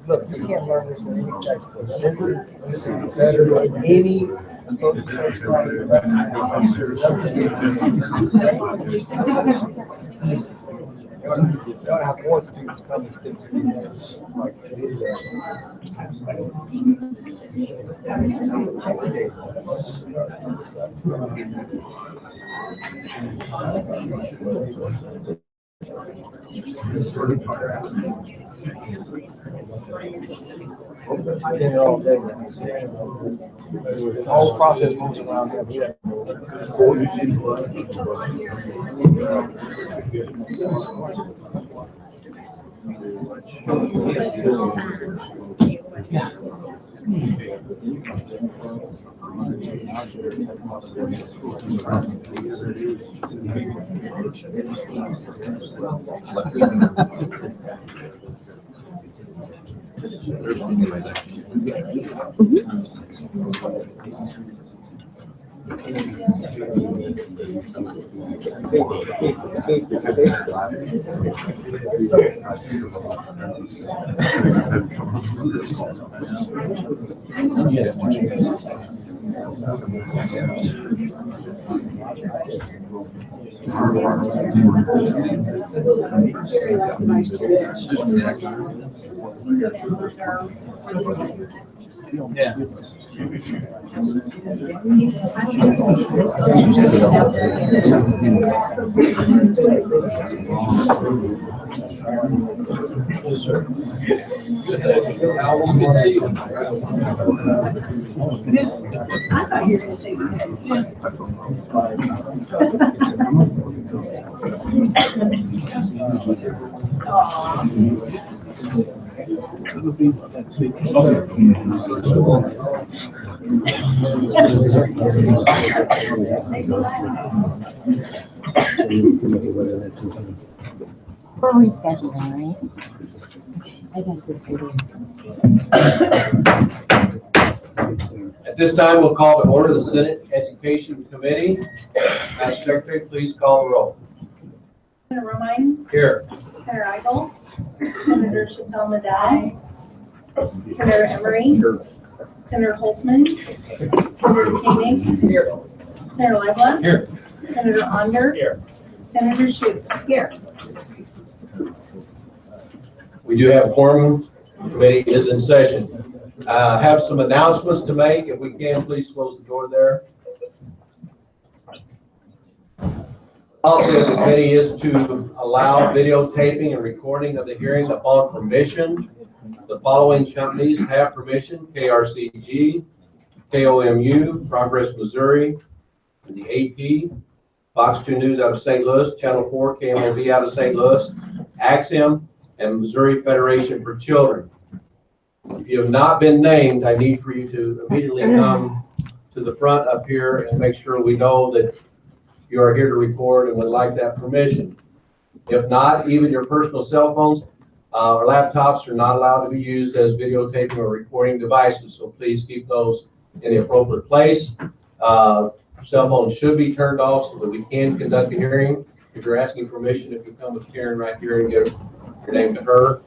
Look, you can't learn this in any textbook. This is better than any association. You ought to have more students come and sit through this. Like, the whole process moves around here. Yeah. Yes, sir. Album, good to see you. I thought you were going to say that. We're rescheduling, right? I got a good video. At this time, we'll call to order the Senate Education Committee. Madam Secretary, please call the roll. Senator Romine. Here. Senator Eigel. Senator Chappelle-Madad. Senator Emery. Here. Senator Holtzman. Senator Koenig. Here. Senator Leblanc. Here. Senator Onder. Here. Senator Shute. Here. We do have a quorum. The committee is in session. Have some announcements to make. If we can, please close the door there. Policy of the committee is to allow videotaping and recording of the hearing upon permission. The following companies have permission: KRCG, KOMU, Progress Missouri, and the AP, Fox 2 News out of St. Louis, Channel 4, KMOV out of St. Louis, Axiom, and Missouri Federation for Children. If you have not been named, I need for you to immediately come to the front up here and make sure we know that you are here to record and would like that permission. If not, even your personal cell phones or laptops are not allowed to be used as videotaping or recording devices, so please keep those in the appropriate place. Cell phones should be turned off so that we can conduct the hearing. If you're asking permission, if you come with Karen right here and give your name to her.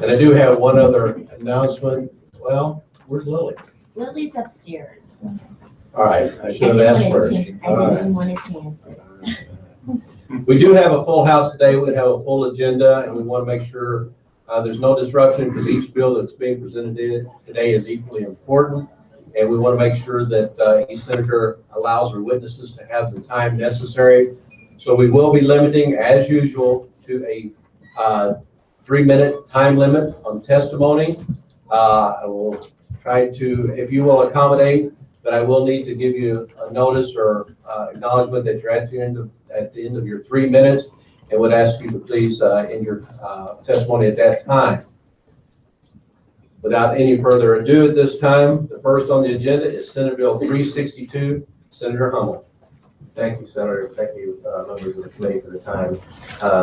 And I do have one other announcement. Well, where's Lily? Lily's upstairs. All right, I should have asked first. I didn't want to chance it. We do have a full house today. We have a full agenda, and we want to make sure there's no disruption because each bill that's being presented today is equally important. And we want to make sure that each senator allows our witnesses to have the time necessary. So we will be limiting, as usual, to a 3-minute time limit on testimony. I will try to, if you will accommodate, but I will need to give you a notice or acknowledgement that you're at the end of your 3 minutes, and would ask you to please end your testimony at that time. Without any further ado at this time, the first on the agenda is Senate Bill 362, Senator Hummel. Thank you, Senator. Thank you, members of the committee, for the time.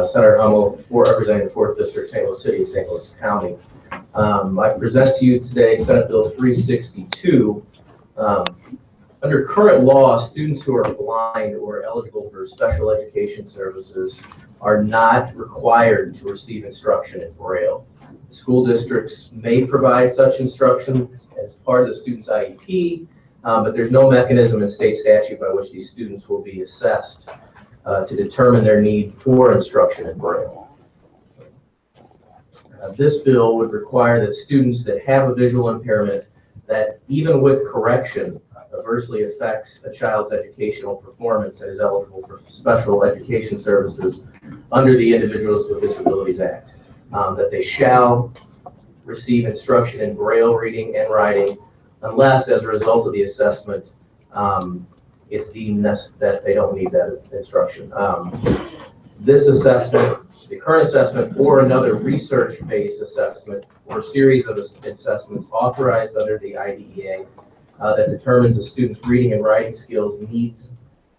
Senator Hummel, representing the 4th District, St. Louis City, St. Louis County. I present to you today Senate Bill 362. Under current law, students who are blind or eligible for special education services are not required to receive instruction in Braille. School districts may provide such instruction as part of the student's IEP, but there's no mechanism in state statute by which these students will be assessed to determine their need for instruction in Braille. This bill would require that students that have a visual impairment that, even with correction, adversely affects a child's educational performance and is eligible for special education services under the Individuals with Disabilities Act, that they shall receive instruction in Braille reading and writing unless, as a result of the assessment, it's deemed that they don't need that instruction. This assessment, the current assessment, or another research-based assessment, or a series of assessments authorized under the IDEA that determines a student's reading and writing skills, needs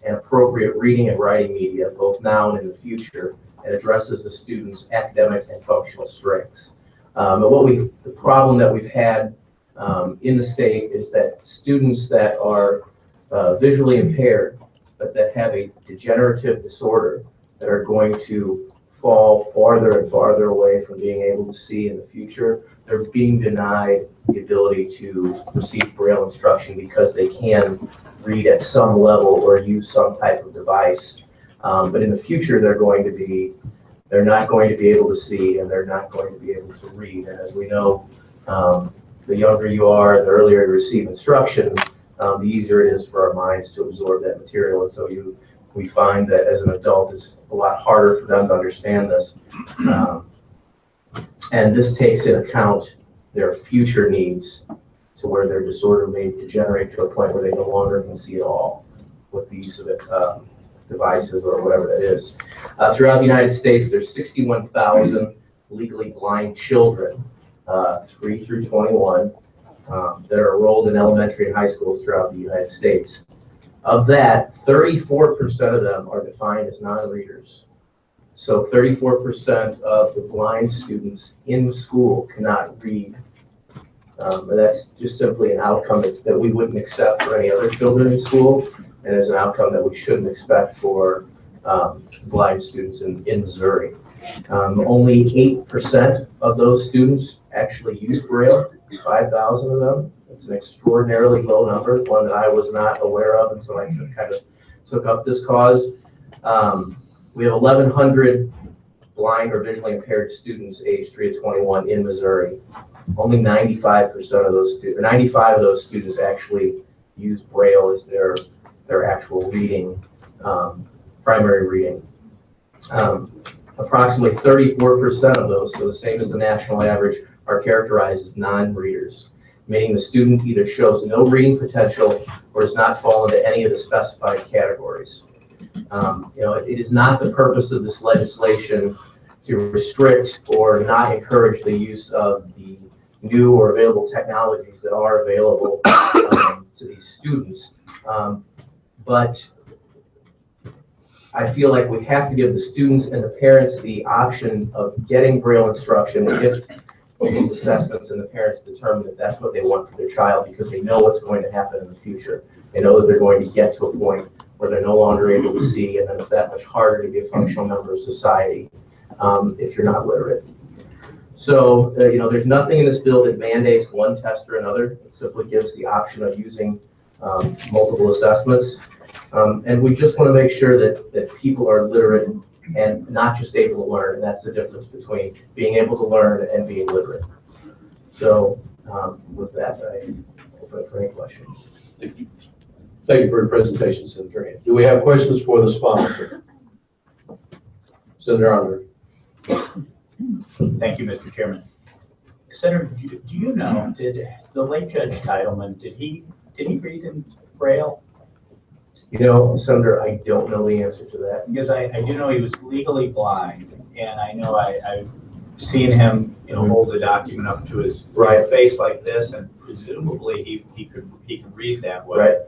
an appropriate reading and writing media, both now and in the future, and addresses the student's academic and functional strengths. The problem that we've had in the state is that students that are visually impaired, but that have a degenerative disorder, that are going to fall farther and farther away from being able to see in the future, they're being denied the ability to receive Braille instruction because they can read at some level or use some type of device. But in the future, they're not going to be able to see, and they're not going to be able to read. And as we know, the younger you are, the earlier you receive instruction, the easier it is for our minds to absorb that material. And so we find that as an adult, it's a lot harder for them to understand this. And this takes into account their future needs, to where their disorder may degenerate to a point where they no longer can see at all with the use of devices or whatever that is. Throughout the United States, there's 61,000 legally blind children, 3 through 21, that are enrolled in elementary and high schools throughout the United States. Of that, 34% of them are defined as non-readers. So 34% of the blind students in school cannot read. And that's just simply an outcome that we wouldn't accept for any other children in school, and is an outcome that we shouldn't expect for blind students in Missouri. Only 8% of those students actually use Braille, 5,000 of them. It's an extraordinarily low number, one that I was not aware of until I kind of took up this cause. We have 1,100 blind or visually impaired students aged 3 to 21 in Missouri. Only 95% of those students, 95 of those students actually use Braille as their actual reading, primary reading. Approximately 34% of those, so the same as the national average, are characterized as non-readers, meaning the student either shows no reading potential or does not fall into any of the specified categories. It is not the purpose of this legislation to restrict or not encourage the use of the new or available technologies that are available to these students. But I feel like we have to give the students and the parents the option of getting Braille instruction if these assessments and the parents determine that that's what they want for their child, because they know what's going to happen in the future. They know that they're going to get to a point where they're no longer able to see, and then it's that much harder to be a functional member of society if you're not literate. So, there's nothing in this bill that mandates one test or another. It simply gives the option of using multiple assessments. And we just want to make sure that people are literate and not just able to learn. And that's the difference between being able to learn and being literate. So with that, I open it for any questions. Thank you for your presentation, Senator Hand. Do we have questions for the sponsor? Senator Onder. Thank you, Mr. Chairman. Senator, do you know, did the late Judge Titleman, did he read in Braille? Senator, I don't know the answer to that. Because I do know he was legally blind, and I know I've seen him, hold a document up to his face like this, and presumably he could read that way. Right.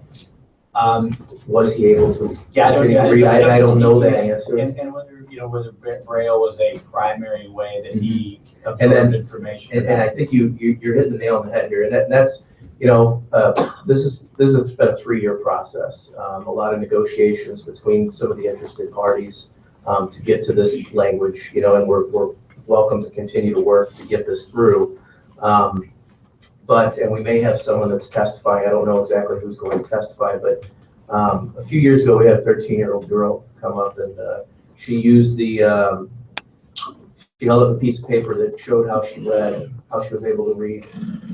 Was he able to? Yeah, I don't know that answer. And whether Braille was a primary way that he absorbed information. And I think you're hitting the nail on the head here, and that's this has been a 3-year process, a lot of negotiations between some of the interested parties to get to this language, and we're welcome to continue to work to get this through. And we may have someone that's testifying. I don't know exactly who's going to testify, but a few years ago we had a 13-year-old girl come up, and she used she held up a piece of paper that showed how she read, how she was able to read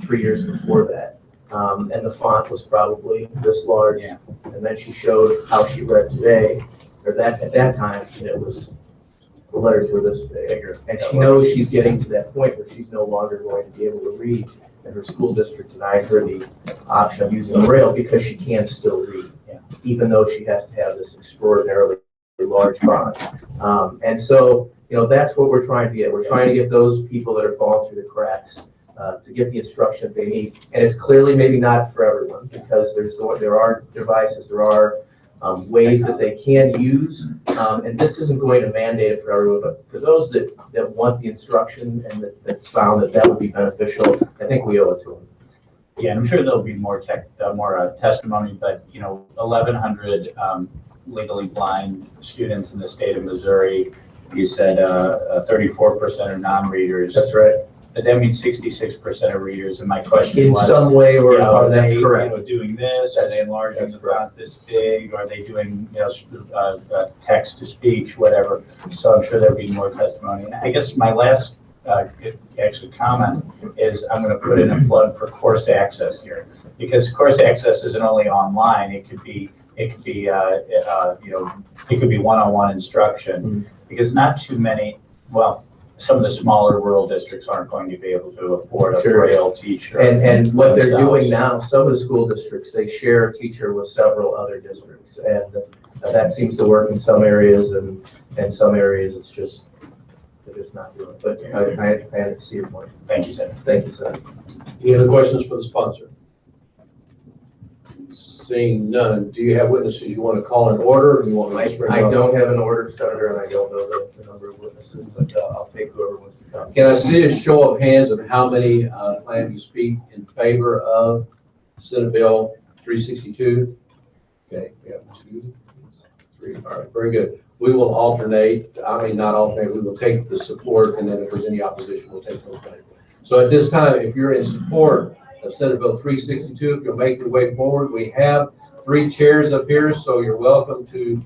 3 years before that. And the font was probably this large. Yeah. And then she showed how she read today, or at that time, the letters were this big. And she knows she's getting to that point where she's no longer going to be able to read, and her school district denied her the option of using Braille because she can still read, even though she has to have this extraordinarily large font. And so, that's what we're trying to get. We're trying to get those people that are falling through the cracks to get the instruction they need. And it's clearly maybe not for everyone, because there are devices, there are ways that they can use, and this isn't going to mandate it for everyone, but for those that want the instruction and that's found that would be beneficial, I think we owe it to them. Yeah, and I'm sure there'll be more testimony, but 1,100 legally blind students in the state of Missouri. You said 34% are non-readers. That's right. But that means 66% of readers. And my question was, in some way or are that's they correct. Doing this? Are they enlarging the font this big? Are they doing text to speech, whatever? So I'm sure there'll be more testimony. And I guess my last actually comment is I'm going to put in a plug for course access here, because course access isn't only online. It could be one-on-one instruction, because not too many, some of the smaller rural districts aren't going to be able to afford a Braille teacher. And what they're doing now, some of the school districts, they share a teacher with several other districts, and that seems to work in some areas, and in some areas it's just they're just not doing it. But I see your point. Thank you, Senator. Thank you, Senator. Any other questions for the sponsor? Seeing none, do you have witnesses you want to call in order, or do you want me to bring I up? don't have an order, Senator, and I don't know the number of witnesses, but I'll take whoever wants to come. Can I see a show of hands of how many plan to speak in favor of Senate Bill 362? Okay, we have 2, 3. All right, very good. We will alternate. Not alternate. We will take the support, and then if there's any opposition, we'll take those things. So at this time, if you're in support of Senate Bill 362, if you'll make your way forward, we have 3 chairs up here, so you're welcome to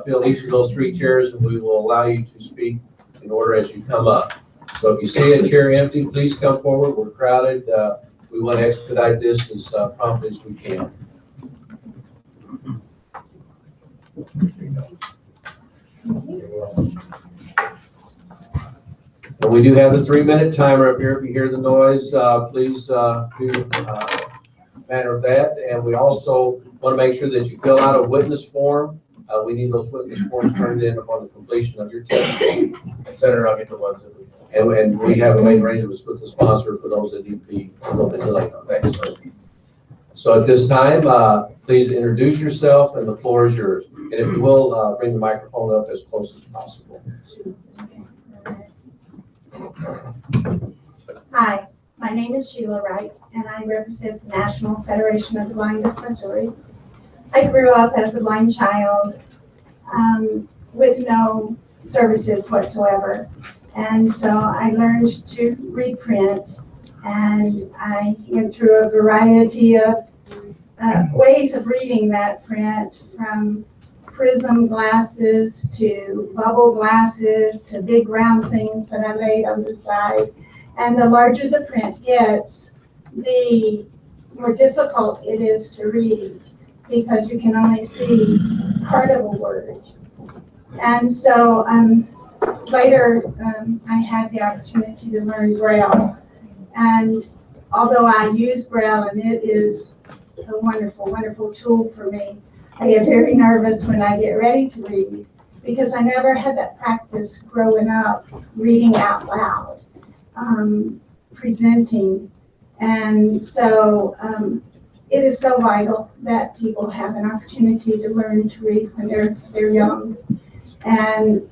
fill each of those 3 chairs, and we will allow you to speak in order as you come up. So if you see a chair empty, please come forward. We're crowded. We want to expedite this as promptly as we can. And we do have the 3-minute timer up here. If you hear the noise, please do manner of that. And we also want to make sure that you fill out a witness form. We need those witness forms turned in upon the completion of your testimony. And Senator, I'll get the ones that we And we have made arrangements with the sponsor for those that need to be a little bit delayed on that. So at this time, please introduce yourself, and the floor is yours. And if you will, bring the microphone up as close as possible. Hi, my name is Sheila Wright, and I represent the National Federation of the Blind of Missouri. I grew up as a blind child with no services whatsoever. And so I learned to reprint, and I went through a variety of ways of reading that print, from prism glasses to bubble glasses to big round things that I laid on the side. And the larger the print gets, the more difficult it is to read, because you can only see part of a word. And so later I had the opportunity to learn Braille. And although I use Braille, and it is a wonderful, wonderful tool for me, I get very nervous when I get ready to read, because I never had that practice growing up reading out loud, presenting. And so it is so vital that people have an opportunity to learn to read when they're young. And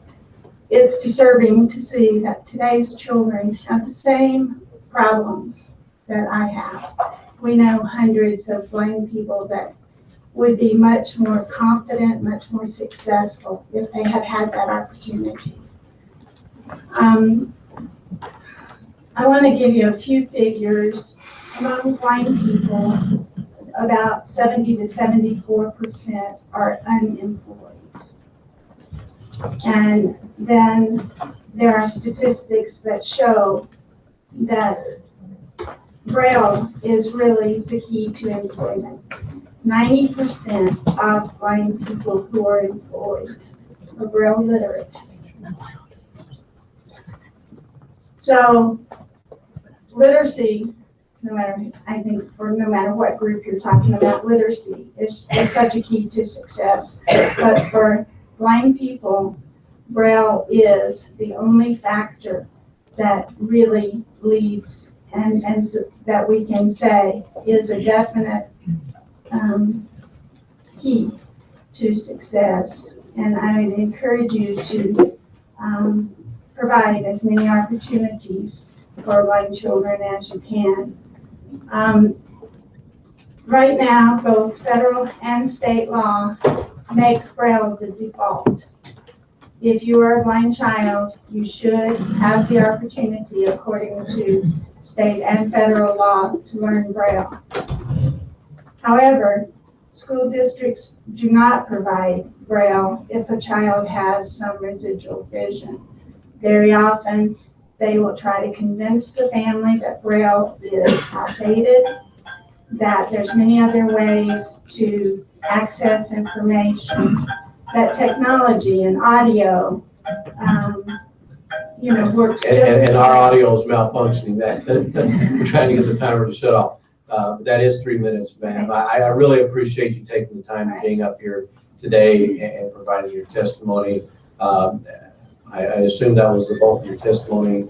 it's disturbing to see that today's children have the same problems that I have. We know hundreds of blind people that would be much more confident, much more successful if they had had that opportunity. I want to give you a few figures. Among blind people, about 70 to 74% are unemployed. And then there are statistics that show that Braille is really the key to employment. 90% of blind people who are employed are Braille literate. So literacy, no matter what group you're talking about, literacy is such a key to success. But for blind people, Braille is the only factor that really leads and so that we can say is a definite key to success. And I would encourage you to provide as many opportunities for blind children as you can. Right now, both federal and state law makes Braille the default. If you are a blind child, you should have the opportunity, according to state and federal law, to learn Braille. However, school districts do not provide Braille if a child has some residual vision. Very often, they will try to convince the family that Braille is outdated, that there's many other ways to access information, that technology and audio, works just and our audio is malfunctioning. That we're trying to get the timer to shut off. That is 3 minutes, ma'am. I really appreciate you taking the time and being up here today and providing your testimony. I assume that was the bulk of your testimony,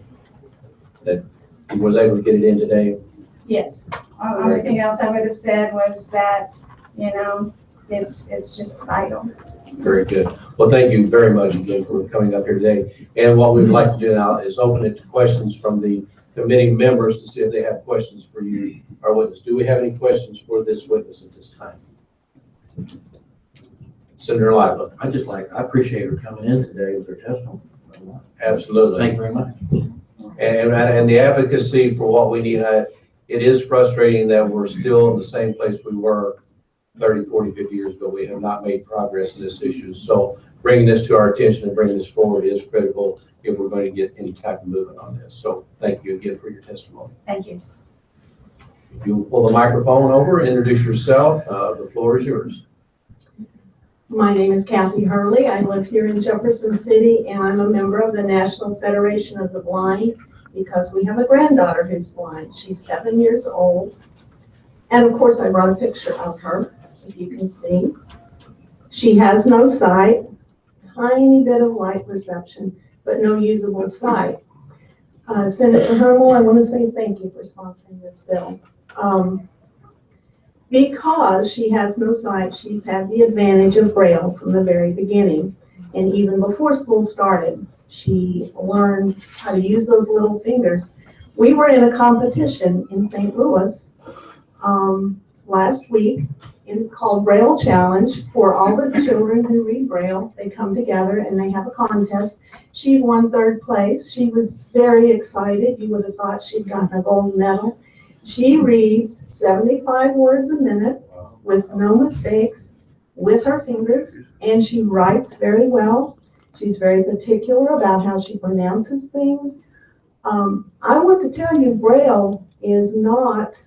that you was able to get it in today. Yes. Everything else I would have said was that, it's just vital. Very good. Well, thank you very much again for coming up here today. And what we'd like to do now is open it to questions from the committee members to see if they have questions for you, our witness. Do we have any questions for this witness at this time? Senator Lively. I appreciate her coming in today with her testimony. Absolutely. Thank you very much. And the advocacy for what we need, it is frustrating that we're still in the same place we were 30, 40, 50 years ago. We have not made progress in this issue. So bringing this to our attention and bringing this forward is critical if we're going to get any type of movement on this. So thank you again for your testimony. Thank you. You will pull the microphone over, introduce yourself. The floor is yours. My name is Kathy Hurley. I live here in Jefferson City, and I'm a member of the National Federation of the Blind because we have a granddaughter who's blind. She's 7 years old. And of course, I brought a picture of her, if you can see. She has no sight, tiny bit of light perception, but no usable sight. Senator Hermel, I want to say thank you for sponsoring this bill. Because she has no sight, she's had the advantage of Braille from the very beginning. And even before school started, she learned how to use those little fingers. We were in a competition in St. Louis last week, called Braille Challenge for all the children who read Braille. They come together and they have a contest. She won 3rd place. She was very excited. You would have thought she'd gotten a gold medal. She reads 75 words a minute with no mistakes with her fingers, and she writes very well. She's very particular about how she pronounces things. I want to tell you, Braille is not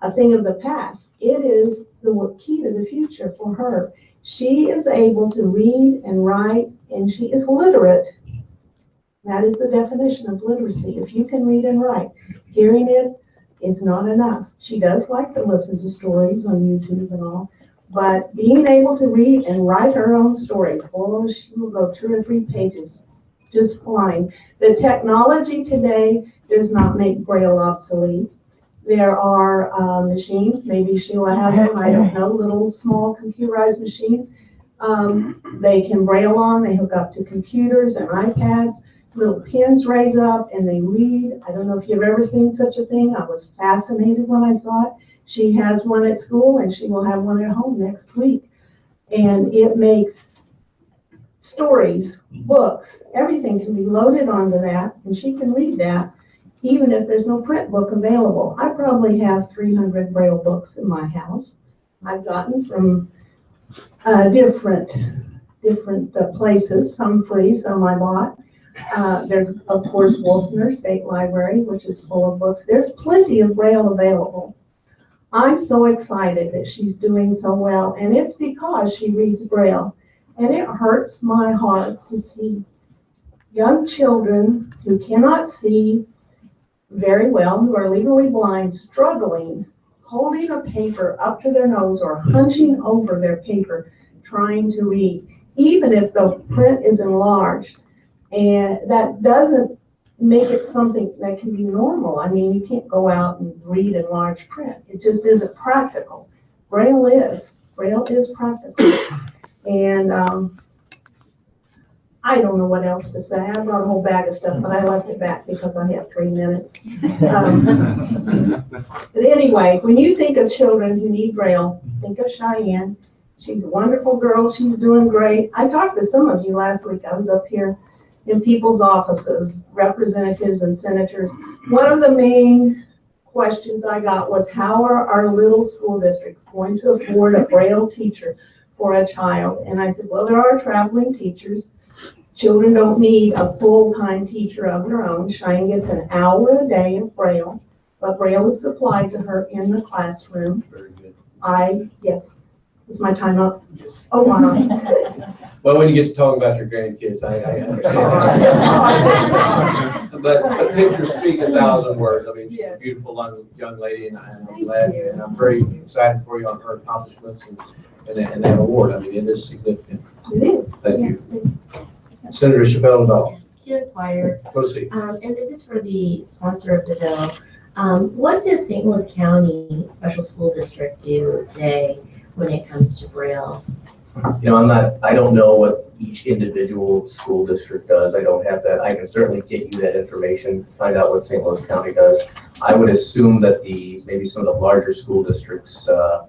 a thing of the past. It is the key to the future for her. She is able to read and write, and she is literate. That is the definition of literacy. If you can read and write, hearing it is not enough. She does like to listen to stories on YouTube and all, but being able to read and write her own stories, oh, she will go 2 or 3 pages just flying. The technology today does not make Braille obsolete. There are machines, maybe Sheila has one, I don't know, little small computerized machines. They can Braille on, they hook up to computers and iPads. Little pins raise up and they read. I don't know if you've ever seen such a thing. I was fascinated when I saw it. She has one at school and she will have one at home next week. And it makes stories, books, everything can be loaded onto that, and she can read that even if there's no print book available. I probably have 300 Braille books in my house. I've gotten from different places, some free, some I bought. There's, of course, Wolfner State Library, which is full of books. There's plenty of Braille available. I'm so excited that she's doing so well, and it's because she reads Braille. And it hurts my heart to see young children who cannot see very well, who are legally blind, struggling, holding a paper up to their nose or hunching over their paper, trying to read, even if the print is enlarged. And that doesn't make it something that can be normal. I mean, you can't go out and read in large print. It just isn't practical. Braille is practical. And I don't know what else to say. I brought a whole bag of stuff, but I left it back because I had 3 minutes. But anyway, when you think of children who need Braille, think of Cheyenne. She's a wonderful girl. She's doing great. I talked to some of you last week. I was up here in people's offices, representatives and senators. One of the main questions I got was, how are our little school districts going to afford a Braille teacher for a child? And I said, well, there are traveling teachers. Children don't need a full-time teacher of their own. Cheyenne gets an hour a day of Braille, but Braille is supplied to her in the classroom. Very good. Yes. Is my time up? Oh, wow. Well, when you get to talk about your grandkids, I understand. But the pictures speak 1,000 words. I mean, she's a beautiful young lady, and I'm glad, and I'm very excited for you on her accomplishments and that award. I mean, it is significant. It is. Thank you. Senator Chappelle Nadal. Yes, to inquire, Proceed. and this is for the sponsor of the bill. What does St. Louis County Special School District do today when it comes to Braille? You know, I don't know what each individual school district does. I don't have that. I can certainly get you that information, find out what St. Louis County does. I would assume that maybe some of the larger school districts are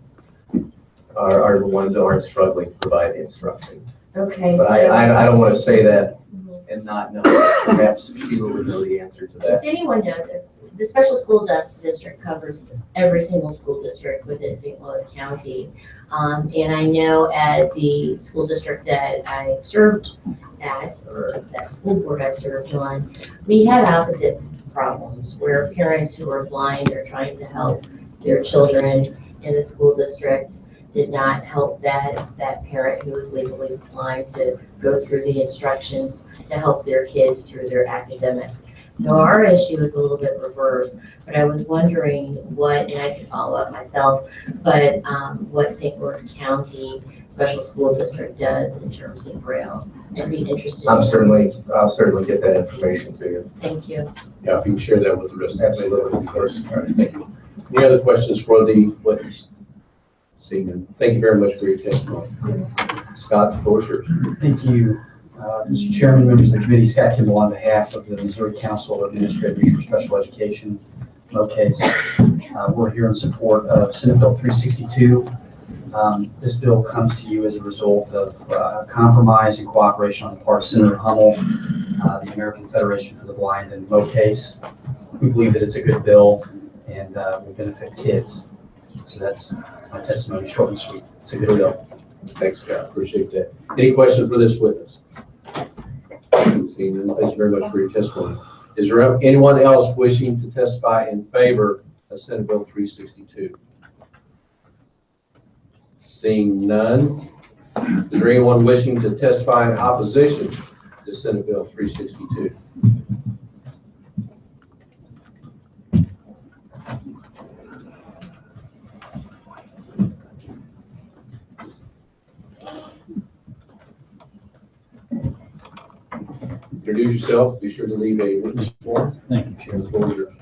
the ones that aren't struggling to provide the instruction. Okay. But so I don't want to say that and not know. Perhaps Sheila would know the answer to that. if anyone knows it, the special school district covers every single school district within St. Louis County. And I know at the school district that I served at, or that school board I served on, we had opposite problems where parents who are blind are trying to help their children in the school district did not help that parent who was legally blind to go through the instructions to help their kids through their academics. So our issue is a little bit reversed, but I was wondering what, and I could follow up myself, but what St. Louis County Special School District does in terms of Braille. I'd be interested. I'll certainly get that information to you. Thank you. Yeah, if you can share that with the rest of us. Absolutely. Of course. All right, thank you. Any other questions for the witness? Seeing none. Thank you very much for your testimony. Scott, the floor is yours. Thank you, Mr. Chairman, members of the committee. Scott Kimball on behalf of the Missouri Council of Administrators for Special Education. Mocays. We're here in support of Senate Bill 362. This bill comes to you as a result of compromise and cooperation on the part of Senator Hummel, the American Federation for the Blind, and Mocays. We believe that it's a good bill and will benefit kids. So that's my testimony, short and sweet. It's a good bill. Thanks, Scott. Appreciate that. Any questions for this witness? Seeing none, thank you very much for your testimony. Is there anyone else wishing to testify in favor of Senate Bill 362? Seeing none, is there anyone wishing to testify in opposition to Senate Bill 362? Introduce yourself. Be sure to leave a witness form. Thank you, Chair. The floor is yours.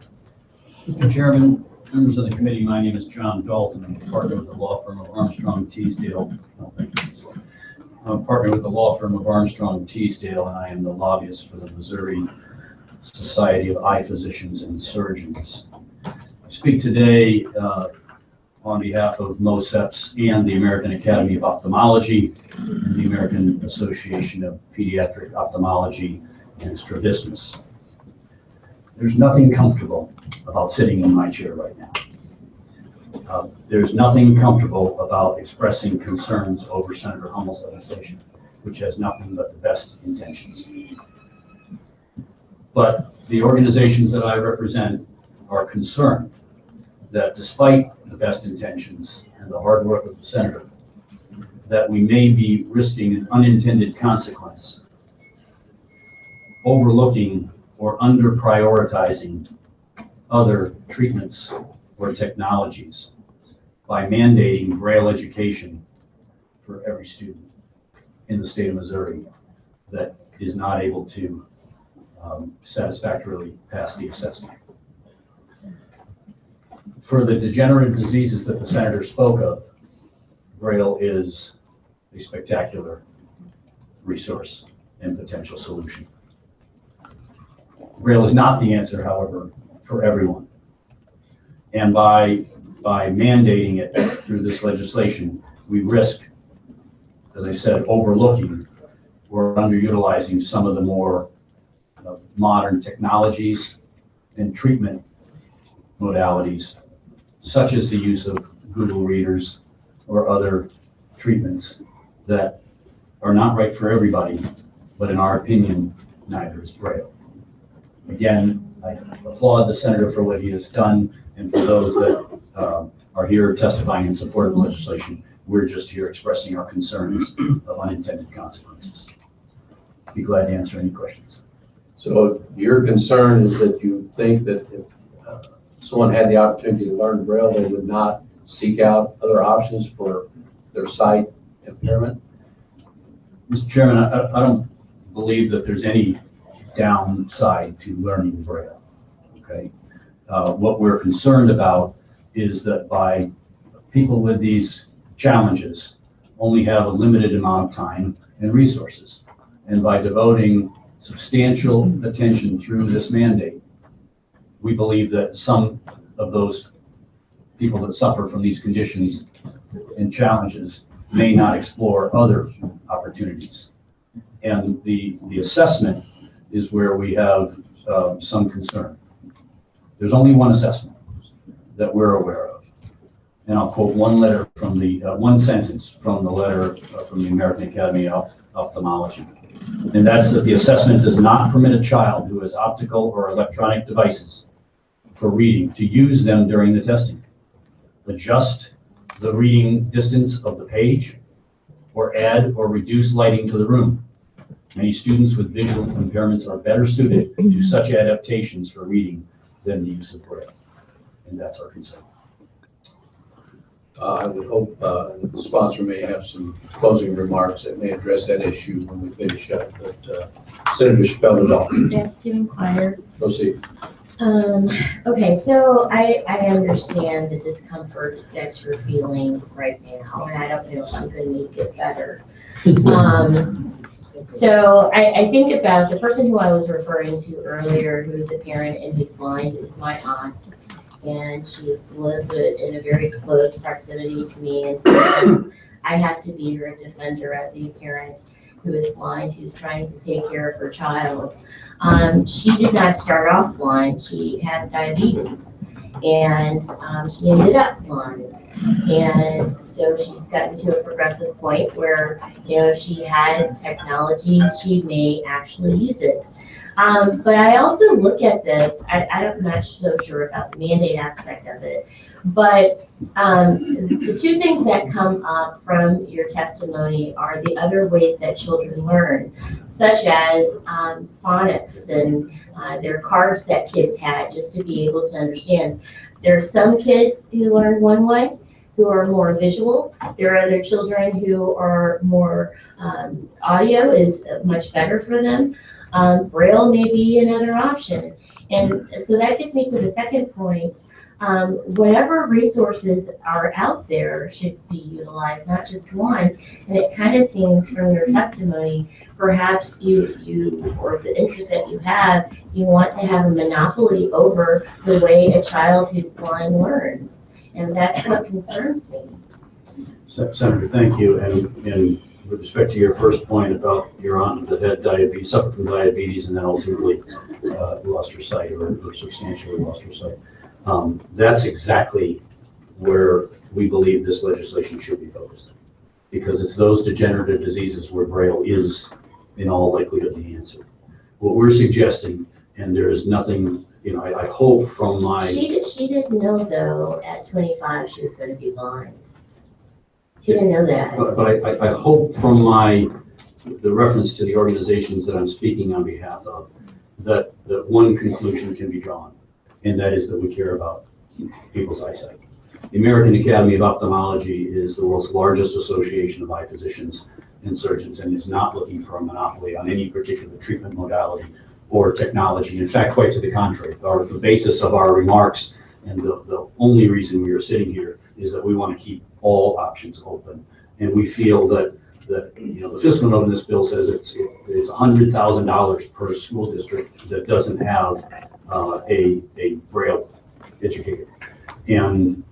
Mr. Chairman, members of the committee, my name is John Dalton. I'm a partner with the law firm of Armstrong Teasdale. I'm a partner with the law firm of Armstrong Teasdale, and I am the lobbyist for the Missouri Society of Eye Physicians and Surgeons. I speak today on behalf of MOSEPS and the American Academy of Ophthalmology and the American Association of Pediatric Ophthalmology and Strabismus. There's nothing comfortable about sitting in my chair right now. There's nothing comfortable about expressing concerns over Senator Hummel's legislation, which has nothing but the best intentions. But the organizations that I represent are concerned that despite the best intentions and the hard work of the senator, that we may be risking an unintended consequence, overlooking or under prioritizing other treatments or technologies by mandating Braille education for every student in the state of Missouri that is not able to satisfactorily pass the assessment. For the degenerative diseases that the senator spoke of, Braille is a spectacular resource and potential solution. Braille is not the answer, however, for everyone. And by mandating it through this legislation, we risk, as I said, overlooking or underutilizing some of the more modern technologies and treatment modalities, such as the use of Google readers or other treatments that are not right for everybody, but in our opinion, neither is Braille. Again, I applaud the senator for what he has done, and for those that are here testifying in support of the legislation, we're just here expressing our concerns of unintended consequences. Be glad to answer any questions. So your concern is that you think that if someone had the opportunity to learn Braille, they would not seek out other options for their sight impairment? Mr. Chairman, I don't believe that there's any downside to learning Braille, okay? What we're concerned about is that by people with these challenges only have a limited amount of time and resources. And by devoting substantial attention through this mandate, we believe that some of those people that suffer from these conditions and challenges may not explore other opportunities. And the assessment is where we have some concern. There's only one assessment that we're aware of. And I'll quote one letter from the, one sentence from the letter from the American Academy of Ophthalmology. And that's that the assessment does not permit a child who has optical or electronic devices for reading to use them during the testing, adjust the reading distance of the page, or add or reduce lighting to the room. Many students with visual impairments are better suited to such adaptations for reading than the use of Braille. And that's our concern. I would hope the sponsor may have some closing remarks that may address that issue when we finish up. But Senator Spelman. Yes, to inquire. Proceed. Okay, so I understand the discomfort that you're feeling right now, and I don't know if I'm going to make it better. So I think about the person who I was referring to earlier, who's a parent and who's blind, is my aunt. and she lives in a very close proximity to me, and sometimes I have to be her defender as a parent who is blind, who's trying to take care of her child. She did not start off blind. She has diabetes, and she ended up blind. And so she's gotten to a progressive point where, if she had technology, she may actually use it. But I also look at this, I'm not so sure about the mandate aspect of it, but the two things that come up from your testimony are the other ways that children learn, such as phonics and their cards that kids had just to be able to understand. There are some kids who learn one way, who are more visual. There are other children who are more, audio is much better for them. Braille may be another option. And so that gets me to the second point. Whatever resources are out there should be utilized, not just one. And it kind of seems from your testimony, perhaps you or the interest that you have, you want to have a monopoly over the way a child who's blind learns. And that's what concerns me. Senator, thank you. And with respect to your first point about your aunt that had diabetes, suffered from diabetes, and then ultimately lost her sight or substantially lost her sight. That's exactly where we believe this legislation should be focused, because it's those degenerative diseases where Braille is, in all likelihood, the answer. What we're suggesting, and there is nothing, I hope from my... She didn't know, though, at 25 she was going to be blind. She didn't know that. But I hope from the reference to the organizations that I'm speaking on behalf of, that one conclusion can be drawn, and that is that we care about people's eyesight. The American Academy of Ophthalmology is the world's largest association of eye physicians and surgeons, and is not looking for a monopoly on any particular treatment modality or technology. In fact, quite to the contrary. The basis of our remarks, and the only reason we are sitting here, is that we want to keep all options open. And we feel that the fiscal note in this bill says it's $100,000 per school district that doesn't have a Braille educator. And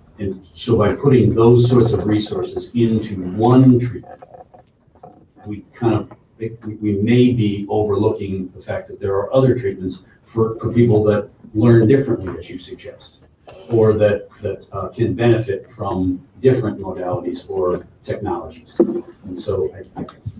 so by putting those sorts of resources into one treatment, we may be overlooking the fact that there are other treatments for people that learn differently, as you suggest, or that can benefit from different modalities or technologies. And so I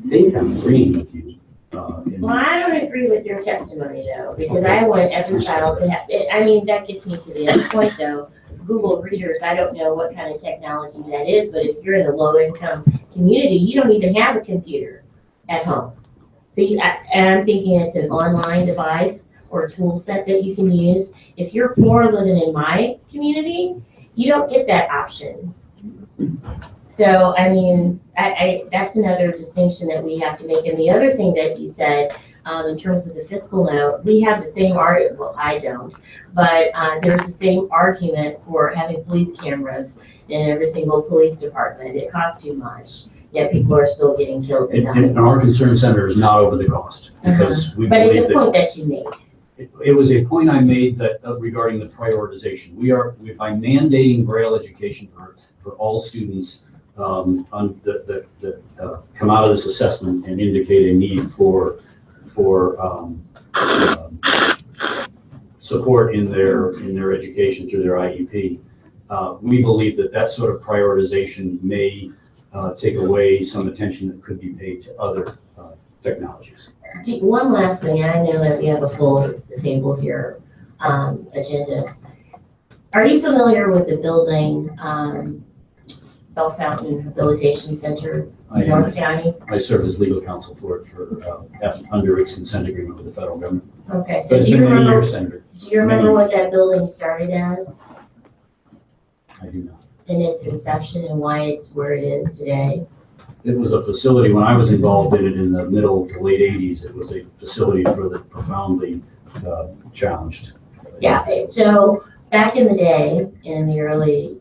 think I'm agreeing with you. Well, I don't agree with your testimony, though, because I want every child to have, that gets me to the other point, though. Google Readers, I don't know what kind of technology that is, but if you're in a low-income community, you don't even have a computer at home. So and I'm thinking it's an online device or a tool set that you can use. If you're poor living in my community, you don't get that option. So, that's another distinction that we have to make. And the other thing that you said, in terms of the fiscal note, we have the same argument, well, I don't, but there's the same argument for having police cameras in every single police department. It costs too much, yet people are still getting killed and dying. And our concern center is not over the cost, because we But believe it's a point that you made. It was a point I made that regarding the prioritization. By mandating Braille education for all students that come out of this assessment and indicate a need for support in their education through their IEP. We believe that sort of prioritization may take away some attention that could be paid to other technologies. One last thing, and I know that we have a full table here, agenda. Are you familiar with the building, Bell Fountain Rehabilitation Center in North County? I serve as legal counsel for it under its consent agreement with the federal government. Okay, so do you remember what that building started as? I do not. In its inception and why it's where it is today? It was a facility, when I was involved in it in the middle to late 80s, it was a facility for the profoundly challenged. Yeah, so back in the day, in the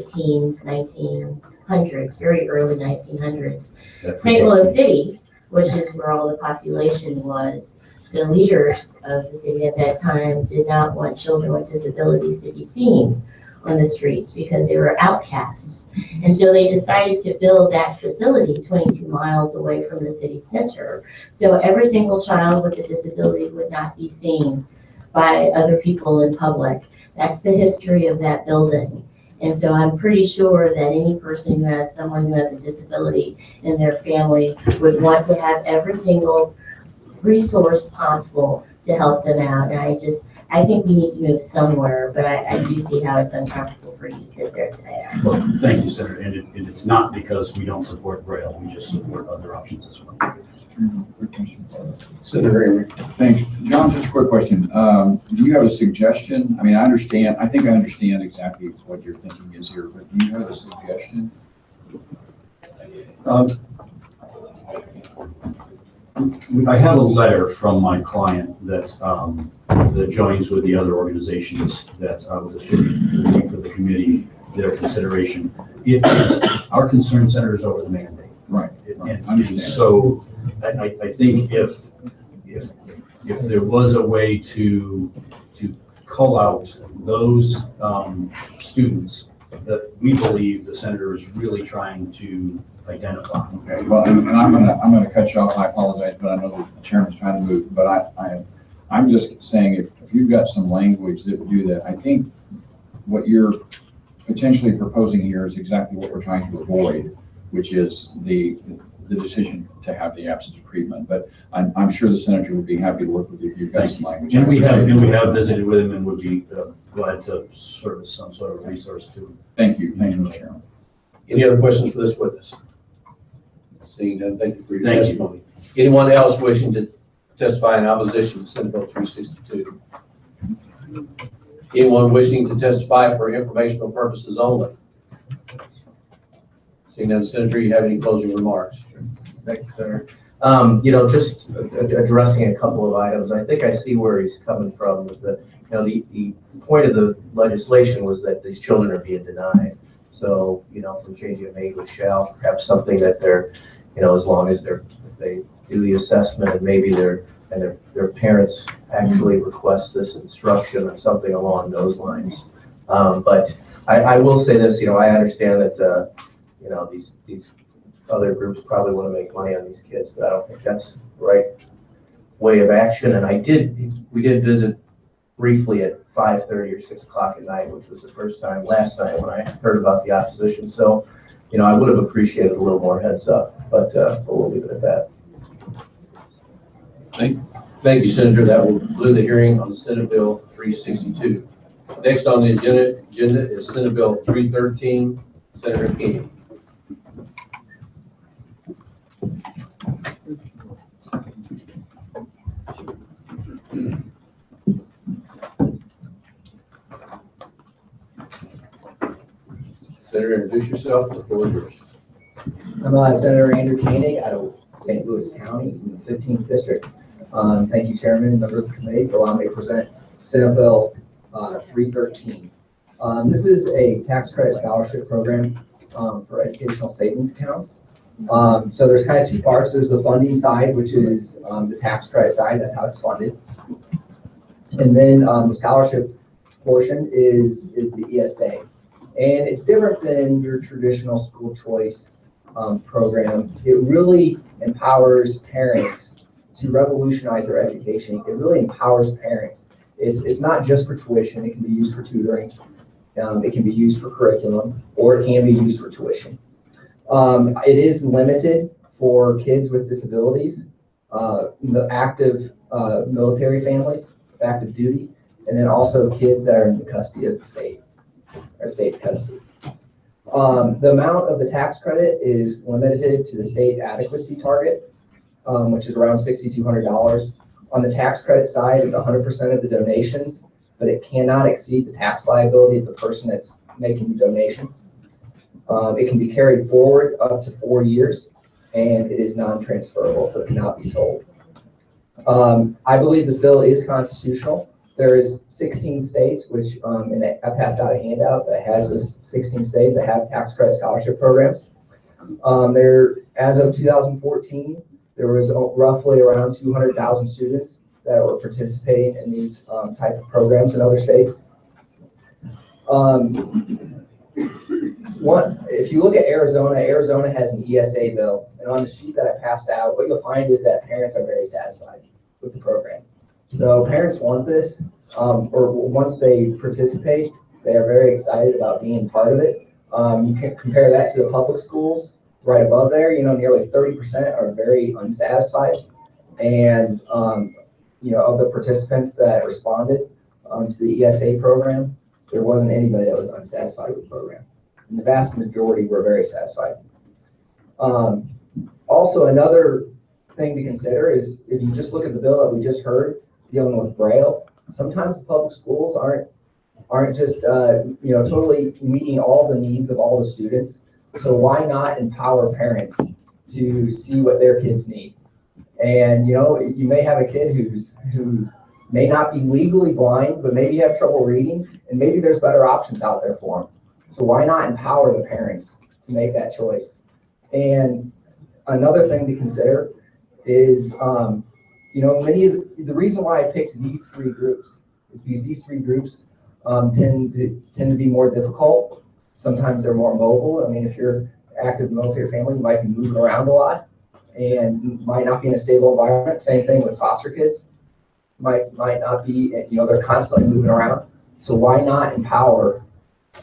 teens, 1900s, very early 1900s, St. Louis City, which is where all the population was, the leaders of the city at that time did not want children with disabilities to be seen on the streets because they were outcasts. And so they decided to build that facility 22 miles away from the city center. So every single child with a disability would not be seen by other people in public. That's the history of that building. And so I'm pretty sure that any person who has someone who has a disability in their family would want to have every single resource possible to help them out. And I think we need to move somewhere, but I do see how it's uncomfortable for you to sit there today. Well, thank you, Senator. And it's not because we don't support Braille. We just support other options as well. Senator Emery. Thanks. John, just a quick question. Do you have a suggestion? I mean, I think I understand exactly what your thinking is here, but do you have a suggestion? I have a letter from my client that joins with the other organizations that I will distribute for the committee, their consideration. It is, our concern centers over the mandate. Right. And so I think if there was a way to cull out those students that we believe the senator is really trying to identify. Okay, well, and I'm gonna cut you off. I apologize, but I know the chairman's trying to move. But I'm just saying if you've got some language that would do that, I think what you're potentially proposing here is exactly what we're trying to avoid, which is the decision to have the absence of treatment. But I'm sure the senator would be happy to work with you if you've got some language. And we have visited with him and would be glad to serve as some sort of resource to him. Thank you, Mr. Chairman. Any other questions for this witness? Seeing none, thank you for your Thank testimony. Anyone else wishing to testify in opposition to Senate Bill 362? Anyone wishing to testify for informational purposes only? Seeing none, Senator, you have any closing remarks? Thank you, Senator. Just addressing a couple of items. I think I see where he's coming from. The point of the legislation was that these children are being denied. So, from changing a may with shall, perhaps something that they're, as long as they do the assessment and maybe their parents actually request this instruction or something along those lines. But I will say this, I understand that, these other groups probably want to make money on these kids, but I don't think that's the right way of action. And we did visit briefly at 5:30 or 6 o'clock at night, which was the first time last night when I heard about the opposition. So, I would have appreciated a little more heads up, but we'll leave it at that. Thank you, Senator. That will conclude the hearing on Senate Bill 362. Next on the agenda is Senate Bill 313, Senator Keeney. Senator, introduce yourself. The floor is yours. I'm Senator Andrew Koenig out of St. Louis County in the 15th District. Thank you, Chairman, members of the committee, for allowing me to present Senate Bill 313. This is a tax credit scholarship program for educational savings accounts. So there's kind of two parts. There's the funding side, which is the tax credit side. That's how it's funded. And then the scholarship portion is the ESA. And it's different than your traditional school choice program. It really empowers parents to revolutionize their education. It really empowers parents. It's not just for tuition. It can be used for tutoring. It can be used for curriculum, or it can be used for tuition. It is limited for kids with disabilities, the active military families, active duty, and then also kids that are in the custody of the state, or state's custody. The amount of the tax credit is limited to the state adequacy target, which is around $6,200. On the tax credit side, it's 100% of the donations, but it cannot exceed the tax liability of the person that's making the donation. It can be carried forward up to 4 years, and it is non-transferable, so it cannot be sold. I believe this bill is constitutional. There is 16 states, which, and I passed out a handout that has those 16 states that have tax credit scholarship programs. As of 2014, there was roughly around 200,000 students that are participating in these type of programs in other states. If you look at Arizona, Arizona has an ESA bill, and on the sheet that I passed out, what you'll find is that parents are very satisfied with the program. So parents want this, or once they participate, they are very excited about being part of it. You can compare that to the public schools right above there. Nearly 30% are very unsatisfied, and of the participants that responded to the ESA program, there wasn't anybody that was unsatisfied with the program. And the vast majority were very satisfied. Also, another thing to consider is if you just look at the bill that we just heard dealing with Braille, sometimes the public schools aren't just totally meeting all the needs of all the students. So why not empower parents to see what their kids need? And you may have a kid who may not be legally blind, but maybe have trouble reading, and maybe there's better options out there for them. So why not empower the parents to make that choice? And another thing to consider is, the reason why I picked these three groups is because these three groups tend to be more difficult. Sometimes they're more mobile. I mean, if you're active military family, you might be moving around a lot and might not be in a stable environment. Same thing with foster kids. Might not be, they're constantly moving around. So why not empower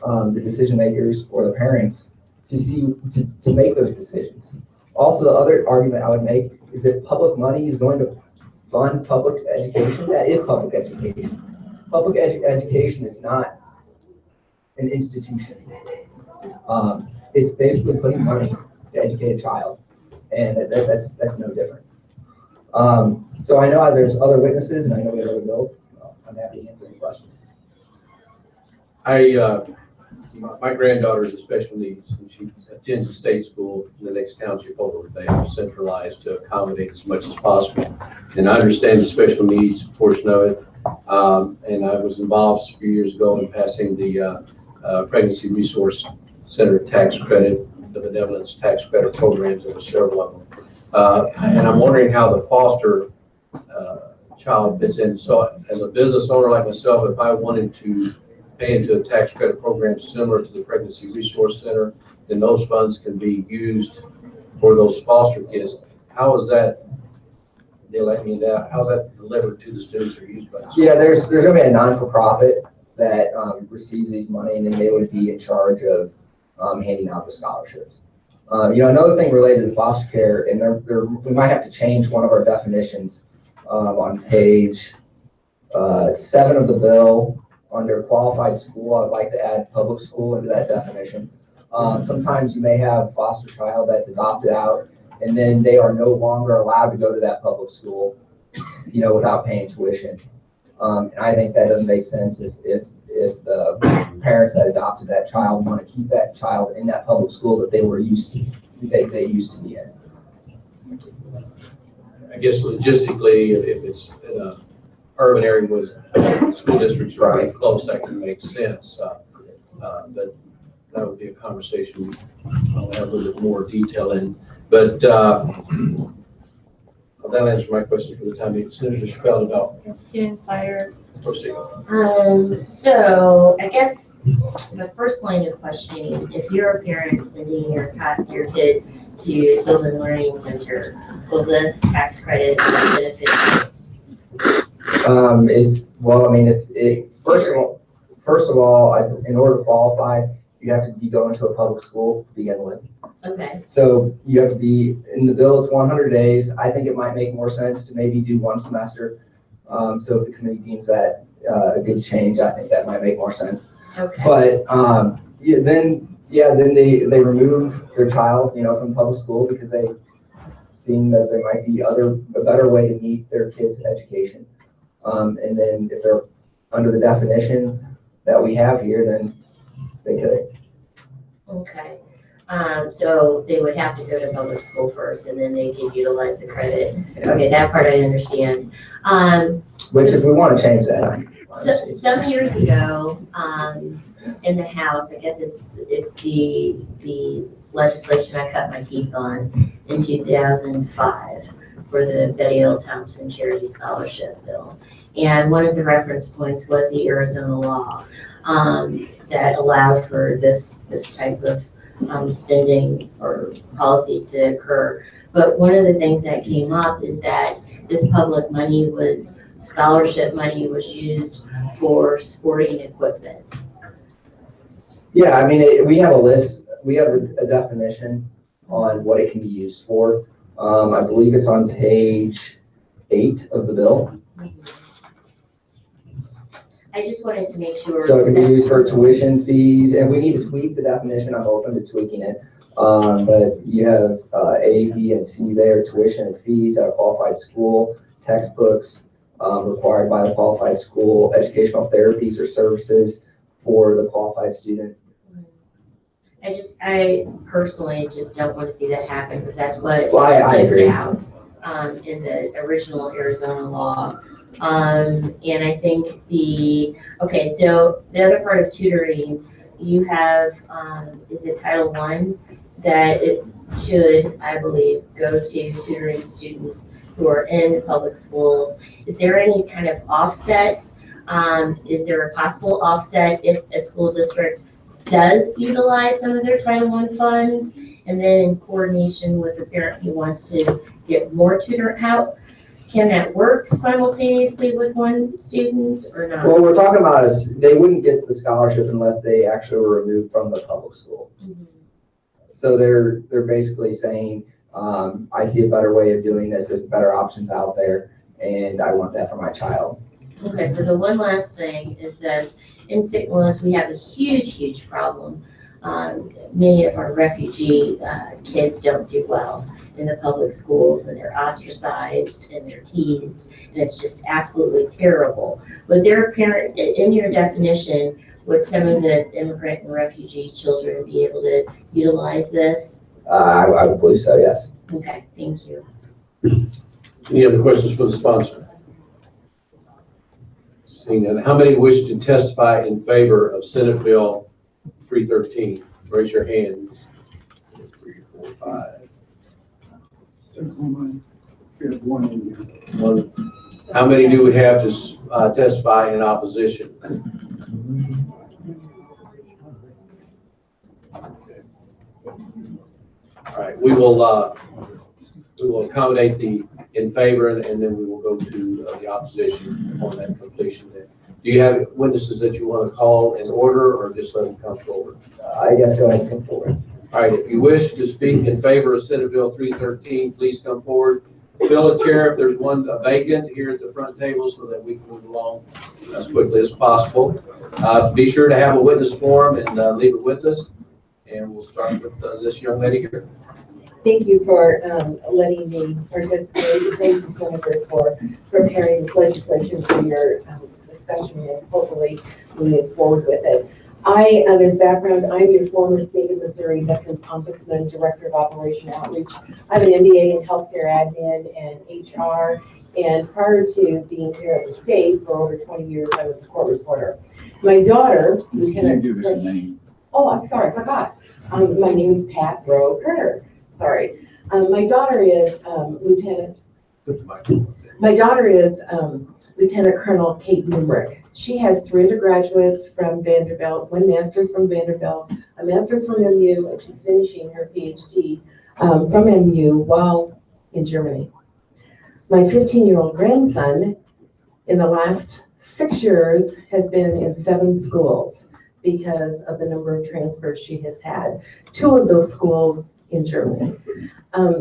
the decision makers or the parents to make those decisions? Also, the other argument I would make is that public money is going to fund public education. That is public education. Public education is not an institution. It's basically putting money to educate a child, and that's no different. So I know there's other witnesses, and I know we have other bills. I'm happy to answer any questions. My granddaughter is a special needs, and she attends a state school in the next township over. They are centralized to accommodate as much as possible. And I understand the special needs portion of it. And I was involved a few years ago in passing the Pregnancy Resource Center tax credit, the benevolence tax credit programs. There were several of them. And I'm wondering how the foster child fits in. So as a business owner like myself, if I wanted to pay into a tax credit program similar to the Pregnancy Resource Center, then those funds can be used for those foster kids. How is that? They let me that. How's that delivered to the students that are used by? Yeah, there's going to be a non-for-profit that receives these money, and then they would be in charge of handing out the scholarships. Another thing related to foster care, and we might have to change one of our definitions on page 7 of the bill. Under qualified school, I'd like to add public school into that definition. Sometimes you may have a foster child that's adopted out, and then they are no longer allowed to go to that public school, without paying tuition. And I think that doesn't make sense if the parents that adopted that child want to keep that child in that public school that they used to be in. I guess logistically, if it's in a urban area with school districts are very close, that can make sense. But that would be a conversation I'll have a little bit more detail in. But that'll answer my question for the time being. Senator Chappelle about student fire. Proceed. So I guess the first line of questioning, if you're a parent sending your kid to Sylvan Learning Center, will this tax credit benefit? First of all, in order to qualify, you have to be going to a public school to begin with. Okay. So you have to be in the bill. It's 100 days. I think it might make more sense to maybe do one semester. So if the committee deems that a good change, I think that might make more sense. Okay. But then they remove their child, from public school because they seen that there might be a better way to meet their kids' education. And then if they're under the definition that we have here, then they could. Okay. So they would have to go to public school first, and then they could utilize the credit. Yeah. Okay, that part I understand. Which, if we want to change that. So, some years ago, in the House, I guess it's the legislation I cut my teeth on in 2005. for the Betty L. Thompson Charity Scholarship Bill. And one of the reference points was the Arizona law that allowed for this type of spending or policy to occur. But one of the things that came up is that this public money scholarship money was used for sporting equipment. Yeah, I mean, we have a list, we have a definition on what it can be used for. I believe it's on page 8 of the bill. I just wanted to make sure. So it can be used for tuition fees, and we need to tweak the definition. I'm open to tweaking it. But you have A, B, and C there, tuition and fees at a qualified school, textbooks required by the qualified school, educational therapies or services for the qualified student. I personally just don't want to see that happen because that's what I agree. out in the original Arizona law. And I think so the other part of tutoring, you have, is it Title I, that it should, I believe, go to tutoring students who are in public schools. Is there any kind of offset? Is there a possible offset if a school district does utilize some of their Title I funds and then in coordination with the parent who wants to get more tutor help? Can that work simultaneously with one student or not? What we're talking about is they wouldn't get the scholarship unless they actually were removed from the public school. Mm-hmm. So they're basically saying, I see a better way of doing this. There's better options out there, and I want that for my child. Okay, so the one last thing is that in St. Louis, we have a huge problem. Many of our refugee kids don't do well in the public schools, and they're ostracized and they're teased, and it's just absolutely terrible. Would their parent, in your definition, would some of the immigrant and refugee children be able to utilize this? I would believe so, yes. Okay, thank you. Any other questions for the sponsor? Seeing none, how many wish to testify in favor of Senate Bill 313? Raise your hand. 3, 4, 5. One. How many do we have to testify in opposition? Okay. All right, we will accommodate the in favor, and then we will go to the opposition on that completion. Do you have witnesses that you want to call in order, or just let them come forward? I guess go ahead and come forward. All right, if you wish to speak in favor of Senate Bill 313, please come forward. Fill a chair if there's one vacant here at the front table so that we can move along as quickly as possible. Be sure to have a witness form and leave it with us. And we'll start with this young lady here. Thank you for letting me participate. Thank you, Senator, for preparing this legislation for your discussion and hopefully moving forward with it. As background, I'm your former state of Missouri Veterans Ombudsman, Director of Operation Outreach. I have an MBA in Healthcare Admin and HR, and prior to being here at the state for over 20 years, I was a court reporter. My daughter, Lieutenant. Oh, I'm sorry, I forgot. My name is Pat Rowe Kerner. Sorry. My daughter is Lieutenant. My daughter is Lieutenant Colonel Kate Numrick. She has 3 undergraduates from Vanderbilt, 1 master's from Vanderbilt, a master's from MU, and she's finishing her PhD from MU while in Germany. My 15-year-old grandson, in the last 6 years, has been in 7 schools because of the number of transfers she has had. 2 of those schools in Germany.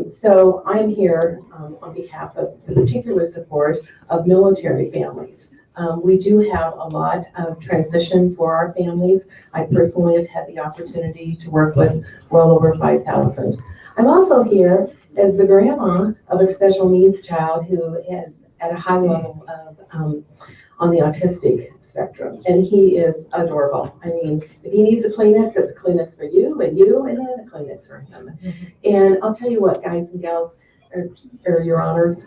So I'm here on behalf of the particular support of military families. We do have a lot of transition for our families. I personally have had the opportunity to work with well over 5,000. I'm also here as the grandma of a special needs child who is at a high level of on the autistic spectrum, and he is adorable. I mean, if he needs a Kleenex, it's a Kleenex for you, and then a Kleenex for him. And I'll tell you what, guys and gals, or your honors,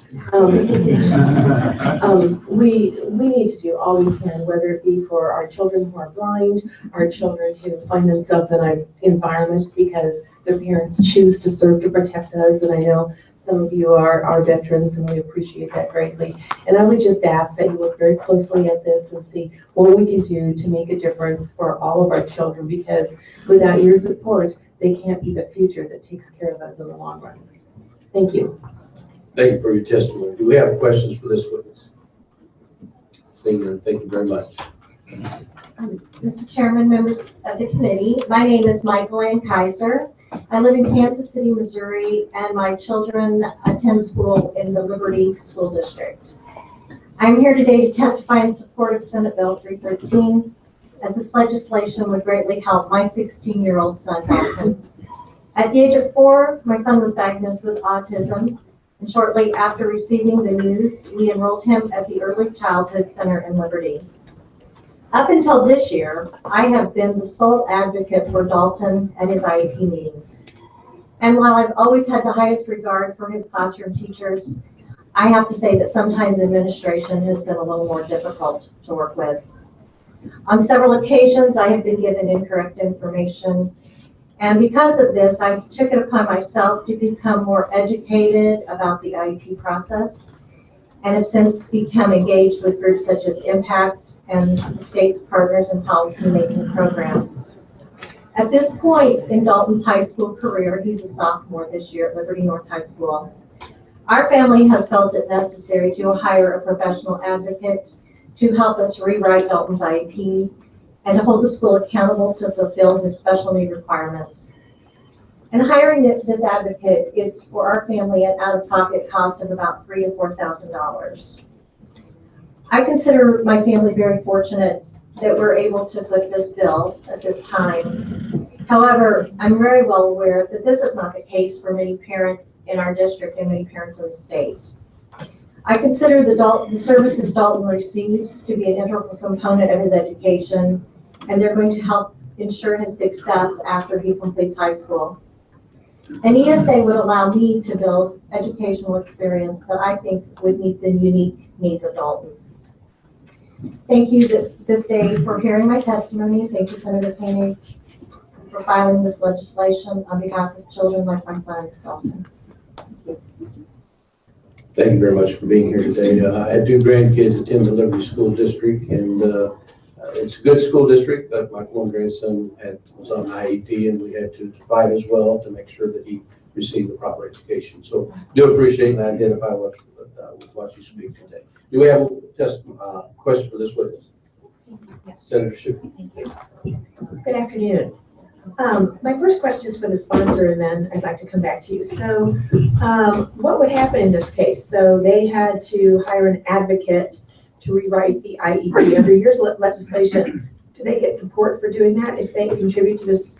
we need to do all we can, whether it be for our children who are blind, our children who find themselves in our environments because their parents choose to serve to protect us. And I know Some of you are veterans, and we appreciate that greatly. And I would just ask that you look very closely at this and see what we can do to make a difference for all of our children, because without your support, they can't be the future that takes care of us in the long run. Thank you. Thank you for your testimony. Do we have questions for this witness? Seeing none, thank you very much. Mr. Chairman, members of the committee, my name is Michael Ann Kaiser. I live in Kansas City, Missouri, and my children attend school in the Liberty School District. I'm here today to testify in support of Senate Bill 313, as this legislation would greatly help my 16-year-old son, Dalton. At the age of 4, my son was diagnosed with autism, and shortly after receiving the news, we enrolled him at the Early Childhood Center in Liberty. Up until this year, I have been the sole advocate for Dalton at his IEP meetings. And while I've always had the highest regard for his classroom teachers, I have to say that sometimes administration has been a little more difficult to work with. On several occasions, I have been given incorrect information. And because of this, I took it upon myself to become more educated about the IEP process, and have since become engaged with groups such as Impact and the state's Partners in Policy-Making program. At this point in Dalton's high school career, he's a sophomore this year at Liberty North High School, our family has felt it necessary to hire a professional advocate to help us rewrite Dalton's IEP and to hold the school accountable to fulfill his special need requirements. And hiring this advocate is for our family an out-of-pocket cost of about $3,000 to $4,000. I consider my family very fortunate that we're able to put this bill at this time. However, I'm very well aware that this is not the case for many parents in our district and many parents in the state. I consider the services Dalton receives to be an integral component of his education, and they're going to help ensure his success after he completes high school. An ESA would allow me to build educational experience that I think would meet the unique needs of Dalton. Thank you this day for hearing my testimony. Thank you, Senator Koenig, for filing this legislation on behalf of children like my son, Dalton. Thank you very much for being here today. I had 2 grandkids attend the Liberty School District, and it's a good school district, but my one grandson was on IEP, and we had to fight as well to make sure that he received the proper education. So do appreciate and identify with what you speak today. Do we have a question for this witness? Yes. Senator Schiff. Thank you. Good afternoon. My first question is for the sponsor, and then I'd like to come back to you. So what would happen in this case? So they had to hire an advocate to rewrite the IEP. Under your legislation, do they get support for doing that if they contribute to this?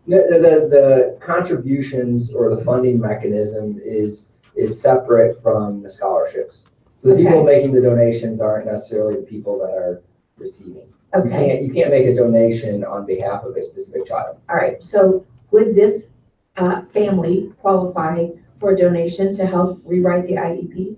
The contributions or the funding mechanism is separate from the scholarships. So the people making the donations aren't necessarily the people that are receiving. Okay. You can't make a donation on behalf of a specific child. All right. So would this family qualify for a donation to help rewrite the IEP?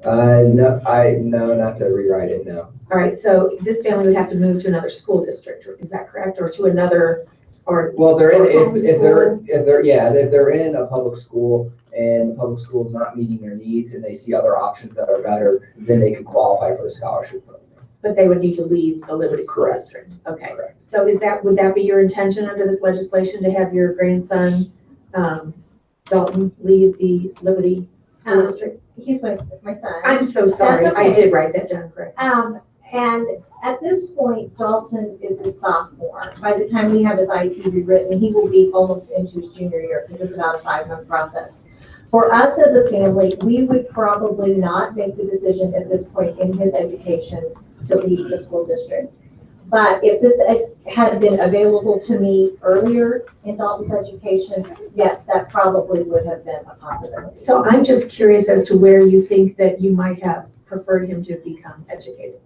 No, not to rewrite it, no. All right. So this family would have to move to another school district, is that correct? Or to another, or well, if they're in a public school and the public school is not meeting their needs and they see other options that are better, then they could qualify for the scholarship program. But they would need to leave the Liberty School District. Okay. Correct. So would that be your intention under this legislation, to have your grandson, Dalton, leave the Liberty School District? He's my son. I'm so sorry. That's okay. I did write that down correct. And at this point, Dalton is a sophomore. By the time we have his IEP rewritten, he will be almost into his junior year, because it's about a 5-month process. For us as a family, we would probably not make the decision at this point in his education to leave the school district. But if this had been available to me earlier in Dalton's education, yes, that probably would have been a possibility. So I'm just curious as to where you think that you might have preferred him to become educated.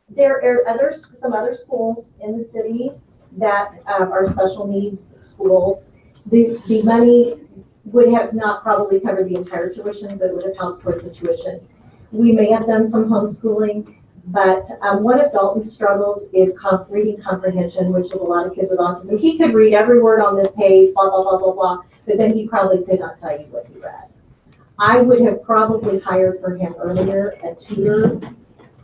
There are some other schools in the city that are special needs schools. The money would have not probably covered the entire tuition, but would have helped towards the tuition. We may have done some homeschooling, but one of Dalton's struggles is reading comprehension, which is a lot of kids with autism. He could read every word on this page, blah, blah, blah, blah, blah, but then he probably could not tell you what he read. I would have probably hired for him earlier a tutor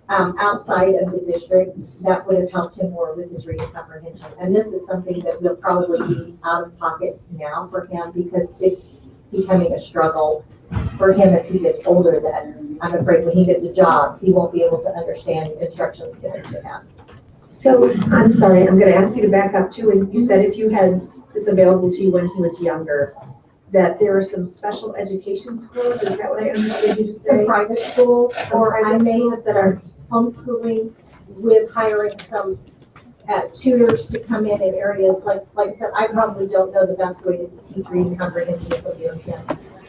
outside of the district that would have helped him more with his reading comprehension. And this is something that will probably be out of pocket now for him because it's becoming a struggle for him as he gets older. That I'm afraid when he gets a job, he won't be able to understand instructions given to him. So, I'm sorry, I'm gonna ask you to back up too, and you said if you had this available to you when he was younger, that there are some special education schools, is that what I understood you to say? Some private schools, or I private may schools that are homeschooling with hiring some tutors to come in areas like I said, I probably don't know the best way to teach reading comprehension for young kids.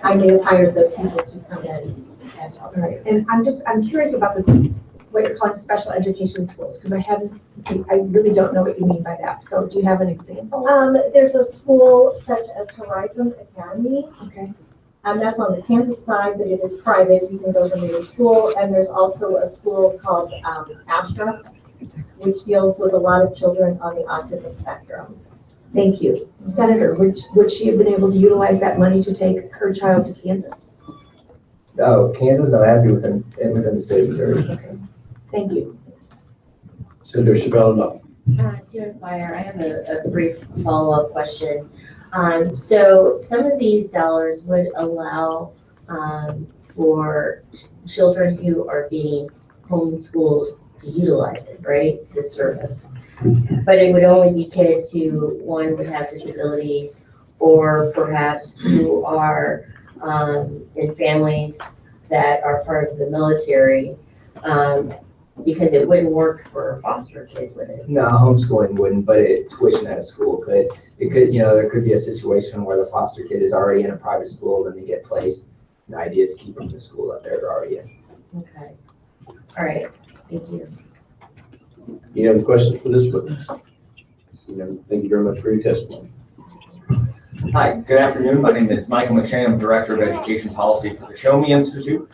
I may have hired those people to come in as well. All right, and I'm curious about this, what you're calling special education schools, because I really don't know what you mean by that. So do you have an example? There's a school such as Horizon Academy. Okay. That's on the Kansas side, but it is private. You can go to your school. And there's also a school called Astra, which deals with a lot of children on the autism spectrum. Thank you. Senator, would she have been able to utilize that money to take her child to Kansas? Oh, Kansas, no, I have to be within the state of Missouri. Okay. Thank you. Senator Chabelle, no. To inquire, I have a brief follow-up question. So some of these dollars would allow for children who are being homeschooled to utilize it, right? This service. But it would only be kids who, one, would have disabilities, or perhaps who are in families that are part of the military, because it wouldn't work for a foster kid, would it? No, homeschooling wouldn't, but tuition at a school could. It could, there could be a situation where the foster kid is already in a private school, then they get placed. The idea is to keep them in the school that they're already in. Okay. All right. Thank you. Any other questions for this witness? Thank you very much for your testimony. Hi, good afternoon. My name is Michael McShane. I'm Director of Education Policy for the Show Me Institute.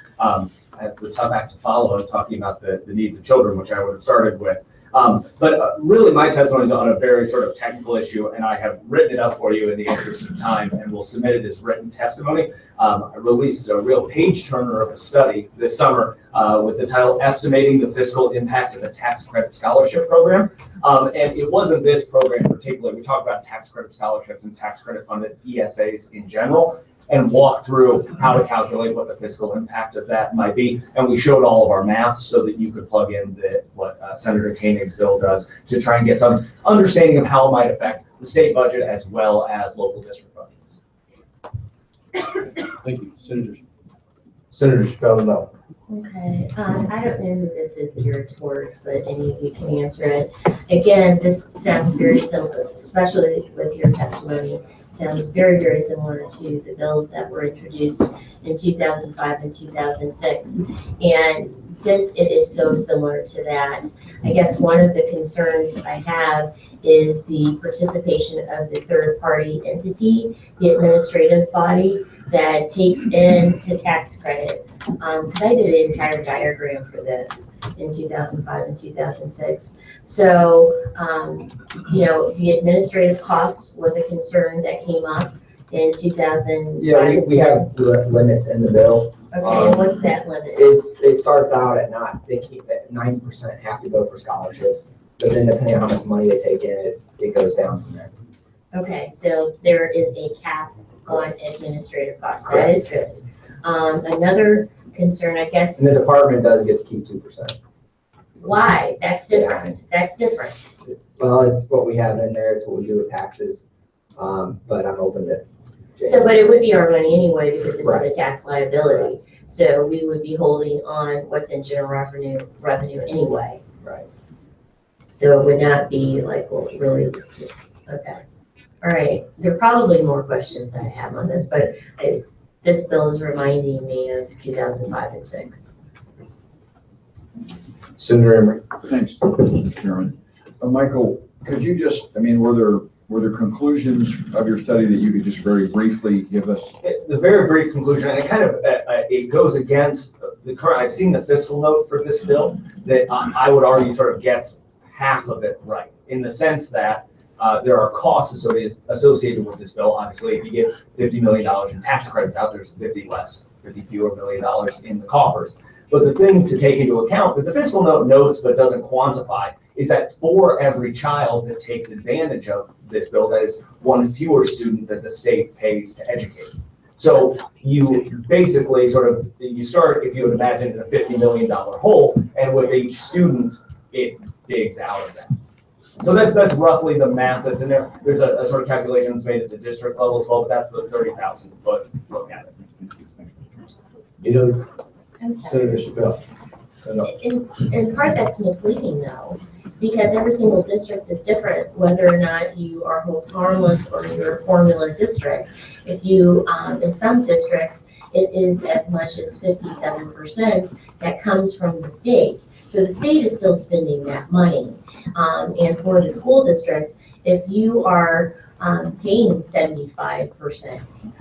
It's a tough act to follow, talking about the needs of children, which I would have started with. But really my testimony is on a very sort of technical issue, and I have written it up for you in the interest of time, and will submit it as written testimony. I released a real page turner of a study this summer with the title Estimating the Fiscal Impact of a Tax Credit Scholarship Program. And it wasn't this program in particular. We talked about tax credit scholarships and tax credit funded ESAs in general, and walk through how to calculate what the fiscal impact of that might be. And we showed all of our math so that you could plug in what Senator Koenig's bill does to try and get some understanding of how it might affect the state budget as well as local district budgets. Thank you. Senator Chabelle, no. Okay, I don't know who this is geared towards, but any of you can answer it. Again, this sounds very similar, especially with your testimony, sounds very, very similar to the bills that were introduced in 2005 and 2006. And since it is so similar to that, I guess one of the concerns I have is the participation of the third-party entity, the administrative body that takes in the tax credit. Because I did an entire diagram for this in 2005 and 2006. So, the administrative costs was a concern that came up in 2005. Yeah, we have limits in the bill. Okay, and what's that limit? It starts out at 90% have to go for scholarships, but then depending on how much money they take in, it goes down from there. Okay, so there is a cap on administrative costs. That is good. Another concern, I guess. And the department does get to keep 2%. Why? That's different. Yeah. That's different. Well, it's what we have in there. It's what we do with taxes. But I'm open to. So, but it would be our money anyway because this is a tax liability. So we would be holding on what's in general revenue anyway. Right. So it would not be like, well, really just, okay. All right. There are probably more questions that I have on this, but this bill is reminding me of 2005 and 6. Senator Emery. Thanks, Chairman. Michael, could you just, were there conclusions of your study that you could just very briefly give us? The very brief conclusion, and it kind of, it goes against the current, I've seen the fiscal note for this bill that I would argue sort of gets half of it right, in the sense that there are costs associated with this bill. Obviously, if you get $50 million in tax credits out, there's 50 less $50 fewer million in the coffers. But the thing to take into account that the fiscal note notes but doesn't quantify is that for every child that takes advantage of this bill, that is one fewer student that the state pays to educate. So you basically you start, if you would imagine, in a $50 million hole, and with each student, it digs out of that. So that's roughly the math that's in there. There's a sort of calculation that's made at the district level as well, but that's the 30,000 foot look at it. You know, I'm sorry. Senator Chappelle. In part, that's misleading though, because every single district is different, whether or not you are hold harmless or you're a formula district. If you, in some districts, it is as much as 57% that comes from the state. So the state is still spending that money. And for the school district, if you are paying 75%,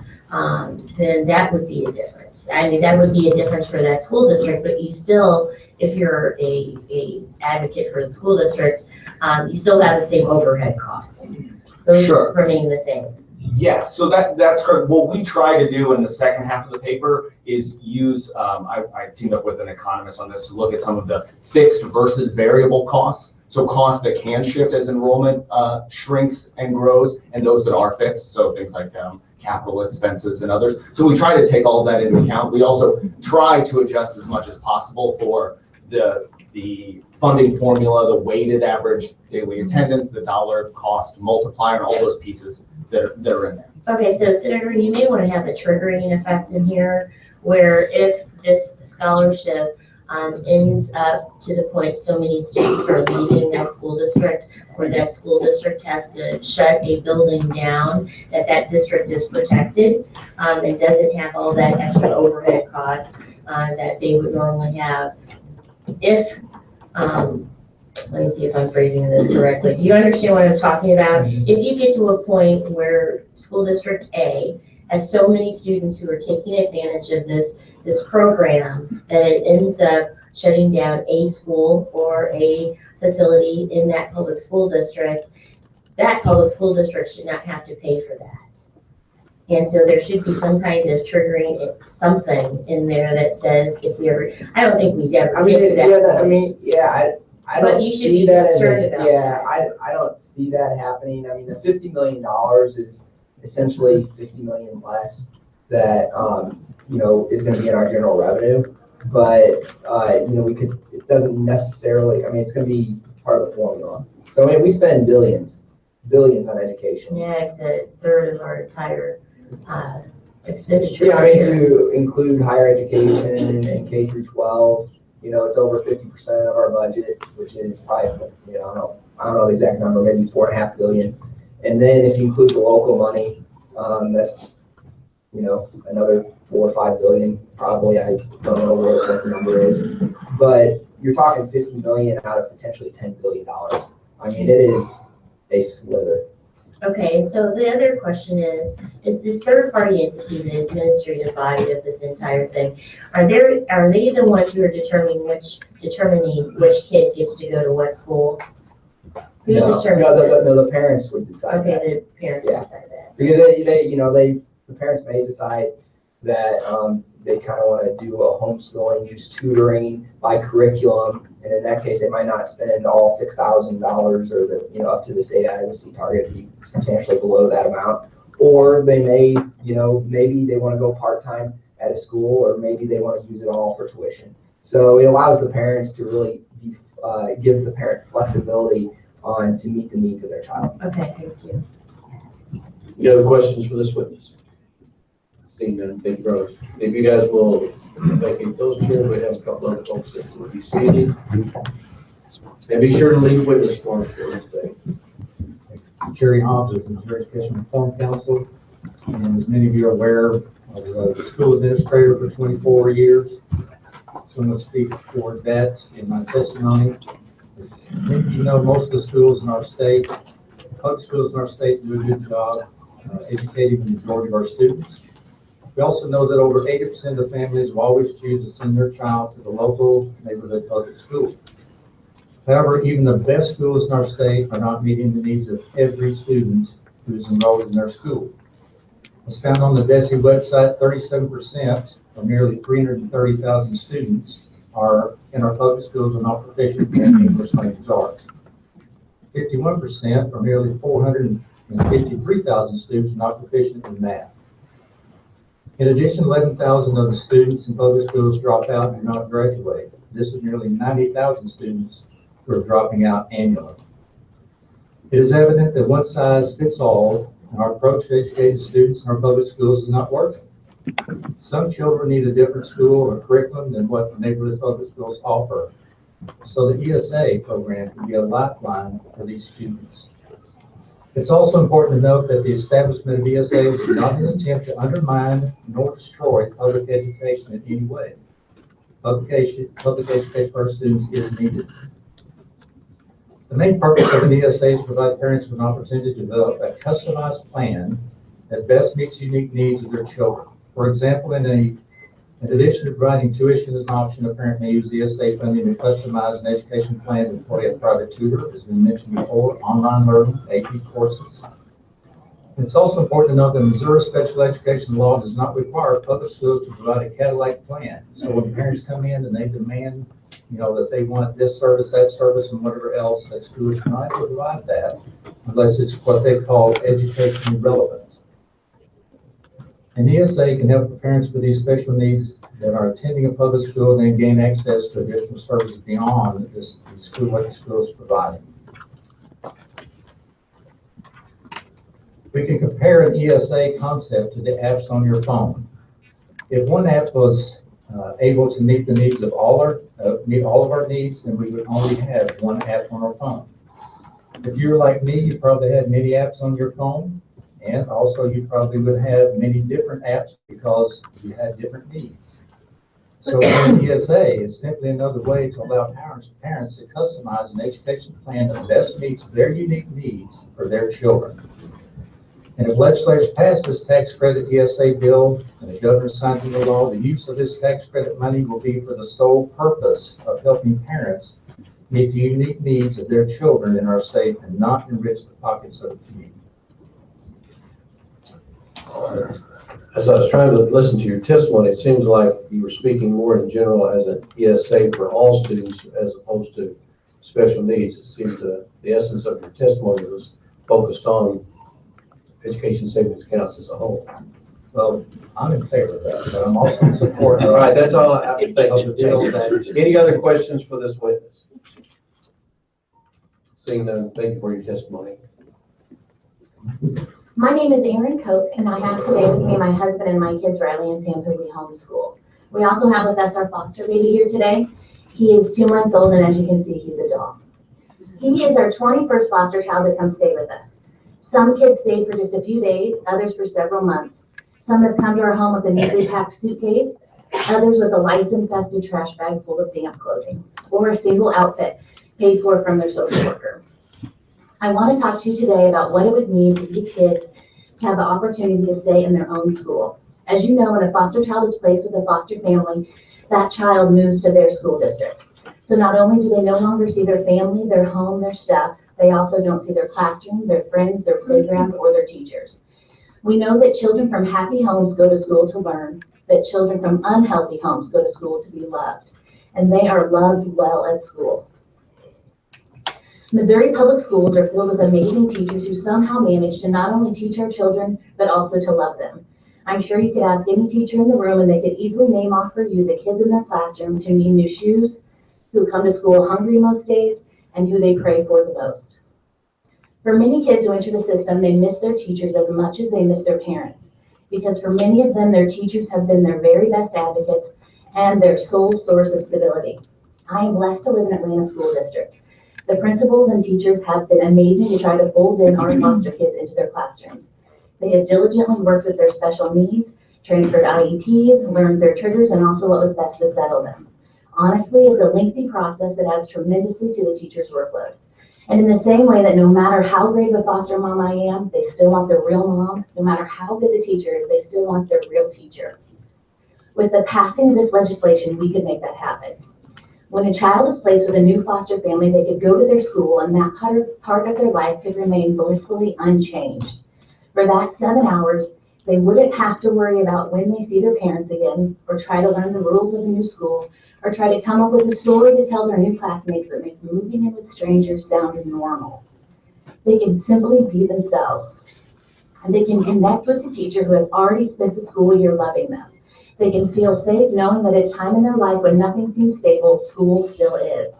then that would be a difference. I mean, that would be a difference for that school district, but you still, if you're a advocate for the school district, you still have the same overhead costs. Those remain the same. Yeah, so that's correct. What we try to do in the second half of the paper is use, I teamed up with an economist on this to look at some of the fixed versus variable costs. So costs that can shift as enrollment shrinks and grows, and those that are fixed, so things like capital expenses and others. So we try to take all of that into account. We also try to adjust as much as possible for the funding formula, the weighted average daily attendance, the dollar cost multiplier, and all those pieces that are in there. Okay, so Senator, you may want to have a triggering effect in here, where if this scholarship ends up to the point so many students are leaving that school district, or that school district has to shut a building down, that district is protected and doesn't have all that extra overhead cost that they would normally have. If, let me see if I'm phrasing this correctly. Do you understand what I'm talking about? If you get to a point where school district A has so many students who are taking advantage of this program that it ends up shutting down a school or a facility in that public school district, that public school district should not have to pay for that. And so there should be some kind of triggering something in there that says if we ever, I don't think we'd ever get to that point. I But don't you should see be that. concerned about I don't see that happening. I mean, the $50 million is essentially $50 million less that, is going to be in our general revenue. But, it doesn't necessarily, it's going to be part of the formula. So, we spend billions on education. Yeah, it's a third of our entire expenditure. Yeah, if you include higher education and K through 12, it's over 50% of our budget, which is probably, I don't know the exact number, maybe $4.5 billion. And then if you include the local money, that's, another $4 or $5 billion, probably. I don't know what the number is, but you're talking 50 million out of potentially $10 billion. It is a slither. Okay, and so the other question is this third-party entity, the administrative body of this entire thing, are they the ones who are determining which kid gets to go to what school? Who determines that? No, the parents would decide. Okay, that. the parents decide that. Because the parents may decide that they kind of want to do a homeschooling, use tutoring by curriculum, and in that case, they might not spend all $6,000 or up to the state adequacy target, be substantially below that amount. Or they may, maybe they want to go part-time at a school, or maybe they want to use it all for tuition. So it allows the parents to really give the parent flexibility to meet the needs of their child. Okay, thank you. Any other questions for this witness? Seeing none, thank you, brothers. If you guys will vacate those chairs, we have a couple other folks that will be seated. And be sure to leave witness forms for this day. Jerry Hobbs of the Missouri Education Reform Council. And as many of you are aware, I was a school administrator for 24 years. So I'm going to speak toward that in my testimony. Most of the schools in our state, public schools in our state, do a good job educating the majority of our students. We also know that over 80% of families will always choose to send their child to the local neighborhood public school. However, even the best schools in our state are not meeting the needs of every student who is enrolled in their school. As found on the DESE website, 37% or nearly 330,000 students, are in our public schools are not proficient in English language arts. 51%, or nearly 453,000 students, are not proficient in math. In addition, 11,000 of the students in public schools drop out and do not graduate. This is nearly 90,000 students who are dropping out annually. It is evident that one size fits all and our approach to educating students in our public schools is not working. Some children need a different school or curriculum than what the neighborhood public schools offer. So the ESA program can be a lifeline for these students. It's also important to note that the establishment of ESA is not an attempt to undermine nor destroy public education in any way. Public education for our students is needed. The main purpose of an ESA is to provide parents with an opportunity to develop a customized plan that best meets unique needs of their children. For example, in addition to providing tuition as an option, a parent may use ESA funding to customize an education plan to employ a private tutor, as we mentioned before, online learning, AP courses. It's also important to note that Missouri special education law does not require public schools to provide a Cadillac plan. So when parents come in and they demand, that they want this service, that service, and whatever else, that schools cannot provide that unless it's what they call educationally relevant. And ESA can help the parents with these special needs that are attending a public school and then gain access to additional services beyond what the school is providing. We can compare an ESA concept to the apps on your phone. If one app was able to meet the needs of meet all of our needs, then we would only have one app on our phone. If you're like me, you probably had many apps on your phone. And also you probably would have many different apps because you had different needs. So ESA is simply another way to allow parents to customize an education plan that best meets their unique needs for their children. And if legislators pass this tax credit ESA bill and the governor signs into law, the use of this tax credit money will be for the sole purpose of helping parents meet the unique needs of their children in our state and not enrich the pockets of the community. As I was trying to listen to your testimony, it seems like you were speaking more in general as an ESA for all students as opposed to special needs. It seems the essence of your testimony was focused on education savings accounts as a whole. Well, I'm in favor of that, but I'm also in support of. All right, that's all I think. that. Any other questions for this witness? Seeing none, thank you for your testimony. My name is Erin Coke, and I have today with me my husband and my kids, Riley and Sam, who we homeschool. We also have with us our foster baby here today. He is 2 months old, and as you can see, he's a dog. He is our 21st foster child to come stay with us. Some kids stayed for just a few days, others for several months. Some have come to our home with a neatly packed suitcase, others with a lice-infested trash bag full of damp clothing, or a single outfit paid for from their social worker. I want to talk to you today about what it would mean to these kids to have the opportunity to stay in their own school. As you know, when a foster child is placed with a foster family, that child moves to their school district. So not only do they no longer see their family, their home, their stuff, they also don't see their classroom, their friends, their playground, or their teachers. We know that children from happy homes go to school to learn, that children from unhealthy homes go to school to be loved, and they are loved well at school. Missouri public schools are filled with amazing teachers who somehow manage to not only teach our children, but also to love them. I'm sure you could ask any teacher in the room and they could easily name off for you the kids in their classrooms who need new shoes, who come to school hungry most days, and who they pray for the most. For many kids who enter the system, they miss their teachers as much as they miss their parents, because for many of them, their teachers have been their very best advocates and their sole source of stability. I am blessed to live in Atlanta School District. The principals and teachers have been amazing to try to fold in our foster kids into their classrooms. They have diligently worked with their special needs, transferred IEPs, learned their triggers, and also what was best to settle them. Honestly, it's a lengthy process that adds tremendously to the teacher's workload. And in the same way that no matter how great of a foster mom I am, they still want their real mom, no matter how good the teacher is, they still want their real teacher. With the passing of this legislation, we could make that happen. When a child is placed with a new foster family, they could go to their school and that part of their life could remain blissfully unchanged. For that 7 hours, They wouldn't have to worry about when they see their parents again, or try to learn the rules of the new school, or try to come up with a story to tell their new classmates that makes moving in with strangers sound normal. They can simply be themselves. And they can connect with the teacher who has already spent the school year loving them. They can feel safe knowing that at a time in their life when nothing seems stable, school still is.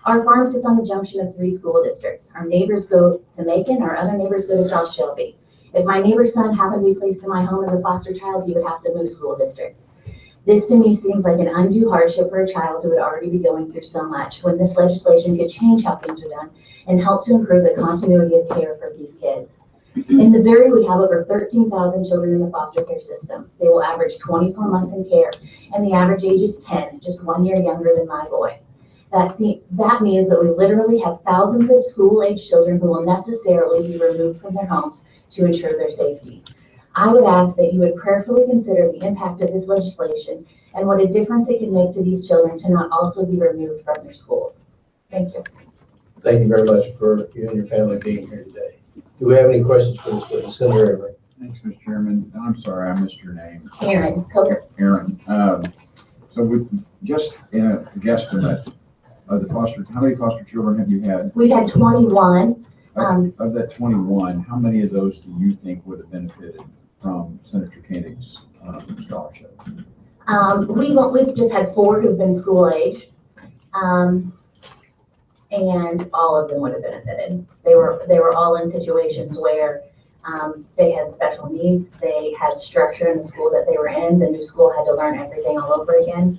Our farm sits on the junction of 3 school districts. Our neighbors go to Macon, our other neighbors go to South Shelby. If my neighbor's son happened to be placed in my home as a foster child, he would have to move school districts. This to me seems like an undue hardship for a child who would already be going through so much, when this legislation could change how things are done and help to improve the continuity of care for these kids. In Missouri, we have over 13,000 children in the foster care system. They will average 24 months in care, and the average age is 10, just 1 year younger than my boy. That means that we literally have thousands of school-age children who will necessarily be removed from their homes to ensure their safety. I would ask that you would prayerfully consider the impact of this legislation and what a difference it can make to these children to not also be removed from their schools. Thank you. Thank you very much for you and your family being here today. Do we have any questions for this witness? Senator Emery. Thanks, Mr. Chairman. I'm sorry, I missed your name. Aaron Coker. Aaron. So we just in a guesstimate of the how many foster children have you had? We've had 21. Of that 21, how many of those do you think would have benefited from Senator Koenig's scholarship? We've just had 4 who've been school age. And all of them would have benefited. They were all in situations where they had special needs. They had structure in the school that they were in. The new school had to learn everything all over again.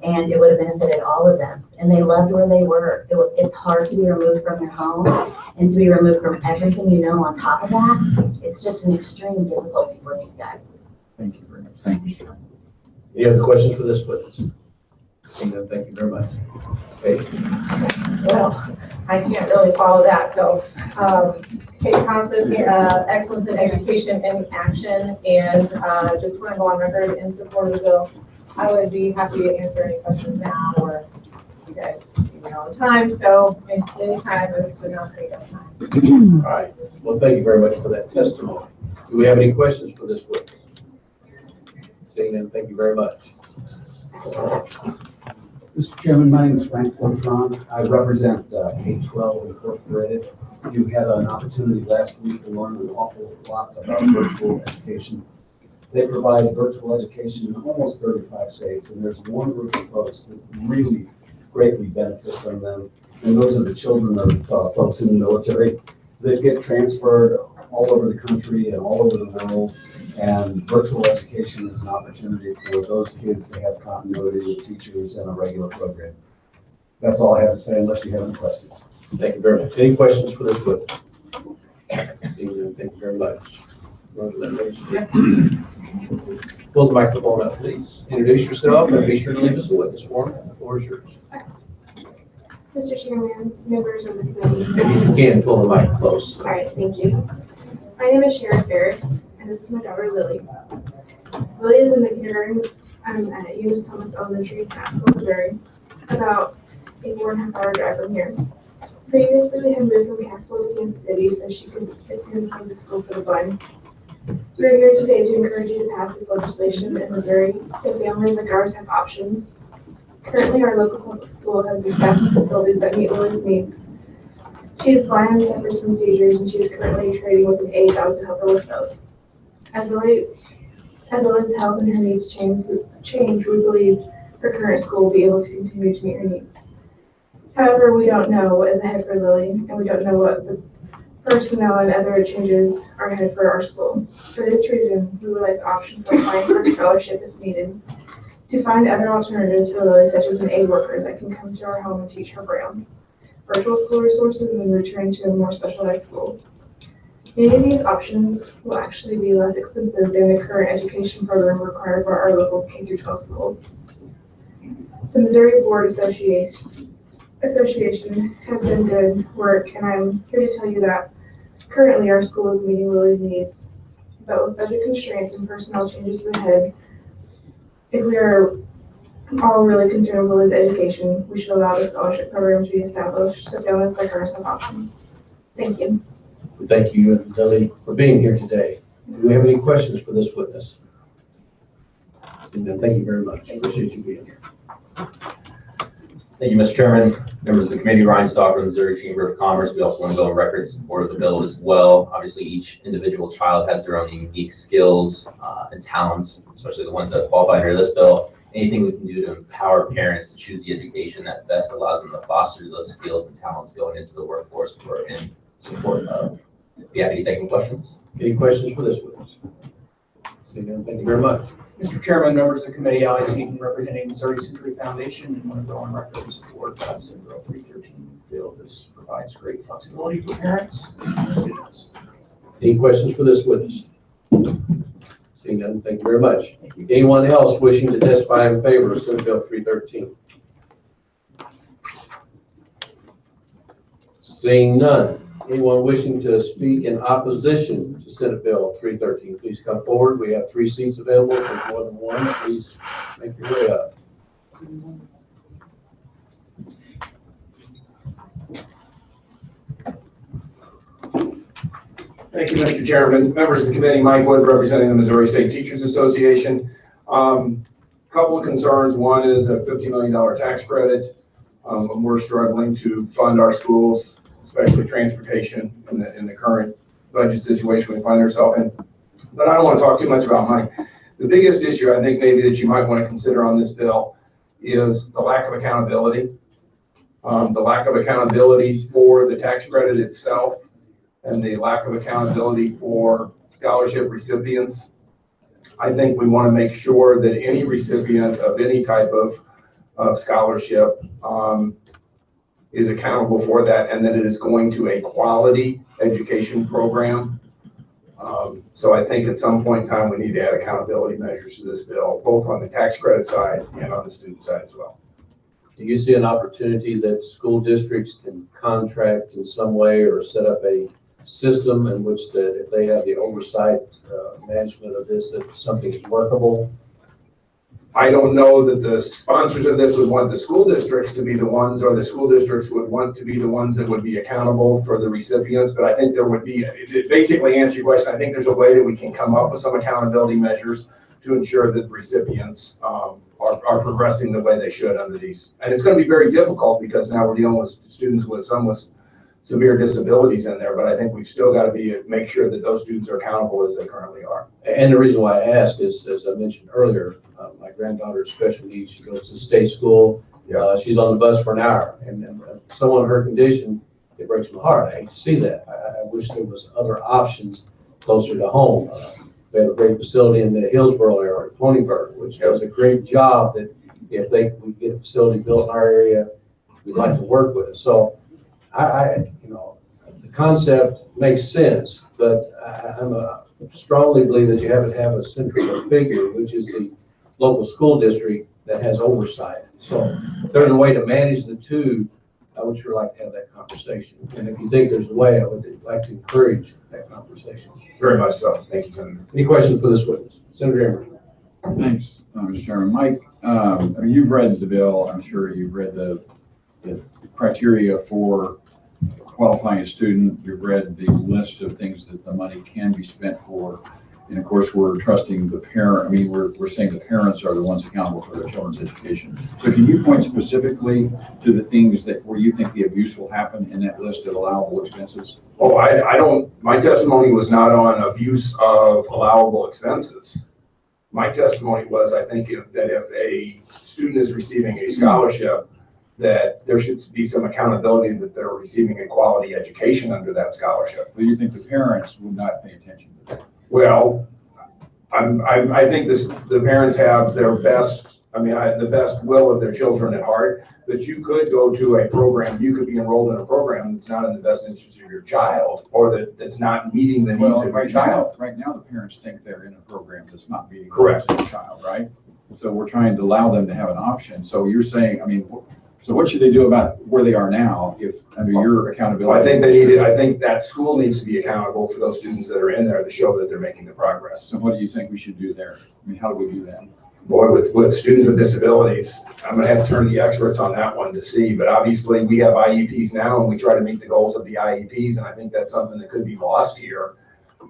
And it would have benefited all of them. And they loved where they were. It's hard to be removed from your home and to be removed from everything you know on top of that. It's just an extreme difficulty for these guys. Thank you very much. Thank you, sir. Any other questions for this witness? Thank you very much. Hey. Well, I can't really follow that. So, Kate Constance, excellence in education in action, and just want to go on record in support of the bill. I would be happy to answer any questions now, or you guys see me all the time. So, any time is to not take up time. All right. Well, thank you very much for that testimony. Do we have any questions for this witness? Seeing none, thank you very much. Mr. Chairman, my name is Frank Fortron. I represent K-12 Incorporated. You had an opportunity last week to learn an awful lot about virtual education. They provide virtual education in almost 35 states, and there's one group of folks that really greatly benefit from them, and those are the children of folks in the military that get transferred all over the country and all over the world. And virtual education is an opportunity for those kids to have continuity with teachers and a regular program. That's all I have to say, unless you have any questions. Thank you very much. Any questions for this witness? Seeing none, thank you very much. Pull the microphone up, please. Introduce yourself and be sure to leave us a witness form. The floor is yours. Mr. Chairman, members of the committee. If you can, pull the mic close. All right, thank you. My name is Sharon Ferris, and this is my daughter, Lily. Lily is in the kindergarten at Eunice Thomas Elementary in Fiscal, Missouri, about a 4.5-hour drive from here. Previously, we had moved from Castle to Kansas City so she could attend Kansas School for the Blind. We are here today to encourage you to pass this legislation in Missouri so families like ours have options. Currently, our local public school has the staff and facilities that meet Lily's needs. She is blind and suffers from seizures, and she is currently trading with an aid dog to help her with both. As Lily's health and her needs change, we believe her current school will be able to continue to meet her needs. However, we don't know what is ahead for Lily, and we don't know what the personnel and other changes are ahead for our school. For this reason, we would like the option for applying for a scholarship if needed, to find other alternatives for Lily, such as an aid worker that can come to our home and teach her Braille, virtual school resources, and then return to a more specialized school. Many of these options will actually be less expensive than the current education program required for our local K-12 school. The Missouri Board Association has done good work, and I'm here to tell you that currently our school is meeting Lily's needs, but with budget constraints and personnel changes ahead, if we are all really concerned with Lily's education, we should allow the scholarship program to be established so families like ours have options. Thank you. Thank you, Lily, for being here today. Do Do we have any questions for this witness? Seeing none, thank you very much. Appreciate you being here. Thank you, Mr. Chairman, members of the committee, Ryan Stock from the Missouri Chamber of Commerce. We also want to go on record in support of the bill as well. Obviously, each individual child has their own unique skills and talents, especially the ones that qualify under this bill. Anything we can do to empower parents to choose the education that best allows them to foster those skills and talents going into the workforce, we're in support of. Be happy to take any questions. Any questions for this witness? Seeing none, thank you very much. Mr. Chairman, members of the committee, Alex Eaton representing Missouri Century Foundation, and want to go on record in support of Senate Bill 313 bill. This provides great flexibility for parents and students. Any questions for this witness? Seeing none, thank you very much. Anyone else wishing to testify in favor of Senate Bill 313? Seeing none. Anyone wishing to speak in opposition to Senate Bill 313, please come forward. We have 3 seats available. If there's more than one, please make your way up. Thank you, Mr. Chairman. Members of the committee, Mike Wood representing the Missouri State Teachers Association. Couple of concerns. One is a $50 million tax credit. We're struggling to fund our schools, especially transportation in the current budget situation we find ourselves in. But I don't want to talk too much about money. The biggest issue I think maybe that you might want to consider on this bill is the lack of accountability. The lack of accountability for the tax credit itself and the lack of accountability for scholarship recipients. I think we want to make sure that any recipient of any type of scholarship is accountable for that, and that it is going to a quality education program. So I think at some point in time, we need to add accountability measures to this bill, both on the tax credit side and on the student side as well. Do you see an opportunity that school districts can contract in some way or set up a system in which that if they have the oversight management of this, that something is workable? I don't know that the sponsors of this would want the school districts to be the ones, or the school districts would want to be the ones that would be accountable for the recipients, but I think there would be, to basically answer your question, I think there's a way that we can come up with some accountability measures to ensure that recipients are progressing the way they should under these. And it's going to be very difficult because now we're dealing with students with some with severe disabilities in there, but I think we've still got to make sure that those students are accountable as they currently are. And the reason why I ask is, as I mentioned earlier, my granddaughter's special needs, she goes to state school. She's on the bus for an hour, and someone of her condition, it breaks my heart. I hate to see that. I wish there was other options closer to home. We have a great facility in the Hillsborough area, Tonyburg, which does a great job that if we get a facility built in our area, we'd like to work with it. So the concept makes sense, but I strongly believe that you have to have a central figure, which is the local school district that has oversight. So if there's a way to manage the two, I would sure like to have that conversation. And if you think there's a way, I would like to encourage that conversation. Very much so. Thank you, Senator. Any questions for this witness? Senator Emery. Thanks, Mr. Chairman. Mike, you've read the bill. I'm sure you've read the criteria for qualifying a student. You've read the list of things that the money can be spent for. And of course, we're trusting the parent. I mean, we're saying the parents are the ones accountable for their children's education. So can you point specifically to the things where you think the abuse will happen in that list of allowable expenses? Oh, I don't, my testimony was not on abuse of allowable expenses. My testimony was, I think that if a student is receiving a scholarship, that there should be some accountability that they're receiving a quality education under that scholarship. Do you think the parents would not pay attention to that? Well, I think the parents have their best, the best will of their children at heart, but you could go to a program, you could be enrolled in a program that's not in the best interest of your child, or that's not meeting the needs of your child. Right now, the parents think they're in a program that's not meeting the Correct. needs of the child, right? So we're trying to allow them to have an option. So you're saying, so what should they do about where they are now if under your accountability? I think that school needs to be accountable for those students that are in there to show that they're making the progress. So what do you think we should do there? How do we do that? Boy, with students with disabilities, I'm gonna have to turn to the experts on that one to see, but obviously we have IEPs now and we try to meet the goals of the IEPs, and I think that's something that could be lost here.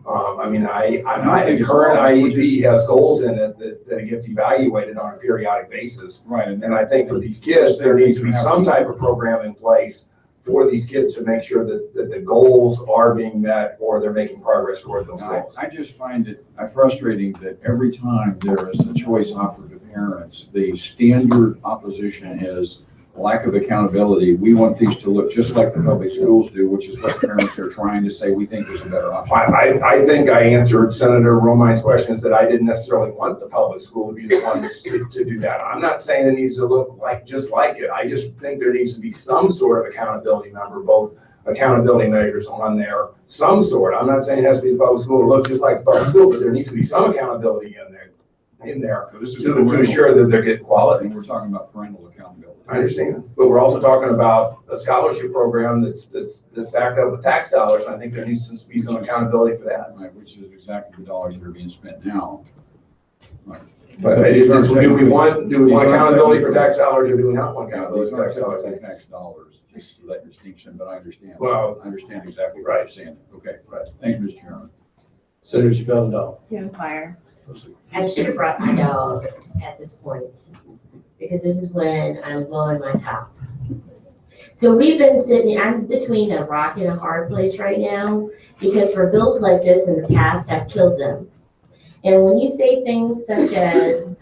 I mean, the current IEP has goals in it that it gets evaluated on a periodic basis. Right. And I think for these kids, there needs to be some type of program in place for these kids to make sure that the goals are being met or they're making progress toward those goals. I just find it frustrating that every time there is a choice offered to parents, the standard opposition is lack of accountability. We want these to look just like the public schools do, which is what parents are trying to say we think is a better option. I think I answered Senator Romine's questions that I didn't necessarily want the public school to be the ones to do that. I'm not saying it needs to look just like it. I just think there needs to be some sort of accountability number, both accountability measures on there, some sort. I'm not saying it has to be the public school to look just like the public school, but there needs to be some accountability in there to ensure that they're getting quality. We're talking about parental accountability. I understand, but we're also talking about a scholarship program that's backed up with tax dollars, and I think there needs to be some accountability for that. Right, which is exactly the dollars that are being spent now. Right. But do we want accountability for tax dollars, or do we not want accountability for tax dollars? Tax dollars, just that distinction, but I understand. Well, I understand exactly what you're saying. Okay, right. Thank you, Mr. Chairman. Senator Spellendal. To inquire. I should have brought my dog at this point, because this is when I'm blowing my top. So we've been I'm between a rock and a hard place right now, because for bills like this in the past, I've killed them. And when you say things such as,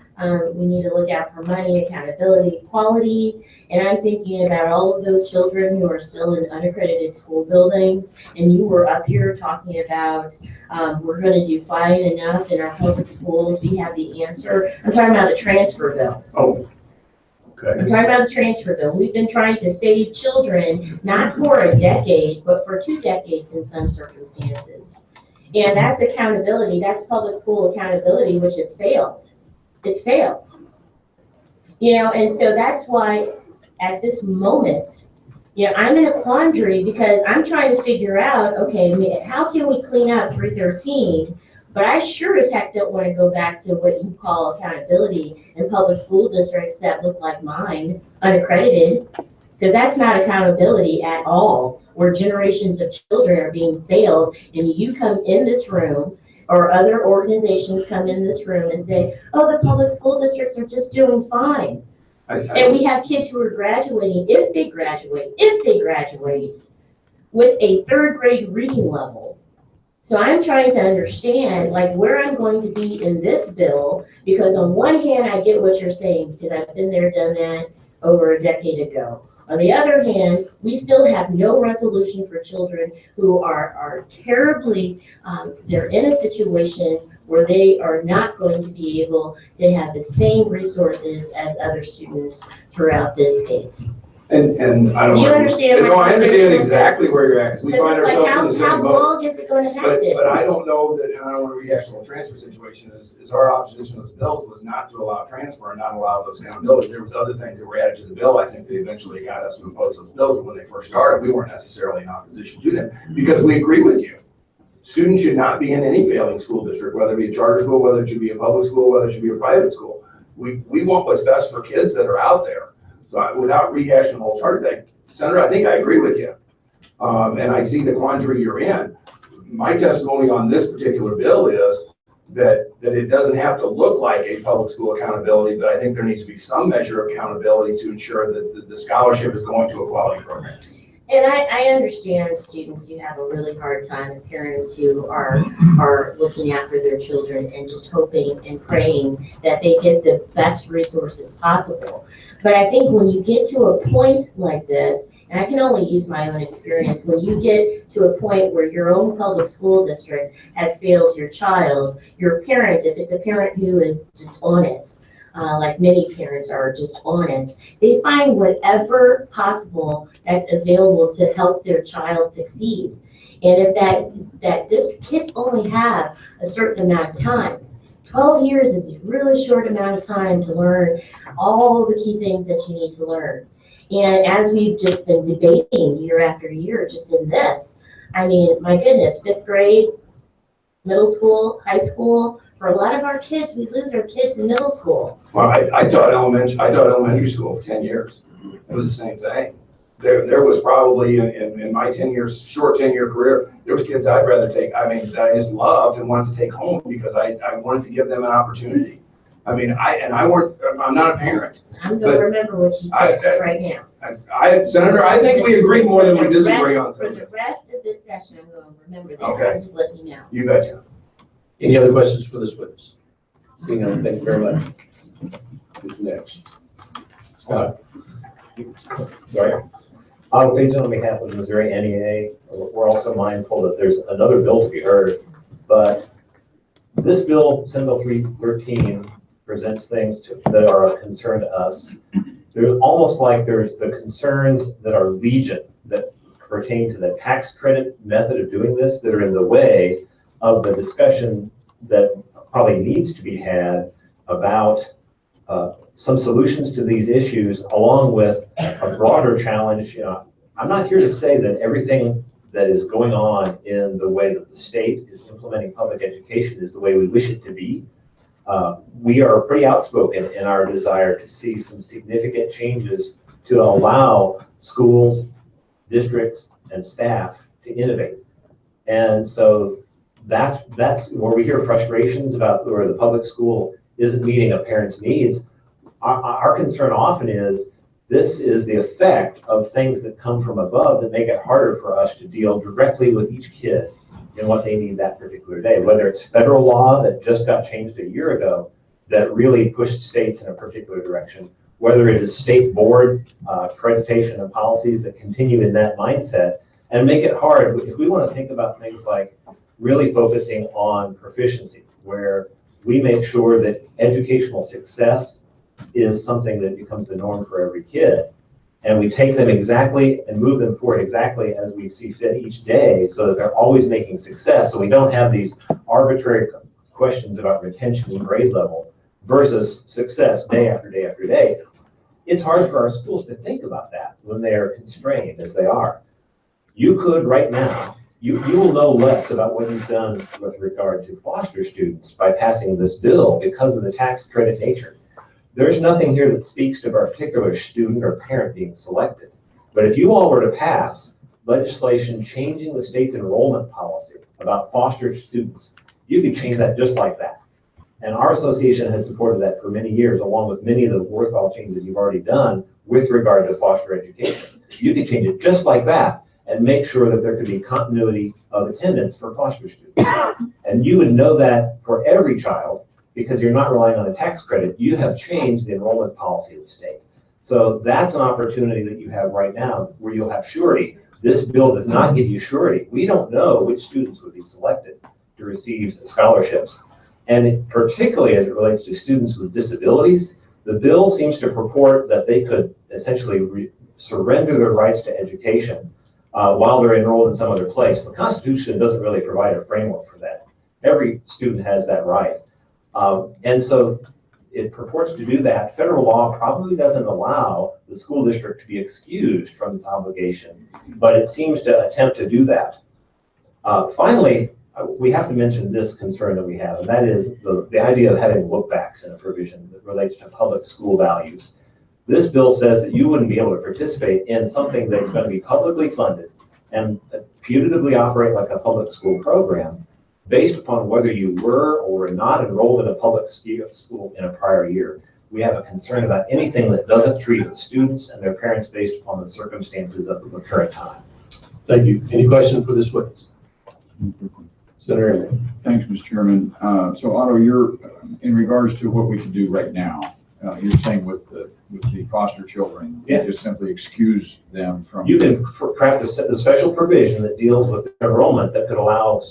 we need to look out for money, accountability, quality, and I'm thinking about all of those children who are still in unaccredited school buildings, and you were up here talking about we're going to do fine enough in our public schools, we have the answer. I'm talking about the transfer bill. Oh, okay. I'm talking about the transfer bill. We've been trying to save children, not for a decade, but for 2 decades in some circumstances. And that's accountability, that's public school accountability, which has failed. It's failed. And so that's why at this moment, I'm in a quandary, because I'm trying to figure out, okay, how can we clean up 313? But I sure as heck don't want to go back to what you call accountability in public school districts that look like mine, unaccredited, because that's not accountability at all, where generations of children are being failed, and you come in this room, or other organizations come in this room and say, oh, the public school districts are just doing fine. And we have kids who are graduating, if they graduate, with a 3rd grade reading level. So I'm trying to understand where I'm going to be in this bill, because on one hand, I get what you're saying, because I've been there, done that over a decade ago. On the other hand, we still have no resolution for children who are terribly, they're in a situation where they are not going to be able to have the same resources as other students throughout this state. And I don't. Do you understand? No, I understand exactly where you're at, because we find ourselves in the same how boat. long is it going to happen? But I don't know that, and I don't want to rehash the whole transfer situation, is our opposition to those bills was not to allow transfer and not allow those accountabilities. There was other things that were added to the bill. I think they eventually got us to impose those bills, but when they first started, we weren't necessarily in opposition to them, because we agree with you. Students should not be in any failing school district, whether it be a charter school, whether it should be a public school, whether it should be a private school. We want what's best for kids that are out there. So without rehashing the whole charter thing, Senator, I think I agree with you. And I see the quandary you're in. My testimony on this particular bill is that it doesn't have to look like a public school accountability, but I think there needs to be some measure of accountability to ensure that the scholarship is going to a quality program. And I understand students who have a really hard time, and parents who are looking after their children and just hoping and praying that they get the best resources possible. But I think when you get to a point like this, and I can only use my own experience, when you get to a point where your own public school district has failed your child, your parents, if it's a parent who is just on it, like many parents are just on it, they find whatever possible that's available to help their child succeed. And if kids only have a certain amount of time, 12 years is a really short amount of time to learn all the key things that you need to learn. And as we've just been debating year after year, just in this, I mean, my goodness, 5th grade, middle school, high school, for a lot of our kids, we lose our kids in middle school. Well, I taught elementary school for 10 years. It was the same thing. there was probably in my short 10-year career, there was kids I'd rather take, I mean, that I just loved and wanted to take home because I wanted to give them an opportunity. I mean, I'm not a parent. I'm gonna remember what you said just right now. Senator, I think we agree more than we disagree on For something. the rest of this session, I'm gonna remember that. Okay. I'm just letting you know. You betcha. Any other questions for this witness? Seeing none, thank you very much. Who's next? Scott? Sorry. Please, on behalf of Missouri NEA, we're also mindful that there's another bill to be heard, but this bill, Senate Bill 313, presents things that are of concern to us. There's almost like there's the concerns that are legion that pertain to the tax credit method of doing this that are in the way of the discussion that probably needs to be had about some solutions to these issues, along with a broader challenge. I'm not here to say that everything that is going on in the way that the state is implementing public education is the way we wish it to be. We are pretty outspoken in our desire to see some significant changes to allow schools, districts, and staff to innovate. And so that's where we hear frustrations about where the public school isn't meeting a parent's needs. Our concern often is this is the effect of things that come from above that make it harder for us to deal directly with each kid and what they need that particular day, whether it's federal law that just got changed a year ago that really pushed states in a particular direction, whether it is state board accreditation and policies that continue in that mindset and make it hard. If we want to think about things like really focusing on proficiency, where we make sure that educational success is something that becomes the norm for every kid, and we take them exactly and move them forward exactly as we see fit each day so that they're always making success, so we don't have these arbitrary questions about retention and grade level versus success day after day after day. It's hard for our schools to think about that when they are constrained as they are. You could right now, you will know less about what you've done with regard to foster students by passing this bill because of the tax credit nature. There's nothing here that speaks to a particular student or parent being selected. But if you all were to pass legislation changing the state's enrollment policy about foster students, you could change that just like that. And our association has supported that for many years, along with many of the worthwhile changes you've already done with regard to foster education. You could change it just like that and make sure that there could be continuity of attendance for foster students. And you would know that for every child, because you're not relying on a tax credit, you have changed the enrollment policy of the state. So that's an opportunity that you have right now where you'll have surety. This bill does not give you surety. We don't know which students would be selected to receive scholarships. And particularly as it relates to students with disabilities, the bill seems to purport that they could essentially surrender their rights to education while they're enrolled in some other place. The Constitution doesn't really provide a framework for that. Every student has that right. And so it purports to do that. Federal law probably doesn't allow the school district to be excused from its obligation, but it seems to attempt to do that. Finally, we have to mention this concern that we have, and that is the idea of having look-backs in a provision that relates to public school values. This bill says that you wouldn't be able to participate in something that's going to be publicly funded and putatively operate like a public school program based upon whether you were or were not enrolled in a public school in a prior year. We have a concern about anything that doesn't treat the students and their parents based upon the circumstances of the current time. Thank you. Any questions for this witness? Senator Emery. Thanks, Mr. Chairman. So Otto, you're in regards to what we can do right now. You're saying with the foster children, you just simply excuse them from. You can craft a special provision that deals with enrollment that could allow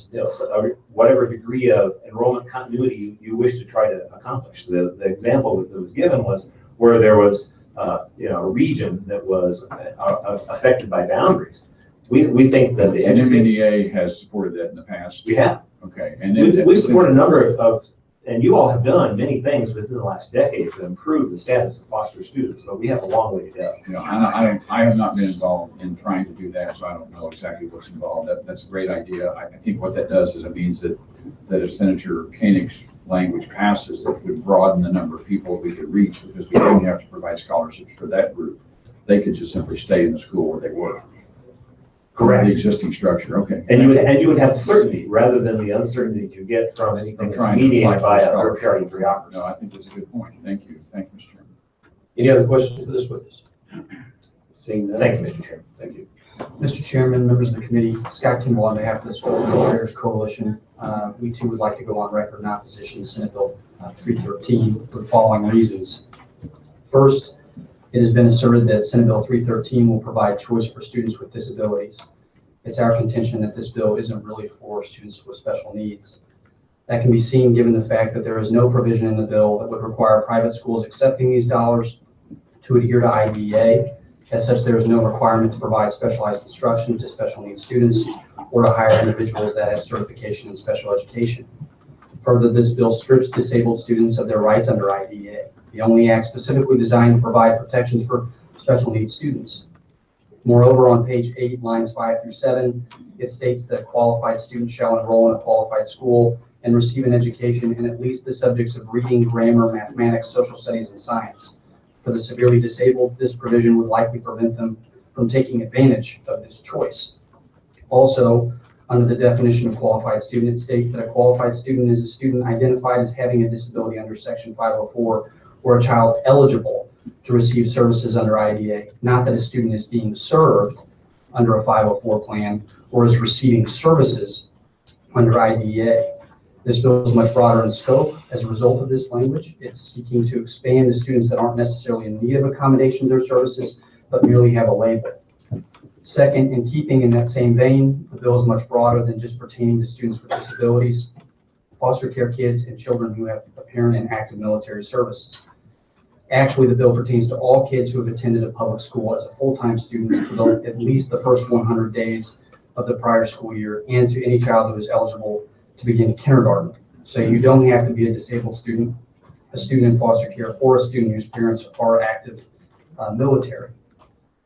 whatever degree of enrollment continuity you wish to try to accomplish. The example that was given was where there was a region that was affected by boundaries. We think that the NEA has supported that in the past. We have. Okay, and then we support a number of. And you all have done many things within the last decade to improve the status of foster students, but we have a long way to go. You know, I have not been involved in trying to do that, so I don't know exactly what's involved. That's a great idea. I think what that does is it means that if Senator Koenig's language passes, that would broaden the number of people we could reach because we don't have to provide scholarships for that group. they could just simply stay in the school where they were. Correct. The existing structure, okay. And you would have certainty rather than the uncertainty that you get from anything that's trying to mediated apply by for a third scholarship. party bureaucracy. No, I think that's a good point. Thank you. Thank you, Mr. Chairman. Any other questions for this witness? Seeing none. Thank you, Mr. Chairman. Thank you. Mr. Chairman, members of the committee, Scott Kimball on behalf of the School Administrators Coalition. We too would like to go on record in opposition to Senate Bill 313 for the following reasons. First, it has been asserted that Senate Bill 313 will provide choice for students with disabilities. It's our contention that this bill isn't really for students with special needs. That can be seen given the fact that there is no provision in the bill that would require private schools accepting these dollars to adhere to IDEA. As such, there is no requirement to provide specialized instruction to special needs students or to hire individuals that have certification in special education. Further, this bill strips disabled students of their rights under IDEA, the only act specifically designed to provide protections for special needs students. Moreover, on page 8, lines 5 through 7, it states that a qualified student shall enroll in a qualified school and receive an education in at least the subjects of reading, grammar, mathematics, social studies, and science. For the severely disabled, this provision would likely prevent them from taking advantage of this choice. Also, under the definition of qualified student, it states that a qualified student is a student identified as having a disability under Section 504 or a child eligible to receive services under IDEA, not that a student is being served under a 504 plan or is receiving services under IDEA. This bill is much broader in scope. As a result of this language, it's seeking to expand to students that aren't necessarily in need of accommodations or services, but merely have a label. Second, in keeping in that same vein, the bill is much broader than just pertaining to students with disabilities, foster care kids, and children who have apparent and active military services. Actually, the bill pertains to all kids who have attended a public school as a full-time student for at least the first 100 days of the prior school year, and to any child who is eligible to begin kindergarten. So you don't have to be a disabled student, a student in foster care, or a student whose parents are active military.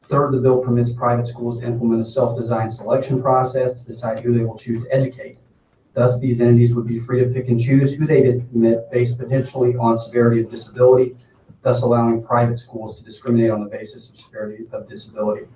Third, the bill permits private schools to implement a self-designed selection process to decide who they will choose to educate. Thus, these entities would be free to pick and choose who they admit based potentially on severity of disability, thus allowing private schools to discriminate on the basis of severity of disability.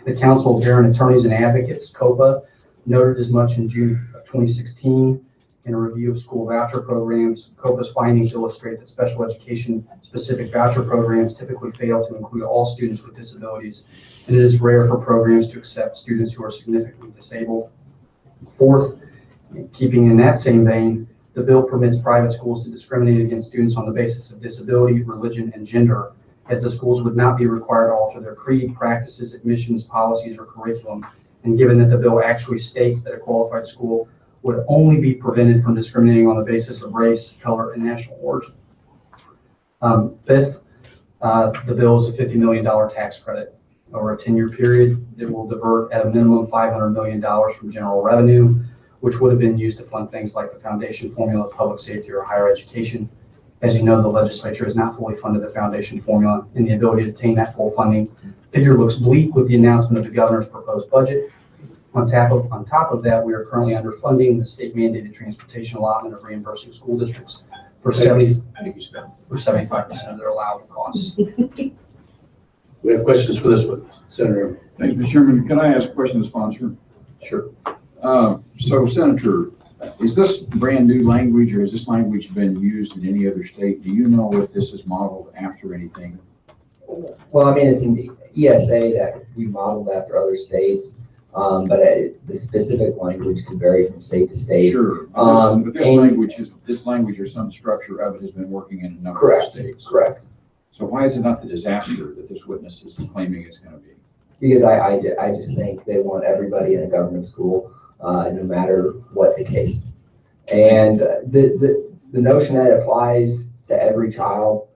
The Council of Parent Attorneys and Advocates, COPA, noted as much in June of 2016 in a review of school voucher programs. COPA's findings illustrate that special education specific voucher programs typically fail to include all students with disabilities, and it is rare for programs to accept students who are significantly disabled. Fourth, keeping in that same vein, the bill permits private schools to discriminate against students on the basis of disability, religion, and gender, as the schools would not be required to alter their creed, practices, admissions, policies, or curriculum. And given that the bill actually states that a qualified school would only be prevented from discriminating on the basis of race, color, and national origin. Fifth, the bill is a $50 million tax credit. Over a 10-year period, it will divert at a minimum $500 million from general revenue, which would have been used to fund things like the foundation formula, public safety, or higher education. As you know, the legislature has not fully funded the foundation formula, and the ability to attain that full funding figure looks bleak with the announcement of the governor's proposed budget. On top of that, we are currently underfunding the state mandated transportation allotment of reimbursing school districts for 75% of their allowable costs. We have questions for this one, Senator. Thank you, Mr. Chairman. Can I ask a question to the sponsor? Sure. So, Senator, is this brand new language, or has this language been used in any other state? Do you know if this is modeled after anything? Well, I mean, it's in the ESA that we modeled after other states, but the specific language could vary from state to state. Sure. But this language or some structure of it has been working in a number of states. Correct. So why is it not the disaster that this witness is claiming it's going to be? Because I just think they want everybody in a government school, no matter what the case. And the notion that it applies to every child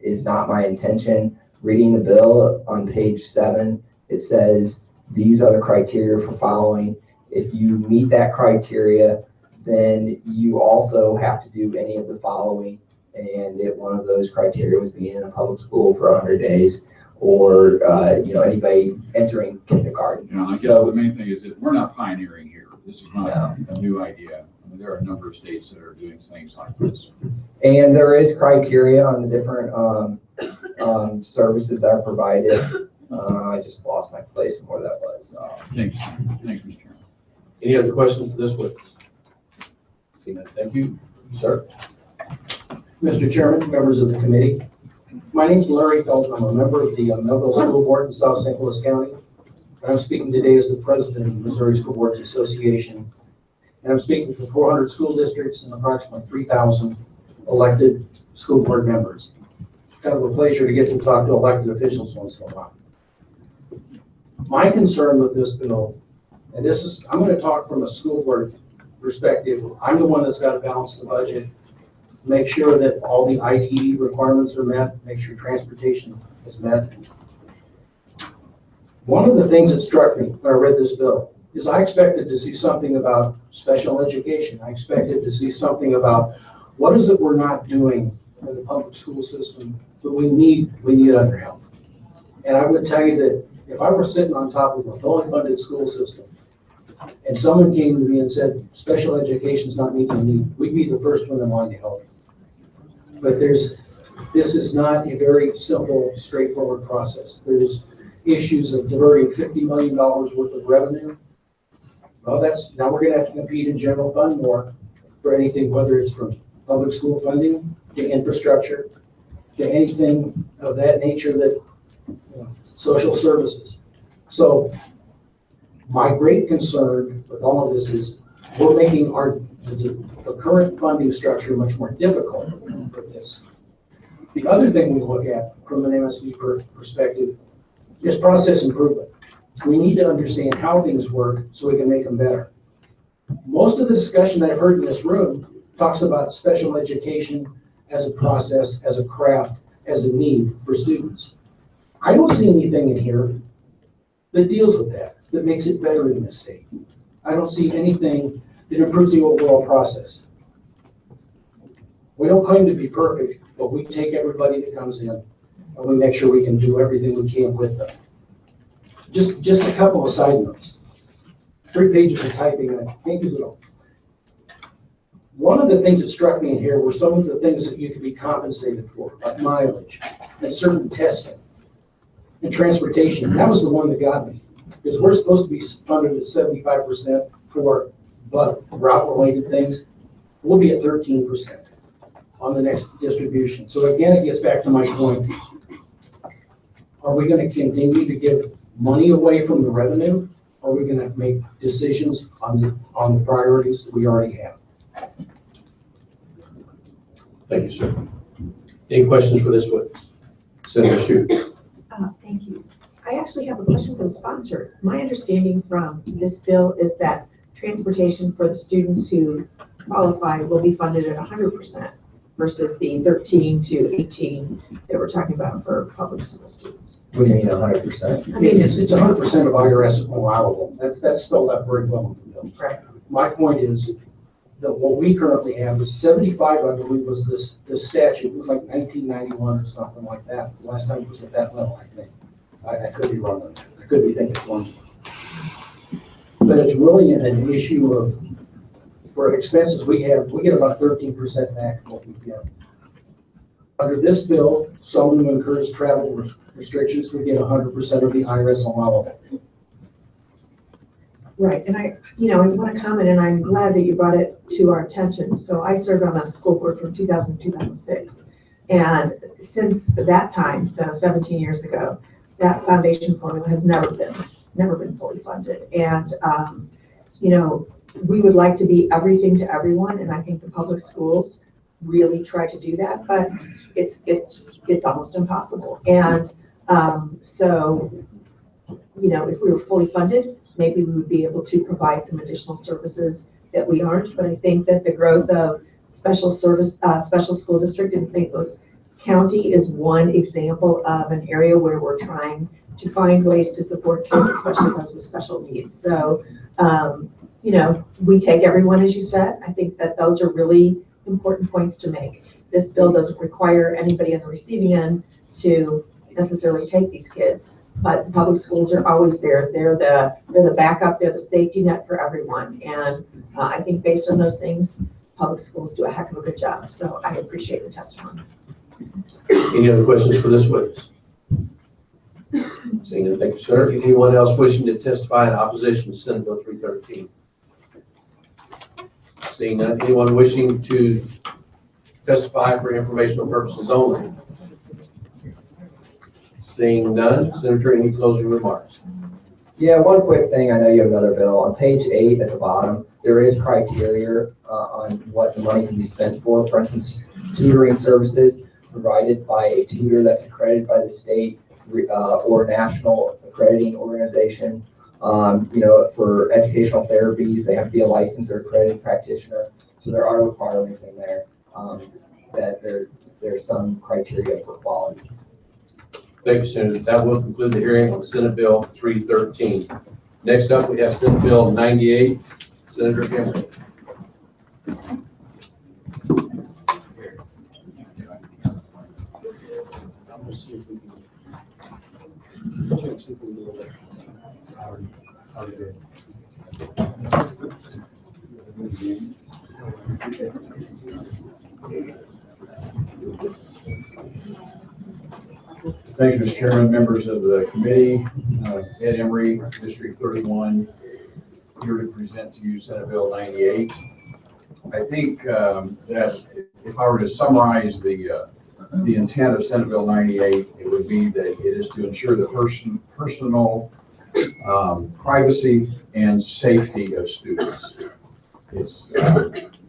is not my intention. Reading the bill on page 7, it says these are the criteria for following. If you meet that criteria, then you also have to do any of the following. And one of those criteria was being in a public school for 100 days, or anybody entering kindergarten. I guess the main thing is that we're not pioneering here. This is not a new idea. I mean, there are a number of states that are doing things like this. And there is criteria on the different services that are provided. I just lost my place and where that was. Thanks, thanks, Mr. Chairman. Any other questions for this witness? Seeing none, thank you. Sir? Mr. Chairman, members of the committee, my name's Larry Felton. I'm a member of the Melville School Board in South St. Louis County. And I'm speaking today as the president of the Missouri School Boards Association. And I'm speaking for 400 school districts and approximately 3,000 elected school board members. It's kind of a pleasure to get to talk to elected officials once in a while. My concern with this bill, and this is, I'm going to talk from a school board perspective. I'm the one that's got to balance the budget, make sure that all the IDE requirements are met, make sure transportation is met. One of the things that struck me when I read this bill is I expected to see something about special education. I expected to see something about what is it we're not doing in the public school system that we need other help. And I would tell you that if I were sitting on top of a fully funded school system and someone came to me and said, special education is not meeting the need, we'd be the first one in line to help. But this is not a very simple, straightforward process. There's issues of diverting $50 million worth of revenue. Well, now we're gonna have to compete in general fund more for anything, whether it's from public school funding to infrastructure to anything of that nature that, social services. So my great concern with all of this is we're making the current funding structure much more difficult for this. The other thing we look at from an MSD perspective is process improvement. We need to understand how things work so we can make them better. Most of the discussion that I've heard in this room talks about special education as a process, as a craft, as a need for students. I don't see anything in here that deals with that makes it better in this state. I don't see anything that improves the overall process. We don't claim to be perfect, but we take everybody that comes in and we make sure we can do everything we can with them. Just a couple of side notes. 3 pages of typing, I can't use it all. One of the things that struck me in here were some of the things that you could be compensated for, like mileage and certain testing and transportation. That was the one that got me, because we're supposed to be funded at 75% for route-related things. We'll be at 13% on the next distribution. So again, it gets back to my point. Are we going to continue to give money away from the revenue? Or are we going to make decisions on the priorities that we already have? Thank you, sir. Any questions for this witness? Senator Shute. Thank you. I actually have a question for the sponsor. My understanding from this bill is that transportation for the students who qualify will be funded at 100% versus the 13 to 18 that we're talking about for public school students. What do you mean 100%? I mean, it's 100% of IRS allowable. That's spelled out very well in the bill. Right. My point is that what we currently have is 75, I believe, was this statute. It was like 1991 or something like that. The last time it was at that level, I think. I could be wrong on that. I could be thinking one. But it's really an issue of, for expenses we get about 13% back from what we get. Under this bill, someone who incurs travel restrictions would get 100% of the IRS allowable. Right, and I want to comment, and I'm glad that you brought it to our attention. So I served on the school board from 2000 to 2006. And since that time, so 17 years ago, that foundation formula has never been fully funded. And, we would like to be everything to everyone. And I think the public schools really try to do that, but it's almost impossible. And so, if we were fully funded, maybe we would be able to provide some additional services that we aren't. But I think that the growth of special school district in St. Louis County is one example of an area where we're trying to find ways to support kids, especially those with special needs. So, we take everyone, as you said. I think that those are really important points to make. This bill doesn't require anybody on the receiving end to necessarily take these kids, but the public schools are always there. They're the backup, they're the safety net for everyone. And I think based on those things, public schools do a heck of a good job. So I appreciate the testimony. Any other questions for this witness? Seeing none, thank you, sir. Anyone else wishing to testify in opposition to Senate Bill 313? Seeing none, anyone wishing to testify for informational purposes only? Seeing none, Senator, any closing remarks? Yeah, one quick thing. I know you have another bill. On page 8 at the bottom, there is criteria on what the money can be spent for. For instance, tutoring services provided by a tutor that's accredited by the state or national accrediting organization. For educational therapies, they have to be a licensed or accredited practitioner. So there are requirements in there that there's some criteria for quality. Thank you, Senator. That will conclude the hearing on Senate Bill 313. Next up, we have Senate Bill 98. Senator Emery. Thank you, Mr. Chairman, members of the committee. Ed Emery, District 31, here to present to you Senate Bill 98. I think that if I were to summarize the intent of Senate Bill 98, it would be that it is to ensure the personal privacy and safety of students. This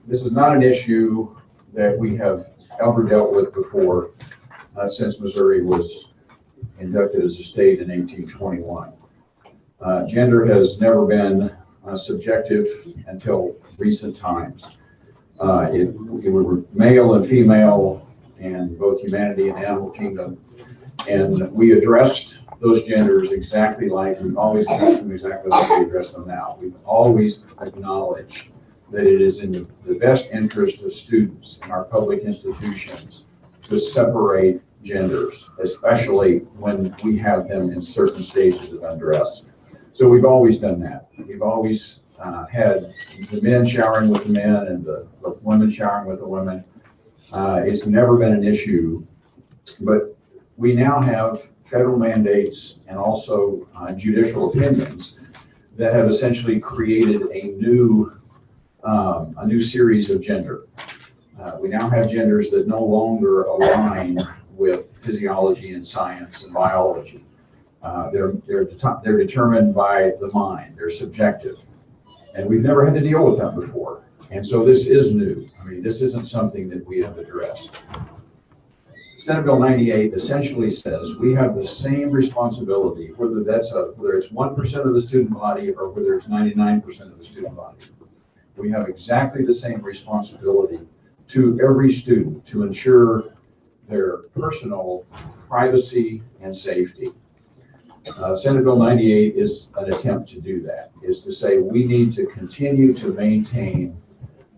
is not an issue that we have ever dealt with before since Missouri was inducted as a state in 1821. Gender has never been subjective until recent times. We were male and female in both humanity and animal kingdom, and we addressed those genders exactly like we've always addressed them, exactly like we address them now. We've always acknowledged that it is in the best interest of students in our public institutions to separate genders, especially when we have them in certain stages of undress. So we've always done that. We've always had the men showering with the men and the women showering with the women. It's never been an issue, but we now have federal mandates and also judicial opinions that have essentially created a new series of gender. We now have genders that no longer align with physiology and science and biology. They're determined by the mind. They're subjective, and we've never had to deal with them before. And so this is new. I mean, this isn't something that we have addressed. Senate Bill 98 essentially says we have the same responsibility, whether it's 1% of the student body or whether it's 99% of the student body. We have exactly the same responsibility to every student to ensure their personal privacy and safety. Senate Bill 98 is an attempt to do that, is to say we need to continue to maintain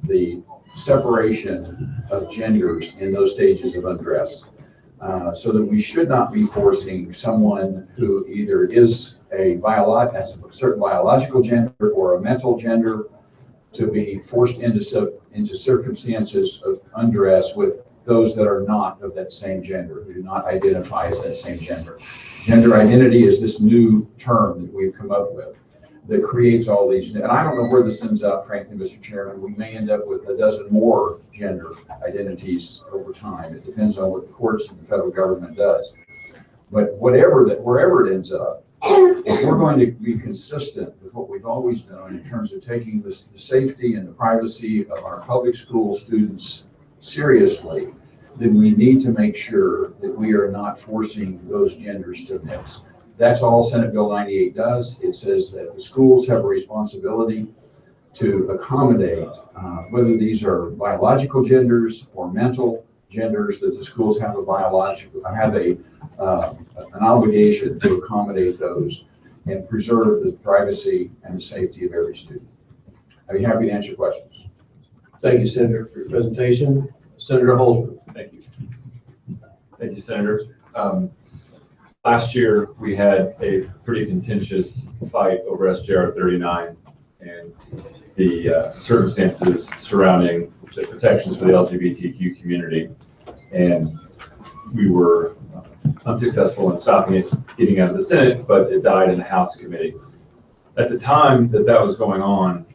the separation of genders in those stages of undress, so that we should not be forcing someone who either is a certain biological gender or a mental gender to be forced into circumstances of undress with those that are not of that same gender, who do not identify as that same gender. Gender identity is this new term that we've come up with that creates all these, and I don't know where this ends up, frankly, Mr. Chairman. We may end up with a dozen more gender identities over time. It depends on what the courts and the federal government does. But wherever it ends up, if we're going to be consistent with what we've always done in terms of taking the safety and the privacy of our public school students seriously, then we need to make sure that we are not forcing those genders to mix. That's all Senate Bill 98 does. It says that the schools have a responsibility to accommodate whether these are biological genders or mental genders, that the schools have an obligation to accommodate those and preserve the privacy and the safety of every student. I'd be happy to answer questions. Thank you, Senator, for your presentation. Senator Holzman. Thank you. Thank you, Senator. Last year, we had a pretty contentious fight over SJR 39 and the circumstances surrounding the protections for the LGBTQ community. And we were unsuccessful in stopping it getting out of the Senate, but it died in the House committee. At the time that that was going on,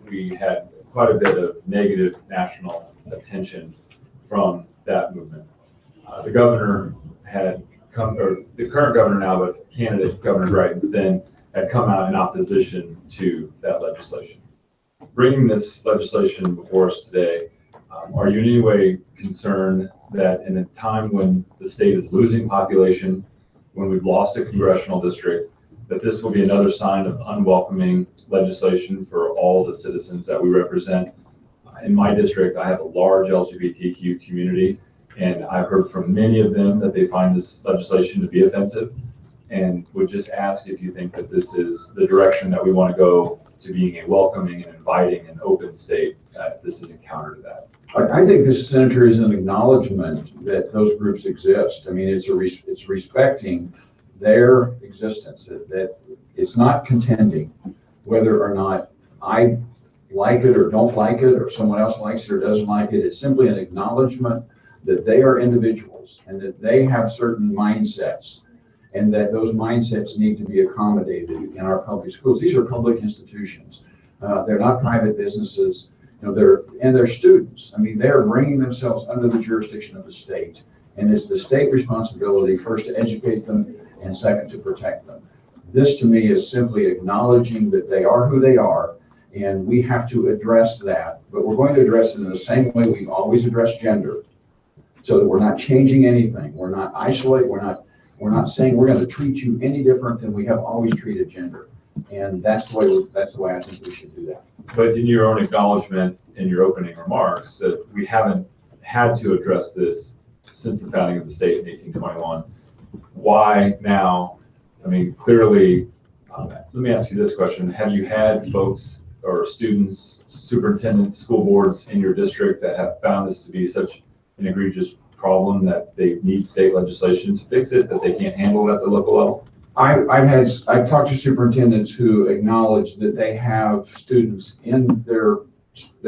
we had quite a bit of negative national attention from that movement. The governor had come, or the current governor now, but candidate Governor Greitens then had come out in opposition to that legislation. Bringing this legislation before us today, are you in any way concerned that in a time when the state is losing population, when we've lost a congressional district, that this will be another sign of unwelcoming legislation for all the citizens that we represent? In my district, I have a large LGBTQ community, and I've heard from many of them that they find this legislation to be offensive, and would just ask if you think that this is the direction that we want to go to being a welcoming and inviting and open state. This isn't counter to that. I think this, Senator, is an acknowledgement that those groups exist. I mean, it's respecting their existence, that it's not contending whether or not I like it or don't like it, or someone else likes it or doesn't like it. It's simply an acknowledgement that they are individuals and that they have certain mindsets, and that those mindsets need to be accommodated in our public schools. These are public institutions. They're not private businesses. You know, they're students. I mean, they're bringing themselves under the jurisdiction of the state, and it's the state responsibility first to educate them and second to protect them. This to me is simply acknowledging that they are who they are, and we have to address that, but we're going to address it in the same way we've always addressed gender, so that we're not changing anything. We're not isolating. We're not saying we're going to treat you any different than we have always treated gender. And that's the way I think we should do that. But in your own acknowledgement in your opening remarks that we haven't had to address this since the founding of the state in 1821. Why now? I mean, clearly, let me ask you this question. Have you had folks or students, superintendents, school boards in your district that have found this to be such an egregious problem that they need state legislation to fix it, that they can't handle it at the local level? I've talked to superintendents who acknowledge that they have students in their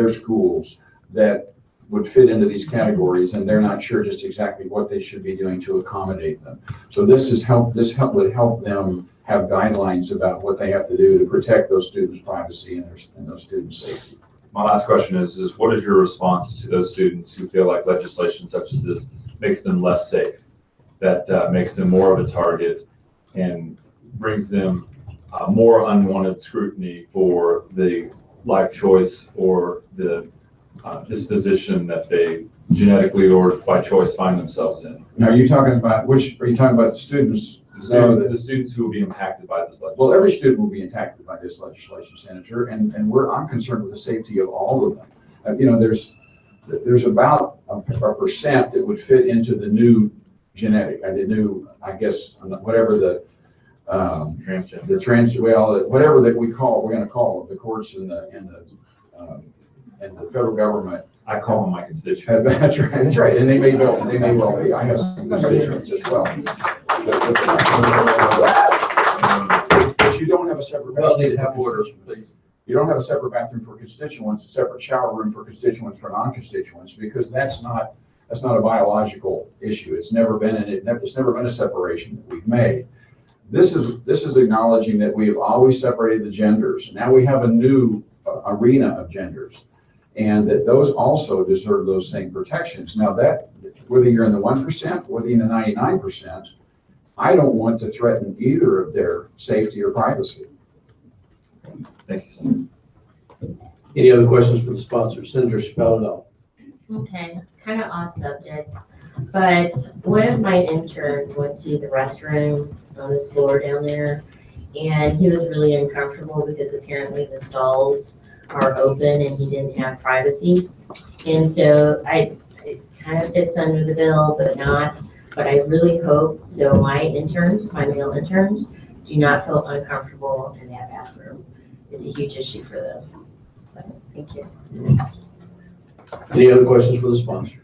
schools that would fit into these categories, and they're not sure just exactly what they should be doing to accommodate them. So this would help them have guidelines about what they have to do to protect those students' privacy and those students' safety. My last question is what is your response to those students who feel like legislation such as this makes them less safe, that makes them more of a target and brings them more unwanted scrutiny for the life choice or the disposition that they genetically or by choice find themselves in? Now, are you talking about the students? The students who will be impacted by this legislation. Well, every student will be impacted by this legislation, Senator, and I'm concerned with the safety of all of them. You know, there's about a percent that would fit into the new genetic, I guess, whatever whatever that we're going to call it, the courts and the federal government. I call them my constituents. That's right, and they may well be. I have some constituents as well. But you don't have a separate bathroom. You don't have a separate bathroom for constituents, a separate shower room for constituents for non-constituents, because that's not a biological issue. It's never been a separation that we've made. This is acknowledging that we have always separated the genders. Now we have a new arena of genders, and that those also deserve those same protections. Now that, whether you're in the 1%, whether you're in the 99%, I don't want to threaten either of their safety or privacy. Thank you, Senator. Any other questions for the sponsor? Senator Speldo. Okay, kind of off subject, but one of my interns went to the restroom on this floor down there, and he was really uncomfortable because apparently the stalls are open and he didn't have privacy. And so it kind of fits under the bill, but not. But I really hope, so my male interns, do not feel uncomfortable in that bathroom. It's a huge issue for them. So, thank you. Any other questions for the sponsor?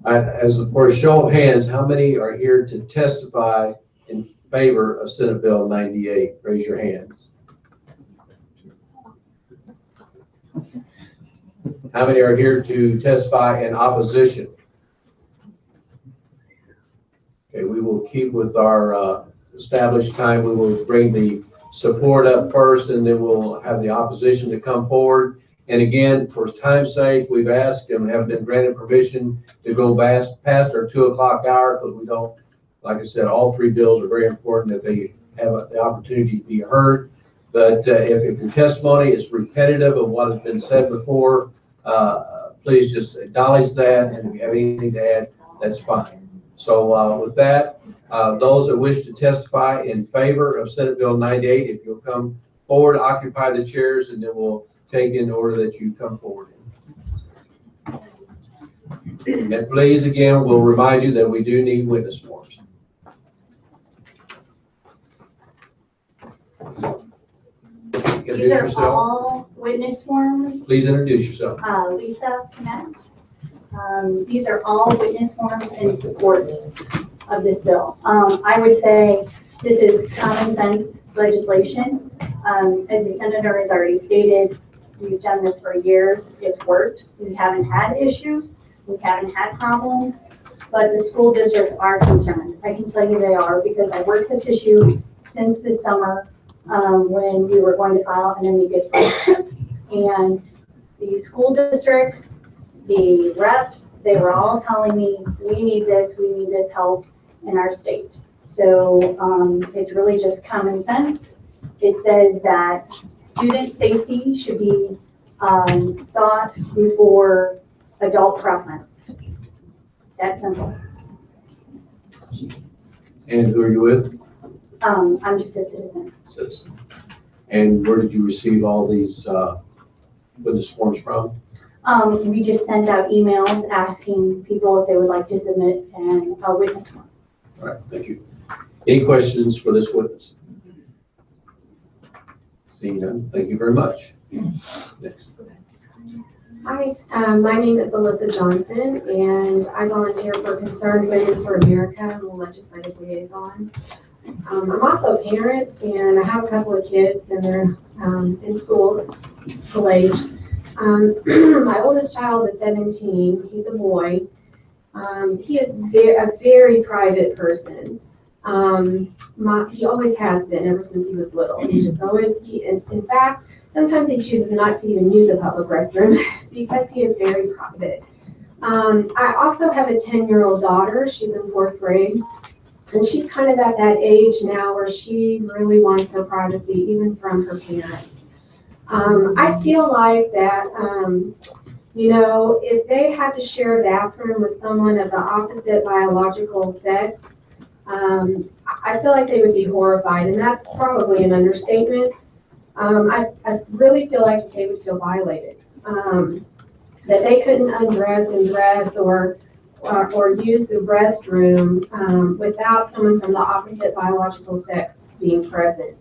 As for a show of hands, how many are here to testify in favor of Senate Bill 98? Raise your hands. How many are here to testify in opposition? will keep with our established time. We will bring the support up first, and then we'll have the opposition to come forward. And again, for time's sake, we've asked and have been granted permission to go past our 2 o'clock hour, because we don't, like I said, all 3 bills are very important that they have the opportunity to be heard. But if your testimony is repetitive of what has been said before, please just acknowledge that, and if you have anything to add, that's fine. So with that, those that wish to testify in favor of Senate Bill 98, if you'll come forward, occupy the chairs, and then we'll take in order that you come forward. And please, again, we'll remind you that we do need witness forms. These are all witness forms. Please introduce yourself. Lisa Connect. These are all witness forms in support of this bill. I would say this is common sense legislation. As the senator has already stated, we've done this for years. It's worked. We haven't had issues. We haven't had problems. But the school districts are concerned. I can tell you they are, because I worked this issue since this summer when we were going to file an amicus brief. And the school districts, the reps, they were all telling me, we need this help in our state. So it's really just common sense. It says that student safety should be thought before adult preference. That's simple. And who are you with? I'm just a citizen. Citizen. And where did you receive all these witness forms from? We just sent out emails asking people if they would like to submit a witness form. All right, thank you. Any questions for this witness? Seeing none, thank you very much. Next. Hi, my name is Alyssa Johnson, and I volunteer for Concerned Women for America. I'm a legislative liaison. I'm also a parent, and I have a couple of kids, and they're in school age. My oldest child is 17. He's a boy. He is a very private person. He always has been ever since he was little. He's just always, in fact, sometimes he chooses not to even use a public restroom because he is very private. I also have a 10-year-old daughter. She's in 4th grade. And she's kind of at that age now where she really wants her privacy, even from her parents. I feel like that, if they had to share a bathroom with someone of the opposite biological sex, I feel like they would be horrified, and that's probably an understatement. I really feel like they would feel violated, that they couldn't undress and dress or use the restroom without someone from the opposite biological sex being present.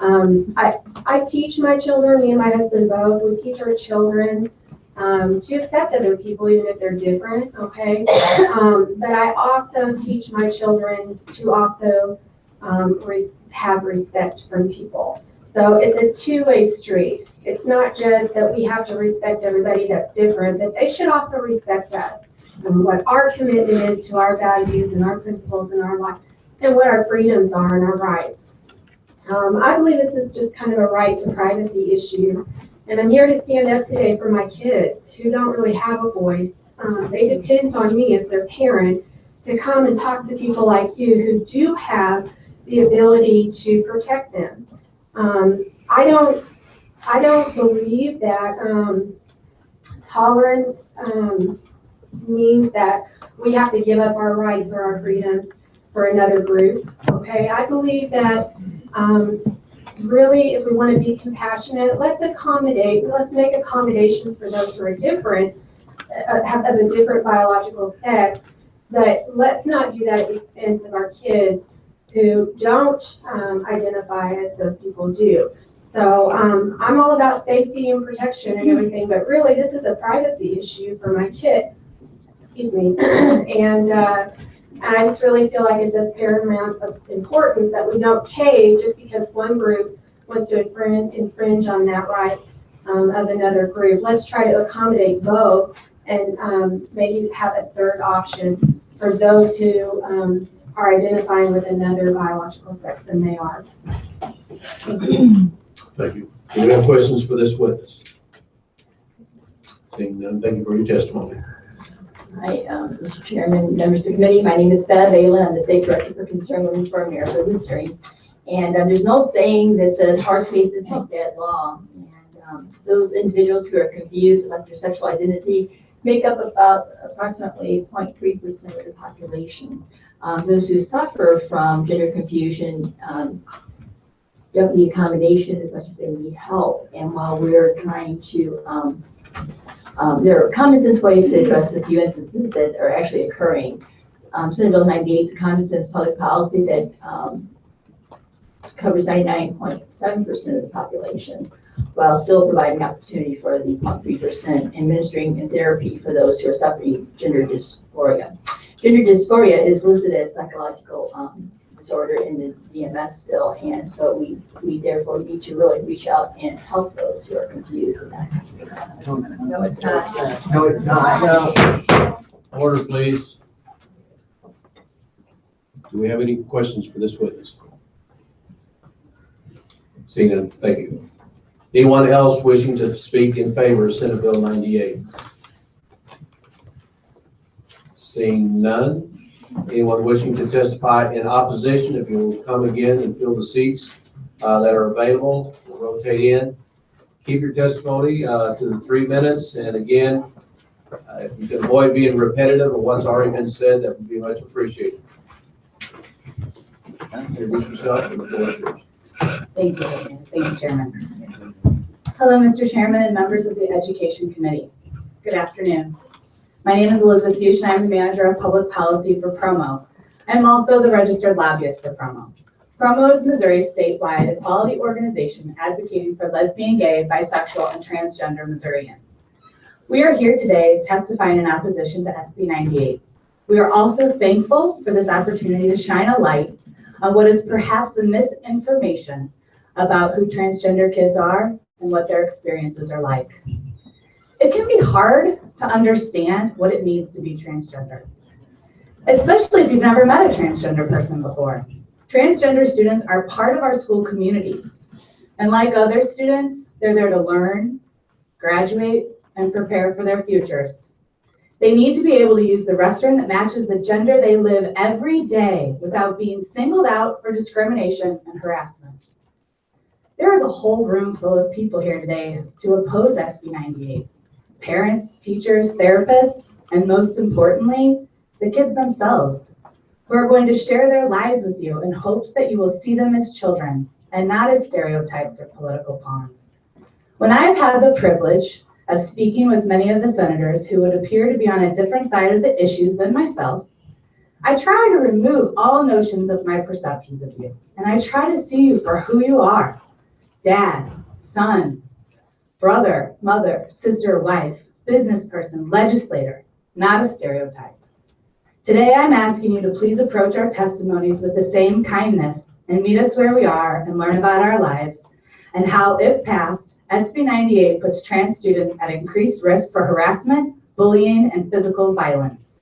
I teach my children, me and my husband both, we teach our children to accept other people even if they're different, okay? But I also teach my children to also have respect from people. So it's a two-way street. It's not just that we have to respect everybody that's different, but they should also respect us and what our commitment is to our values and our principles in our life and what our freedoms are and our rights. I believe this is just kind of a right to privacy issue. And I'm here to stand up today for my kids who don't really have a voice. They depend on me as their parent to come and talk to people like you who do have the ability to protect them. I don't believe that tolerance means that we have to give up our rights or our freedoms for another group. Okay, I believe that really, if we want to be compassionate, let's accommodate, let's make accommodations for those who are different, have a different biological sex, but let's not do that at the expense of our kids who don't identify as those people do. So I'm all about safety and protection and everything, but really this is a privacy issue for my kids. Excuse me. And I just really feel like it's of paramount of importance that we don't cave just because one group wants to infringe on that right of another group. Let's try to accommodate both and maybe have a third option for those who are identifying with another biological sex than they are. Thank you. Do we have questions for this witness? Seeing none, thank you for your testimony. Hi, Mr. Chairman, members of the committee. My name is Bev Ayla. I'm the State Director for Concerned Women for America, Missouri. And there's an old saying that says hard cases make bad law. And those individuals who are confused about their sexual identity make up about approximately 0.3% of the population. Those who suffer from gender confusion don't need accommodation as much as they need help. And while we're trying to there are common sense ways to address the few instances that are actually occurring. Senate Bill 98 is a common sense public policy that covers 99.7% of the population, while still providing opportunity for the 0.3% administering in therapy for those who are suffering gender dysphoria. Gender dysphoria is listed as psychological disorder in the DMS still, and so we therefore need to really reach out and help those who are confused. No, it's not. No, it's not. Order, please. Do we have any questions for this witness? Seeing none, thank you. Anyone else wishing to speak in favor of Senate Bill 98? Seeing none. Anyone wishing to testify in opposition, if you will come again and fill the seats that are available, we'll rotate in. Keep your testimony to the 3 minutes. And again, if you can avoid being repetitive of what's already been said, that would be much appreciated. Introduce yourself and the floor is yours. Thank you. Thank you, Chairman. Hello, Mr. Chairman and members of the Education Committee. Good afternoon. My name is Elizabeth Fuchs, and I'm the Manager of Public Policy for PROMO. I'm also the registered lobbyist for PROMO. PROMO is Missouri's statewide equality organization advocating for lesbian, gay, bisexual, and transgender Missourians. We are here today testifying in opposition to SB 98. We are also thankful for this opportunity to shine a light on what is perhaps the misinformation about who transgender kids are and what their experiences are like. It can be hard to understand what it means to be transgender, especially if you've never met a transgender person before. Transgender students are part of our school communities, and like other students, they're there to learn, graduate, and prepare for their futures. They need to be able to use the restroom that matches the gender they live every day without being singled out for discrimination and harassment. There is a whole room full of people here today to oppose SB 98. Parents, teachers, therapists, and most importantly, the kids themselves, who are going to share their lives with you in hopes that you will see them as children and not as stereotyped or political pawns. When I have had the privilege of speaking with many of the senators who would appear to be on a different side of the issues than myself, I try to remove all notions of my perceptions of you, and I try to see you for who you are: dad, son, brother, mother, sister, wife, business person, legislator, not a stereotype. Today, I'm asking you to please approach our testimonies with the same kindness and meet us where we are and learn about our lives and how, if passed, SB 98 puts trans students at increased risk for harassment, bullying, and physical violence.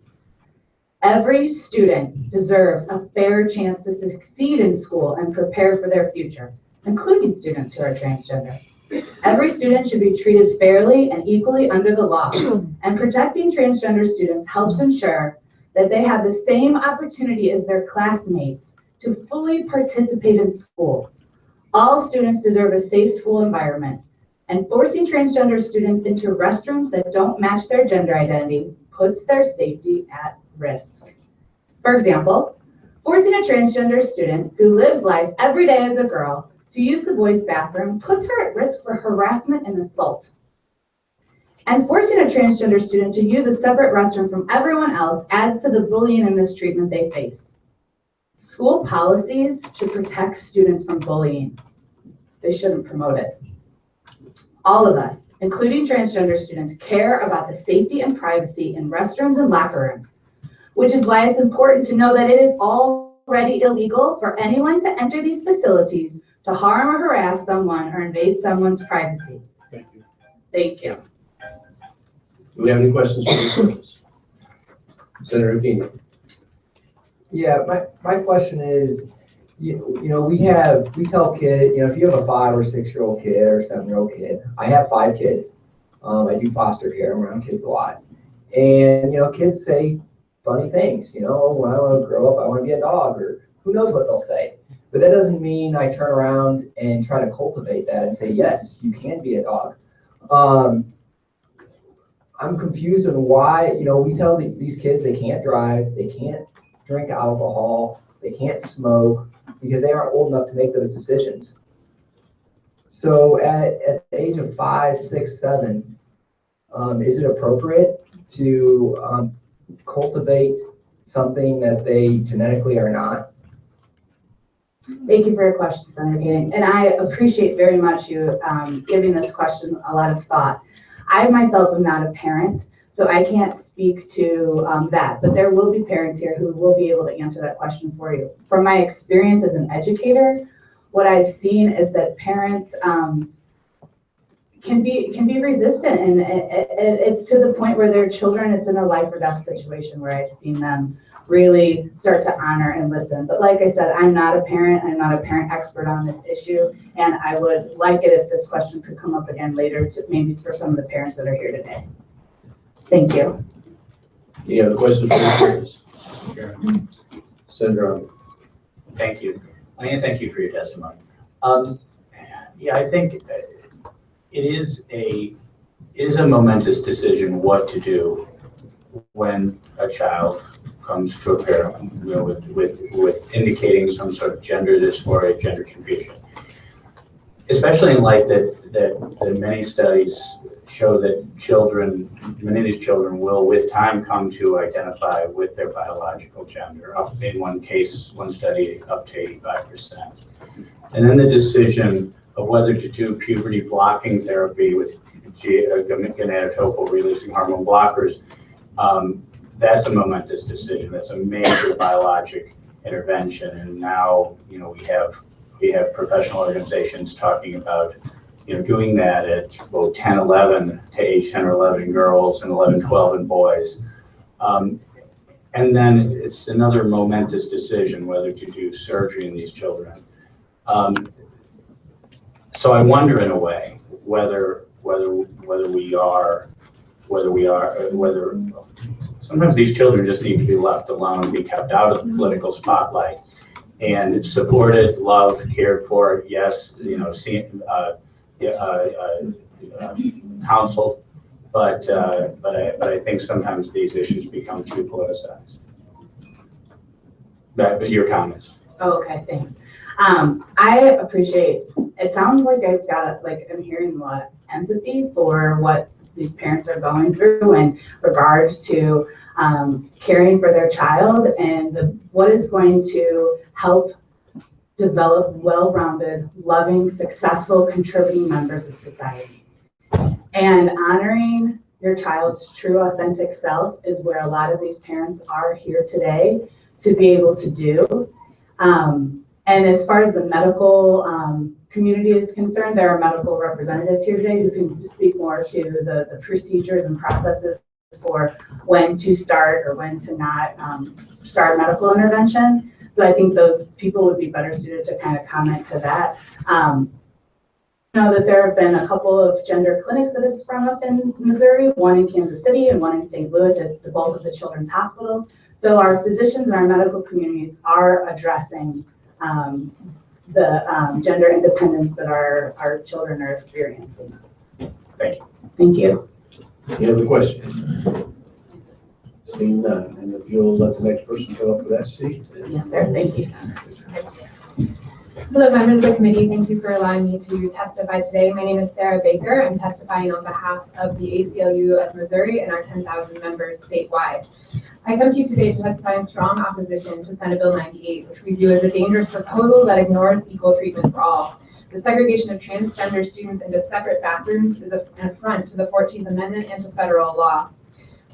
Every student deserves a fair chance to succeed in school and prepare for their future, including students who are transgender. Every student should be treated fairly and equally under the law, and protecting transgender students helps ensure that they have the same opportunity as their classmates to fully participate in school. All students deserve a safe school environment, and forcing transgender students into restrooms that don't match their gender identity puts their safety at risk. For example, forcing a transgender student who lives life every day as a girl to use the boys' bathroom puts her at risk for harassment and assault. And forcing a transgender student to use a separate restroom from everyone else adds to the bullying and mistreatment they face. School policies should protect students from bullying. They shouldn't promote it. All of us, including transgender students, care about the safety and privacy in restrooms and locker rooms, which is why it's important to know that it is already illegal for anyone to enter these facilities to harm or harass someone or invade someone's privacy. Thank you. Thank you. Do we have any questions for this witness? Senator Keenan. Yeah, my question is, you know, we tell kids, you know, if you have a 5 or 6 year old kid or 7-year-old kid, I have 5 kids. I do foster care. I'm around kids a lot. And, you know, kids say funny things, you know, when I want to grow up, I want to be a dog, or who knows what they'll say. But that doesn't mean I turn around and try to cultivate that and say, yes, you can be a dog. I'm confused on why, you know, we tell these kids they can't drive, they can't drink alcohol, they can't smoke, because they aren't old enough to make those decisions. So at the age of 5, 6, 7, is it appropriate to cultivate something that they genetically are not? Thank you for your question, Senator Koenig. And I appreciate very much you giving this question a lot of thought. I myself am not a parent, so I can't speak to that, but there will be parents here who will be able to answer that question for you. From my experience as an educator, what I've seen is that parents can be resistant, and it's to the point where their children, it's in a life or death situation where I've seen them really start to honor and listen. But like I said, I'm not a parent expert on this issue, and I would like it if this question could come up again later, to maybe for some of the parents that are here today. Thank you. Any other questions for the witness? Senator Arnold. Thank you. Thank you for your testimony. Yeah, I think it is a momentous decision what to do when a child comes to a parent, you know, with indicating some sort of gender dysphoria, gender confusion. Especially in light that many studies show that many of these children will, with time, come to identify with their biological gender. Up in one study, up to 85%. And then the decision of whether to do puberty blocking therapy with gonadotropal releasing hormone blockers, that's a momentous decision. That's a major biologic intervention. And now, you know, we have professional organizations talking about, you know, doing that at both 10, 11 to age 10 or 11 in girls and 11, 12 in boys. And then it's another momentous decision whether to do surgery in these children. So I wonder, in a way, whether sometimes these children just need to be left alone, be kept out of the political spotlight, and supported, loved, cared for. Yes, you know, counseled, but I think sometimes these issues become too politicized. But your comments. Oh, okay, thanks. I appreciate, it sounds like I'm hearing a lot of empathy for what these parents are going through in regards to caring for their child and what is going to help develop well-rounded, loving, successful, contributing members of society. And honoring your child's true, authentic self is where a lot of these parents are here today to be able to do. And as far as the medical community is concerned, there are medical representatives here today who can speak more to the procedures and processes for when to start or when to not start medical intervention. So I think those people would be better suited to kind of comment to that. I know that there have been a couple of gender clinics that have sprung up in Missouri, one in Kansas City and one in St. Louis at both of the children's hospitals. So our physicians and our medical communities are addressing the gender independence that our children are experiencing. Thank you. Thank you. Any other questions? Seeing none, and if you'll let the next person go up for that seat. Yes, sir. Thank you. Hello, members of the committee. Thank you for allowing me to testify today. My name is Sarah Baker. I'm testifying on behalf of the ACLU of Missouri and our 10,000 members statewide. I come to you today to testify in strong opposition to Senate Bill 98, which we view as a dangerous proposal that ignores equal treatment for all. The segregation of transgender students into separate bathrooms is an affront to the 14th Amendment and to federal law.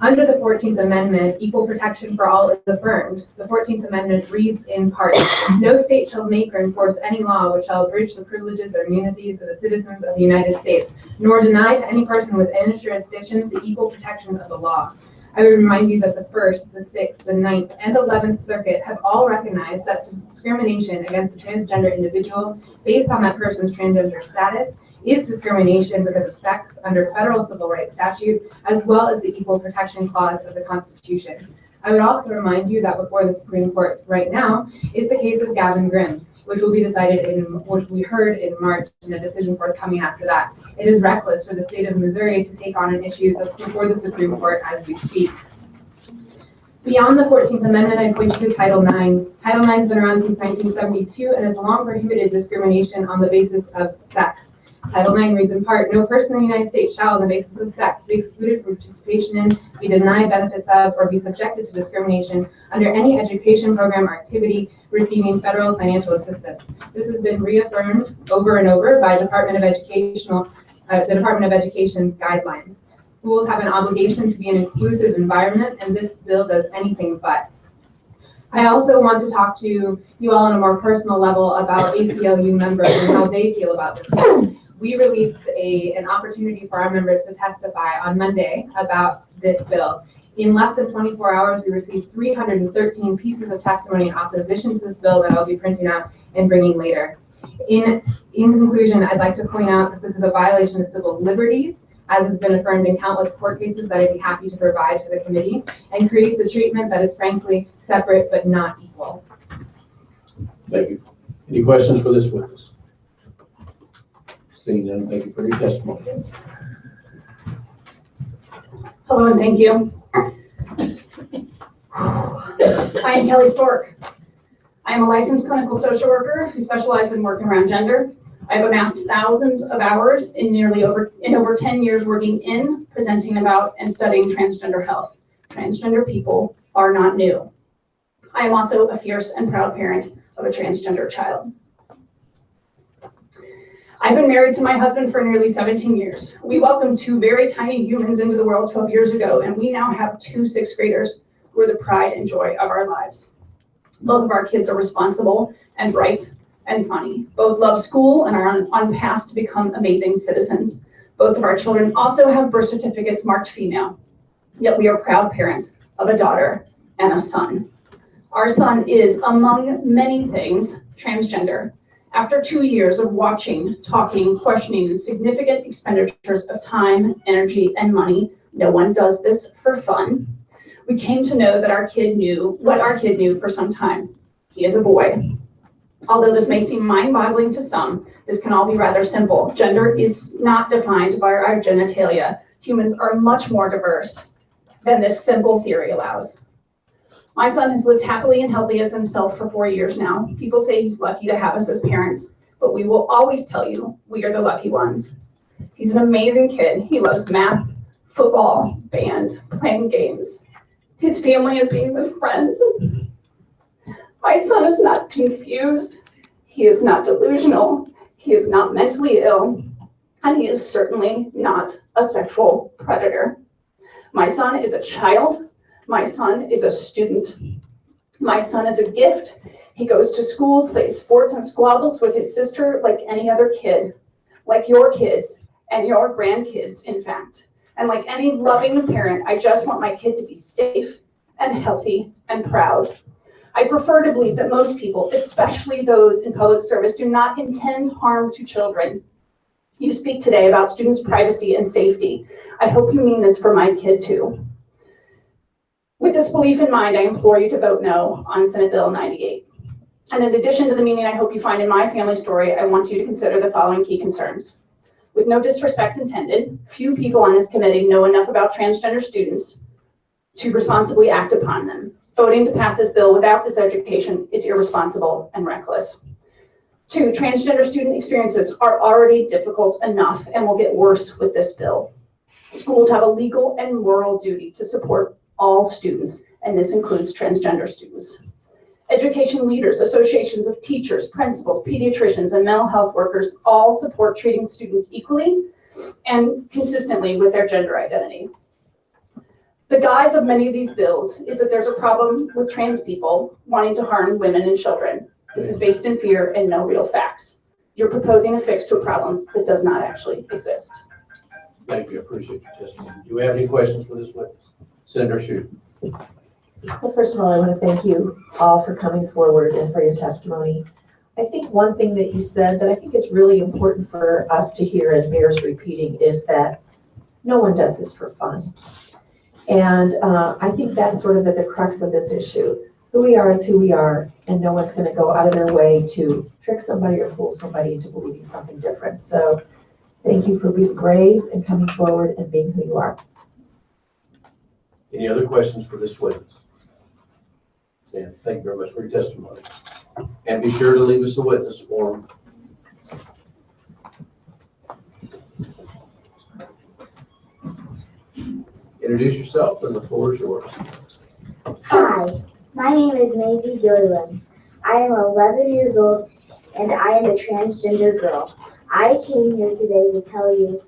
Under the 14th Amendment, equal protection for all is affirmed. The 14th Amendment reads in part, no state shall make or enforce any law which shall abridge the privileges or immunities of the citizens of the United States, nor deny to any person within its jurisdiction the equal protection of the law. I would remind you that the First, the Sixth, the Ninth, and 11th Circuit have all recognized that discrimination against a transgender individual based on that person's transgender status is discrimination because of sex under federal civil rights statute, as well as the Equal Protection Clause of the Constitution. I would also remind you that before the Supreme Court right now is the case of Gavin Grimm, which will be decided which we heard in March, and a decision forthcoming after that. It is reckless for the state of Missouri to take on an issue that's before the Supreme Court as we speak. Beyond the 14th Amendment, I point you to Title IX. Title IX has been around since 1972 and has long prohibited discrimination on the basis of sex. Title IX reads in part, no person in the United States shall, on the basis of sex, be excluded from participation in, be denied benefits of, or be subjected to discrimination under any education program or activity receiving federal financial assistance. This has been reaffirmed over and over by the Department of Education's guidelines. Schools have an obligation to be an inclusive environment, and this bill does anything but. I also want to talk to you all on a more personal level about ACLU members and how they feel about this bill. We released an opportunity for our members to testify on Monday about this bill. In less than 24 hours, we received 313 pieces of testimony in opposition to this bill that I'll be printing out and bringing later. In conclusion, I'd like to point out that this is a violation of civil liberties, as has been affirmed in countless court cases that I'd be happy to provide to the committee, and creates a treatment that is frankly separate but not equal. Thank you. Any questions for this witness? Seeing none, thank you for your testimony. Hello and thank you. I am Kelly Stork. I am a licensed clinical social worker who specializes in working around gender. I have amassed thousands of hours in over 10 years working in, presenting about, and studying transgender health. Transgender people are not new. I am also a fierce and proud parent of a transgender child. I've been married to my husband for nearly 17 years. We welcomed 2 very tiny humans into the world 12 years ago, and we now have 2 6th graders who are the pride and joy of our lives. Both of our kids are responsible and bright and funny. Both love school and are on paths to become amazing citizens. Both of our children also have birth certificates marked female, yet we are proud parents of a daughter and a son. Our son is, among many things, transgender. After 2 years of watching, talking, questioning, and significant expenditures of time, energy, and money, no one does this for fun, we came to know that our kid knew what our kid knew for some time. He is a boy. Although this may seem mind-boggling to some, this can all be rather simple. Gender is not defined by our genitalia. Humans are much more diverse than this simple theory allows. My son has lived happily and healthy as himself for 4 years now. People say he's lucky to have us as parents, but we will always tell you we are the lucky ones. He's an amazing kid. He loves math, football, band, playing games. His family and being with friends. My son is not confused. He is not delusional. He is not mentally ill. And he is certainly not a sexual predator. My son is a child. My son is a student. My son is a gift. He goes to school, plays sports, and squabbles with his sister like any other kid, like your kids and your grandkids, in fact. And like any loving parent, I just want my kid to be safe and healthy and proud. I prefer to believe that most people, especially those in public service, do not intend harm to children. You speak today about students' privacy and safety. I hope you mean this for my kid too. With this belief in mind, I implore you to vote no on Senate Bill 98. And in addition to the meaning I hope you find in my family story, I want you to consider the following key concerns. With no disrespect intended, few people on this committee know enough about transgender students to responsibly act upon them. Voting to pass this bill without this education is irresponsible and reckless. 2, transgender student experiences are already difficult enough and will get worse with this bill. Schools have a legal and moral duty to support all students, and this includes transgender students. Education leaders, associations of teachers, principals, pediatricians, and mental health workers all support treating students equally and consistently with their gender identity. The guise of many of these bills is that there's a problem with trans people wanting to harm women and children. This is based in fear and no real facts. You're proposing a fix to a problem that does not actually exist. Thank you. I appreciate your testimony. Do we have any questions for this witness? Senator Shu. Well, first of all, I want to thank you all for coming forward and for your testimony. I think one thing that you said that I think is really important for us to hear and bears repeating is that no one does this for fun. And I think that's sort of at the crux of this issue. Who we are is who we are, and no one's going to go out of their way to trick somebody or fool somebody into believing something different. So thank you for being brave and coming forward and being who you are. Any other questions for this witness? Dan, thank you very much for your testimony. And be sure to leave us a witness form. Introduce yourself and the floor is yours. Hi, my name is Maisie Gilliland. I am 11 years old and I am a transgender girl. I came here today to tell you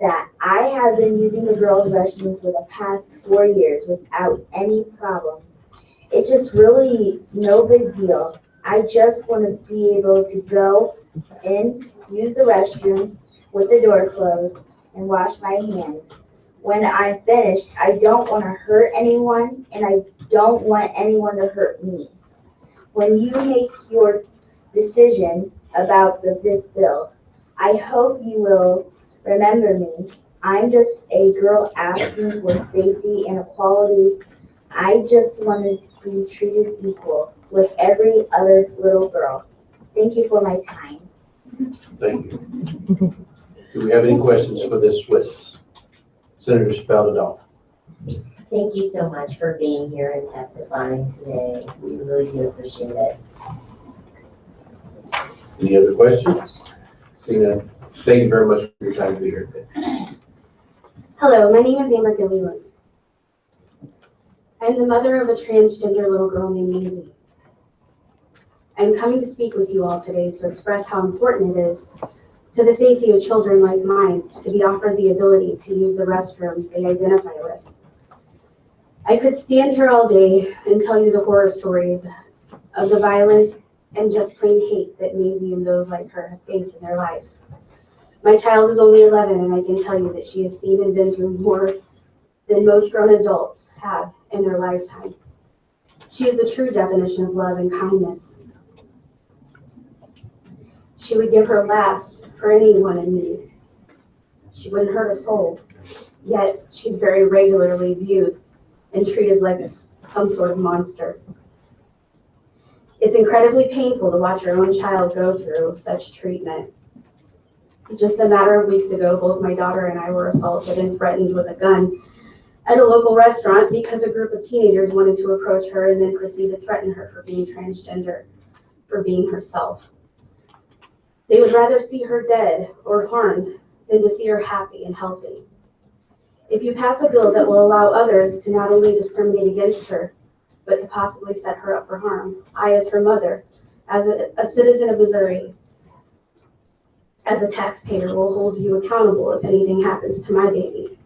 that I have been using the girls' restroom for the past 4 years without any problems. It's just really no big deal. I just want to be able to go in, use the restroom with the door closed, and wash my hands. When I'm finished, I don't want to hurt anyone, and I don't want anyone to hurt me. When you make your decision about this bill, I hope you will remember me. I'm just a girl asking for safety and equality. I just want to be treated equal with every other little girl. Thank you for my time. Thank you. Do we have any questions for this witness? Senator Spalding. Thank you so much for being here and testifying today. We really do appreciate it. Any other questions? Seeing none, thank you very much for your time to be here today. Hello, my name is Emery Gilliland. I'm the mother of a transgender little girl named Maisie. I'm coming to speak with you all today to express how important it is to the safety of children like mine to be offered the ability to use the restroom they identify with. I could stand here all day and tell you the horror stories of the violence and just plain hate that Maisie and those like her have faced in their lives. My child is only 11, and I can tell you that she has seen and been through more than most grown adults have in their lifetime. She is the true definition of love and kindness. She would give her last for anyone in need. She wouldn't hurt a soul, yet she's very regularly viewed and treated like some sort of monster. It's incredibly painful to watch your own child go through such treatment. Just a matter of weeks ago, both my daughter and I were assaulted and threatened with a gun at a local restaurant because a group of teenagers wanted to approach her and then proceed to threaten her for being transgender, for being herself. They would rather see her dead or harmed than to see her happy and healthy. If you pass a bill that will allow others to not only discriminate against her, but to possibly set her up for harm, I, as her mother, as a citizen of Missouri, as a taxpayer, will hold you accountable if anything happens to my baby.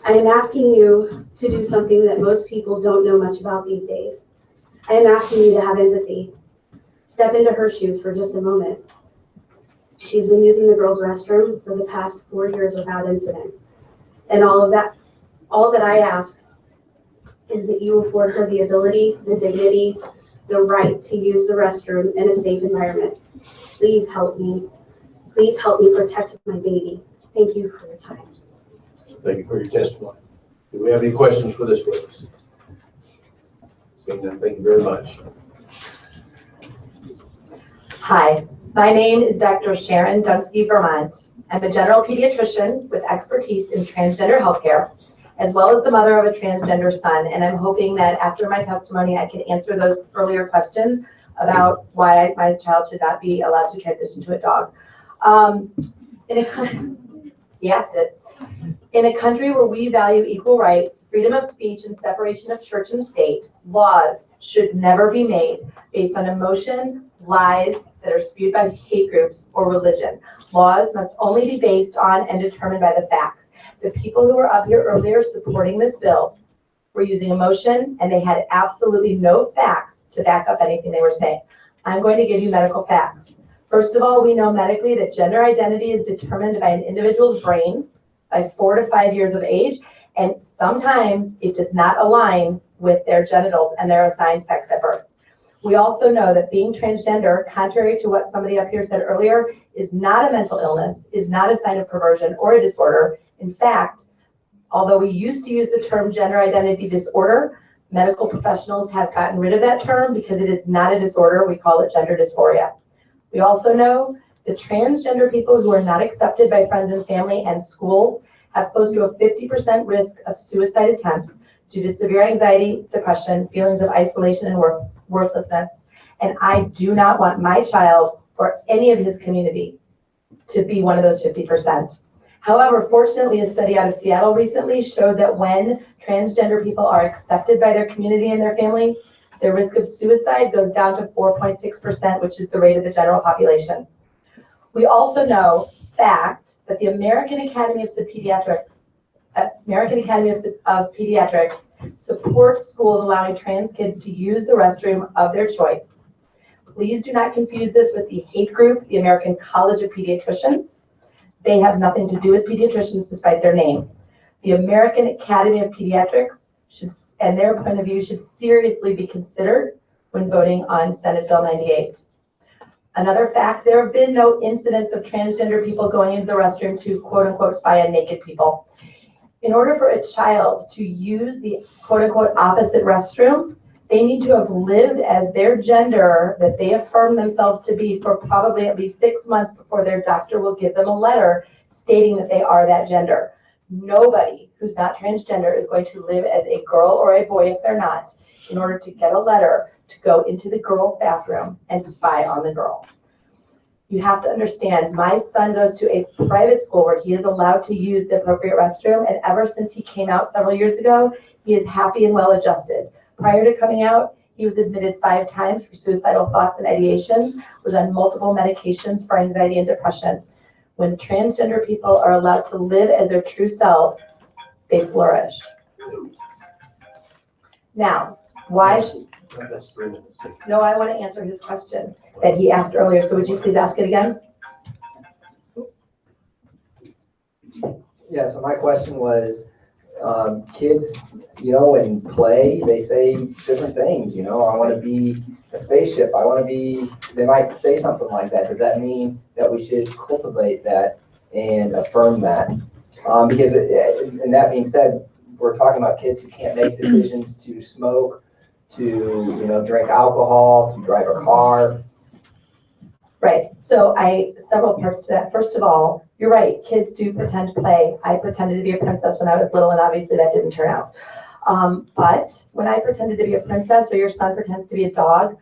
I am asking you to do something that most people don't know much about these days. I am asking you to have empathy. Step into her shoes for just a moment. She's been using the girls' restroom for the past 4 years without incident. And all that I ask is that you afford her the ability, the dignity, the right to use the restroom in a safe environment. Please help me. Please help me protect my baby. Thank you for your time. Thank you for your testimony. Do we have any questions for this witness? Seeing none, thank you very much. Hi, my name is Dr. Sharon Dunsky Vermont. I'm a general pediatrician with expertise in transgender healthcare, as well as the mother of a transgender son. And I'm hoping that after my testimony, I can answer those earlier questions about why my child should not be allowed to transition to a dog. He asked it. In a country where we value equal rights, freedom of speech, and separation of church and state, laws should never be made based on emotion, lies that are spewed by hate groups or religion. Laws must only be based on and determined by the facts. The people who were up here earlier supporting this bill were using emotion, and they had absolutely no facts to back up anything they were saying. I'm going to give you medical facts. First of all, we know medically that gender identity is determined by an individual's brain by 4 to 5 years of age, And sometimes it does not align with their genitals and their assigned sex at birth. We also know that being transgender, contrary to what somebody up here said earlier, is not a mental illness, is not a sign of perversion or a disorder. In fact, although we used to use the term gender identity disorder, medical professionals have gotten rid of that term because it is not a disorder. We call it gender dysphoria. We also know that transgender people who are not accepted by friends and family and schools have close to a 50% risk of suicide attempts due to severe anxiety, depression, feelings of isolation and worthlessness. And I do not want my child or any of his community to be one of those 50%. However, fortunately, a study out of Seattle recently showed that when transgender people are accepted by their community and their family, their risk of suicide goes down to 4.6%, which is the rate of the general population. We also know, fact, that the American Academy of Pediatrics supports schools allowing trans kids to use the restroom of their choice. Please do not confuse this with the hate group, the American College of Pediatricians. They have nothing to do with pediatricians despite their name. The American Academy of Pediatrics should, and their point of view, should seriously be considered when voting on Senate Bill 98. Another fact, there have been no incidents of transgender people going into the restroom to quote unquote spy on naked people. In order for a child to use the quote unquote opposite restroom, they need to have lived as their gender that they affirm themselves to be for probably at least 6 months before their doctor will give them a letter stating that they are that gender. Nobody who's not transgender is going to live as a girl or a boy if they're not, in order to get a letter to go into the girls' bathroom and spy on the girls. You have to understand, my son goes to a private school where he is allowed to use the appropriate restroom, and ever since he came out several years ago, he is happy and well adjusted. Prior to coming out, he was admitted 5 times for suicidal thoughts and ideations, was on multiple medications for anxiety and depression. When transgender people are allowed to live as their true selves, they flourish. Now, why should... No, I want to answer his question that he asked earlier, so would you please ask it again? Yeah, so my question was, kids, in play, they say different things, I want to be a spaceship. I want to be, they might say something like that. Does that mean that we should cultivate that and affirm that? Because, and that being said, we're talking about kids who can't make decisions to smoke, to, drink alcohol, to drive a car. Right, so several parts to that. First of all, you're right, kids do pretend to play. I pretended to be a princess when I was little, and obviously that didn't turn out. But when I pretended to be a princess, or your son pretends to be a dog,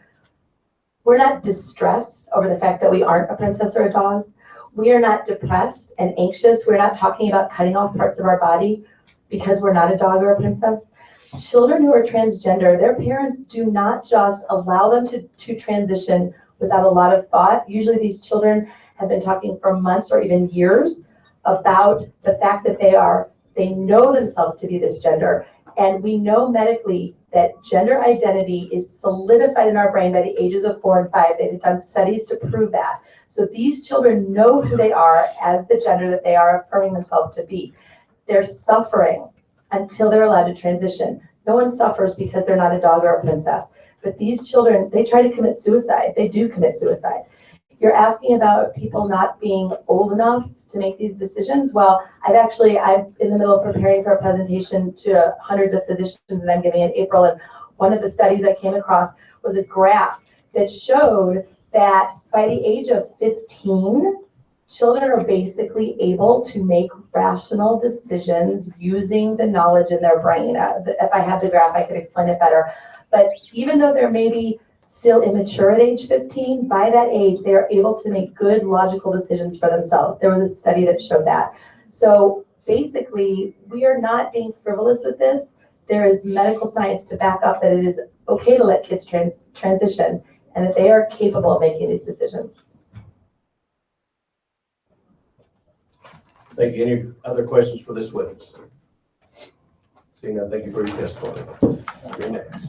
we're not distressed over the fact that we aren't a princess or a dog. We are not depressed and anxious. We're not talking about cutting off parts of our body because we're not a dog or a princess. Children who are transgender, their parents do not just allow them to transition without a lot of thought. Usually these children have been talking for months or even years about the fact that they know themselves to be this gender. And we know medically that gender identity is solidified in our brain by the ages of 4 and 5. They've done studies to prove that. So these children know who they are as the gender that they are affirming themselves to be. They're suffering until they're allowed to transition. No one suffers because they're not a dog or a princess. But these children, they try to commit suicide. They do commit suicide. You're asking about people not being old enough to make these decisions. Well, I'm in the middle of preparing for a presentation to hundreds of physicians that I'm giving in April. And one of the studies I came across was a graph that showed that by the age of 15, children are basically able to make rational decisions using the knowledge in their brain. If I had the graph, I could explain it better. But even though they're maybe still immature at age 15, by that age, they are able to make good logical decisions for themselves. There was a study that showed that. So basically, we are not being frivolous with this. There is medical science to back up that it is okay to let kids transition and that they are capable of making these decisions. Thank you. Any other questions for this witness? Seeing none, thank you for your testimony. You're next.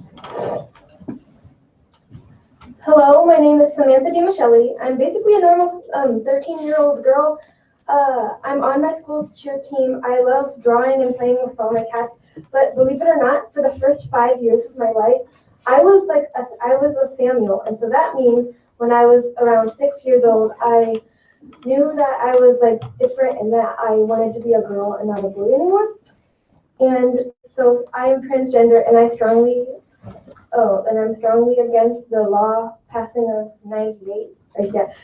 Hello, my name is Samantha DiMichelli. I'm basically a normal 13-year-old girl. I'm on my school's cheer team. I love drawing and playing with foam and cats. But believe it or not, for the first 5 years of my life, I was a Samuel. And so that means when I was around 6 years old, I knew that I was like different and that I wanted to be a girl and not a boy anymore. And so I am transgender, and I'm strongly against the law passing of 98. Like that.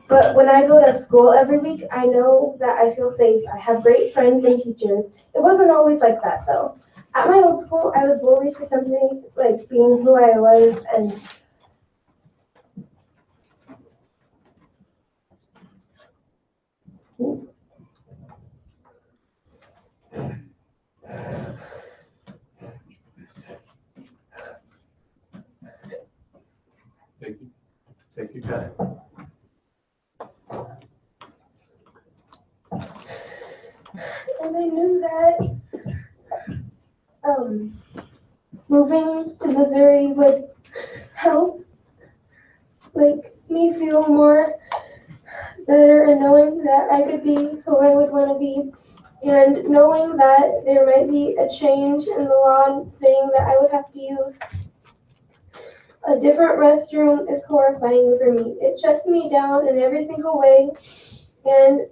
But when I go to school every week, I know that I feel safe. I have great friends and teachers. It wasn't always like that though. At my old school, I was bullied for something like being who I was, and Take your time. and I knew that moving to Missouri would help, like, me feel more better, and knowing that I could be who I would want to be, and knowing that there might be a change in the law saying that I would have to use a different restroom is horrifying for me. It shuts me down in every single way, and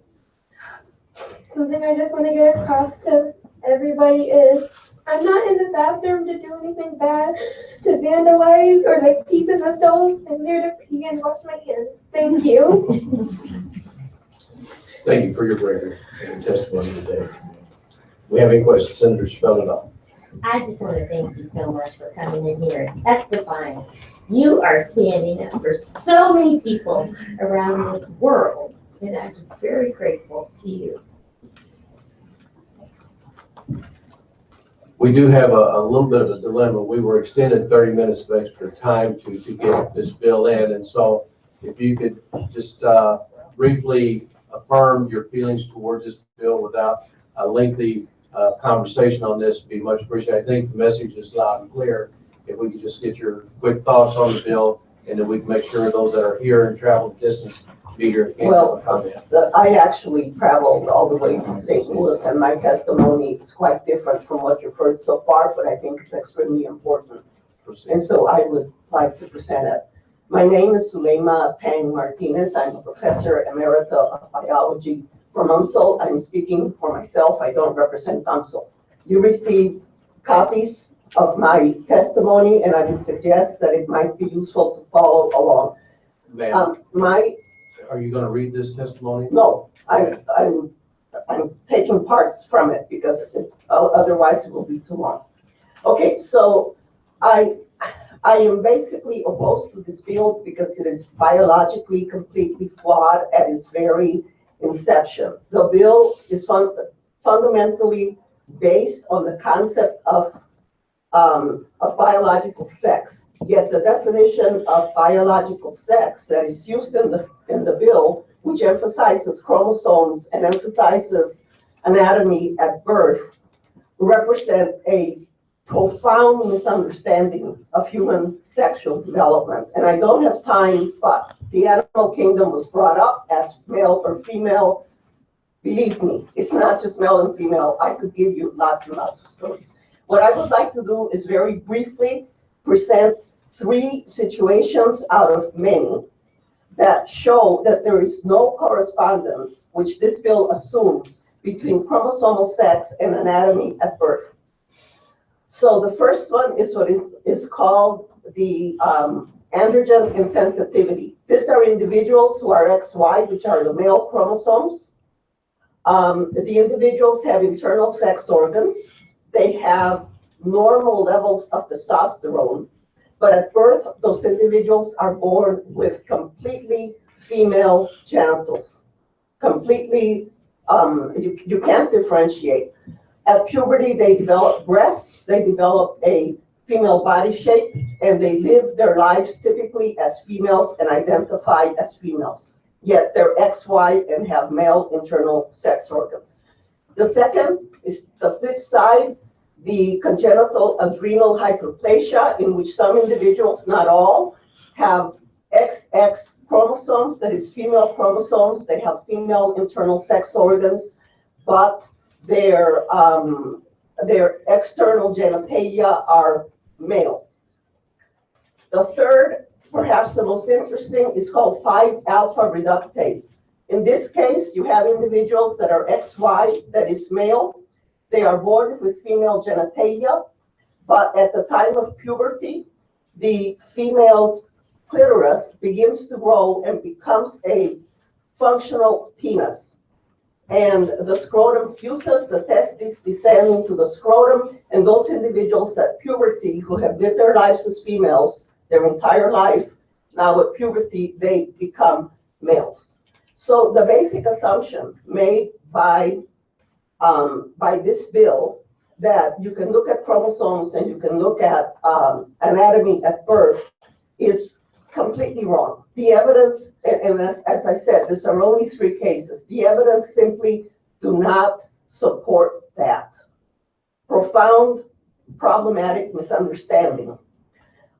something I just want to get across to everybody is I'm not in the bathroom to do anything bad, to vandalize or like pee in the stove. I'm there to pee and wash my hands. Thank you. Thank you for your prayer and testimony today. We have any questions? Senator, spell it out. I just want to thank you so much for coming in here and testifying. You are standing up for so many people around this world, and I'm just very grateful to you. We do have a little bit of a dilemma. We were extended 30 minutes of extra time to get this bill in, and so if you could just briefly affirm your feelings towards this bill without a lengthy conversation on this would be much appreciated. I think the message is loud and clear. If we could just get your quick thoughts on the bill, and then we can make sure those that are here and travel distance be here. Well, I actually traveled all the way to St. Louis, and my testimony is quite different from what you've heard so far, but I think it's extremely important. And so I would like to present it. My name is Zulema Pang Martinez. I'm a professor emerita of biology from UMSL. I'm speaking for myself. I don't represent UMSL. You received copies of my testimony, and I would suggest that it might be useful to follow along. Ma'am, are you going to read this testimony? No, I'm taking parts from it because otherwise it will be too long. Okay, so I am basically opposed to this bill because it is biologically completely flawed at its very inception. The bill is fundamentally based on the concept of biological sex. Yet the definition of biological sex that is used in the bill, which emphasizes chromosomes and emphasizes anatomy at birth, represent a profound misunderstanding of human sexual development. And I don't have time, but the animal kingdom was brought up as male or female. Believe me, it's not just male and female. I could give you lots and lots of stories. What I would like to do is very briefly present 3 situations out of many that show that there is no correspondence, which this bill assumes, between chromosomal sex and anatomy at birth. So the first one is what is called the androgen insensitivity. These are individuals who are XY, which are the male chromosomes. The individuals have internal sex organs. They have normal levels of testosterone. But at birth, those individuals are born with completely female genitals. Completely, you can't differentiate. At puberty, they develop breasts, they develop a female body shape, and they live their lives typically as females and identify as females. Yet they're XY and have male internal sex organs. The second is the flip side, the congenital adrenal hyperplasia, in which some individuals, not all, have XX chromosomes, that is female chromosomes. They have female internal sex organs, but their external genitalia are male. The third, perhaps the most interesting, is called 5-alpha reductase. In this case, you have individuals that are XY, that is male. They are born with female genitalia, but at the time of puberty, the female's clitoris begins to grow and becomes a functional penis. And the scrotum fuses, the testes descend into the scrotum, and those individuals at puberty who have lived their lives as females their entire life, now at puberty, they become males. So the basic assumption made by this bill, that you can look at chromosomes and you can look at anatomy at birth, is completely wrong. The evidence, and as I said, these are only 3 cases. The evidence simply do not support that. Profound, problematic misunderstanding.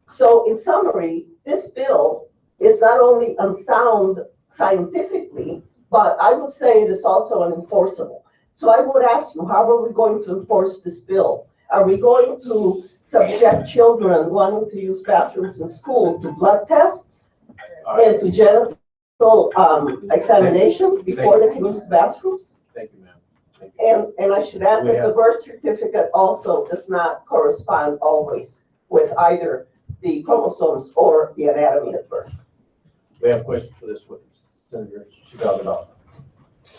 So in summary, this bill is not only unsound scientifically, but I would say it is also unenforceable. So I would ask you, how are we going to enforce this bill? Are we going to subject children wanting to use bathrooms in school to blood tests and to genital examination before they can use the bathrooms? Thank you, ma'am. And I should add that the birth certificate also does not correspond always with either the chromosomes or the anatomy at birth. We have a question for this witness. Senator Chicago.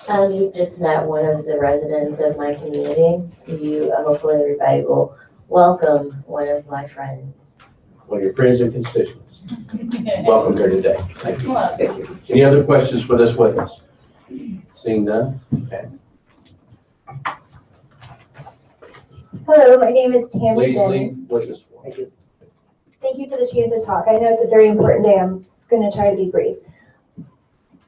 You've just met one of the residents of my community. Hopefully everybody will welcome one of my friends. One of your friends and constituents. Welcome here today. Thank you. Thank you. Any other questions for this witness? Seeing none? Okay. Hello, my name is Tammy Please Jennings. leave witness form. Thank you. Thank you for the chance to talk. I know it's a very important day. I'm going to try to be brief.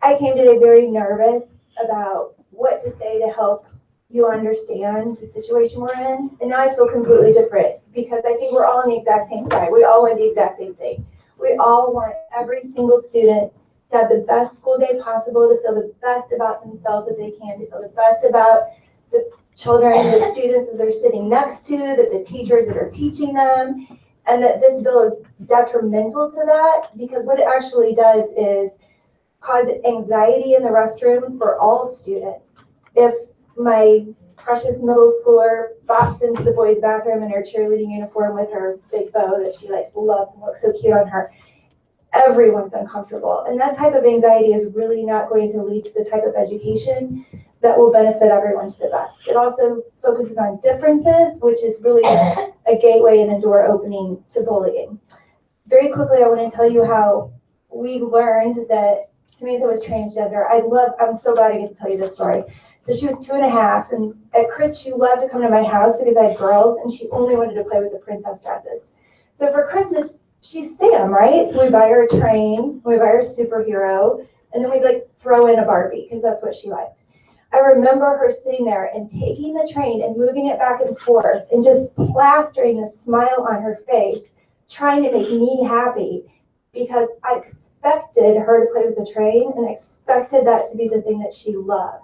I came today very nervous about what to say to help you understand the situation we're in. And now I feel completely different because I think we're all on the exact same side. We all want the exact same thing. We all want every single student to have the best school day possible, to feel the best about themselves that they can, to feel the best about the children, the students that they're sitting next to, that the teachers that are teaching them, and that this bill is detrimental to that, because what it actually does is cause anxiety in the restrooms for all students. If my precious middle schooler bops into the boys' bathroom in her cheerleading uniform with her big bow that she loves and looks so cute on her, everyone's uncomfortable. And that type of anxiety is really not going to lead to the type of education that will benefit everyone to the best. It also focuses on differences, which is really a gateway and a door opening to bullying. Very quickly, I want to tell you how we learned that Samantha was transgender. I'm so glad I get to tell you this story. So she was 2.5, and at Chris, she loved to come to my house because I had girls, and she only wanted to play with the princess dresses. So for Christmas, she's Sam, right? So we buy her a train, we buy her a superhero, and then we'd throw in a Barbie because that's what she liked. I remember her sitting there and taking the train and moving it back and forth and just plastering a smile on her face, trying to make me happy because I expected her to play with the train and expected that to be the thing that she loved.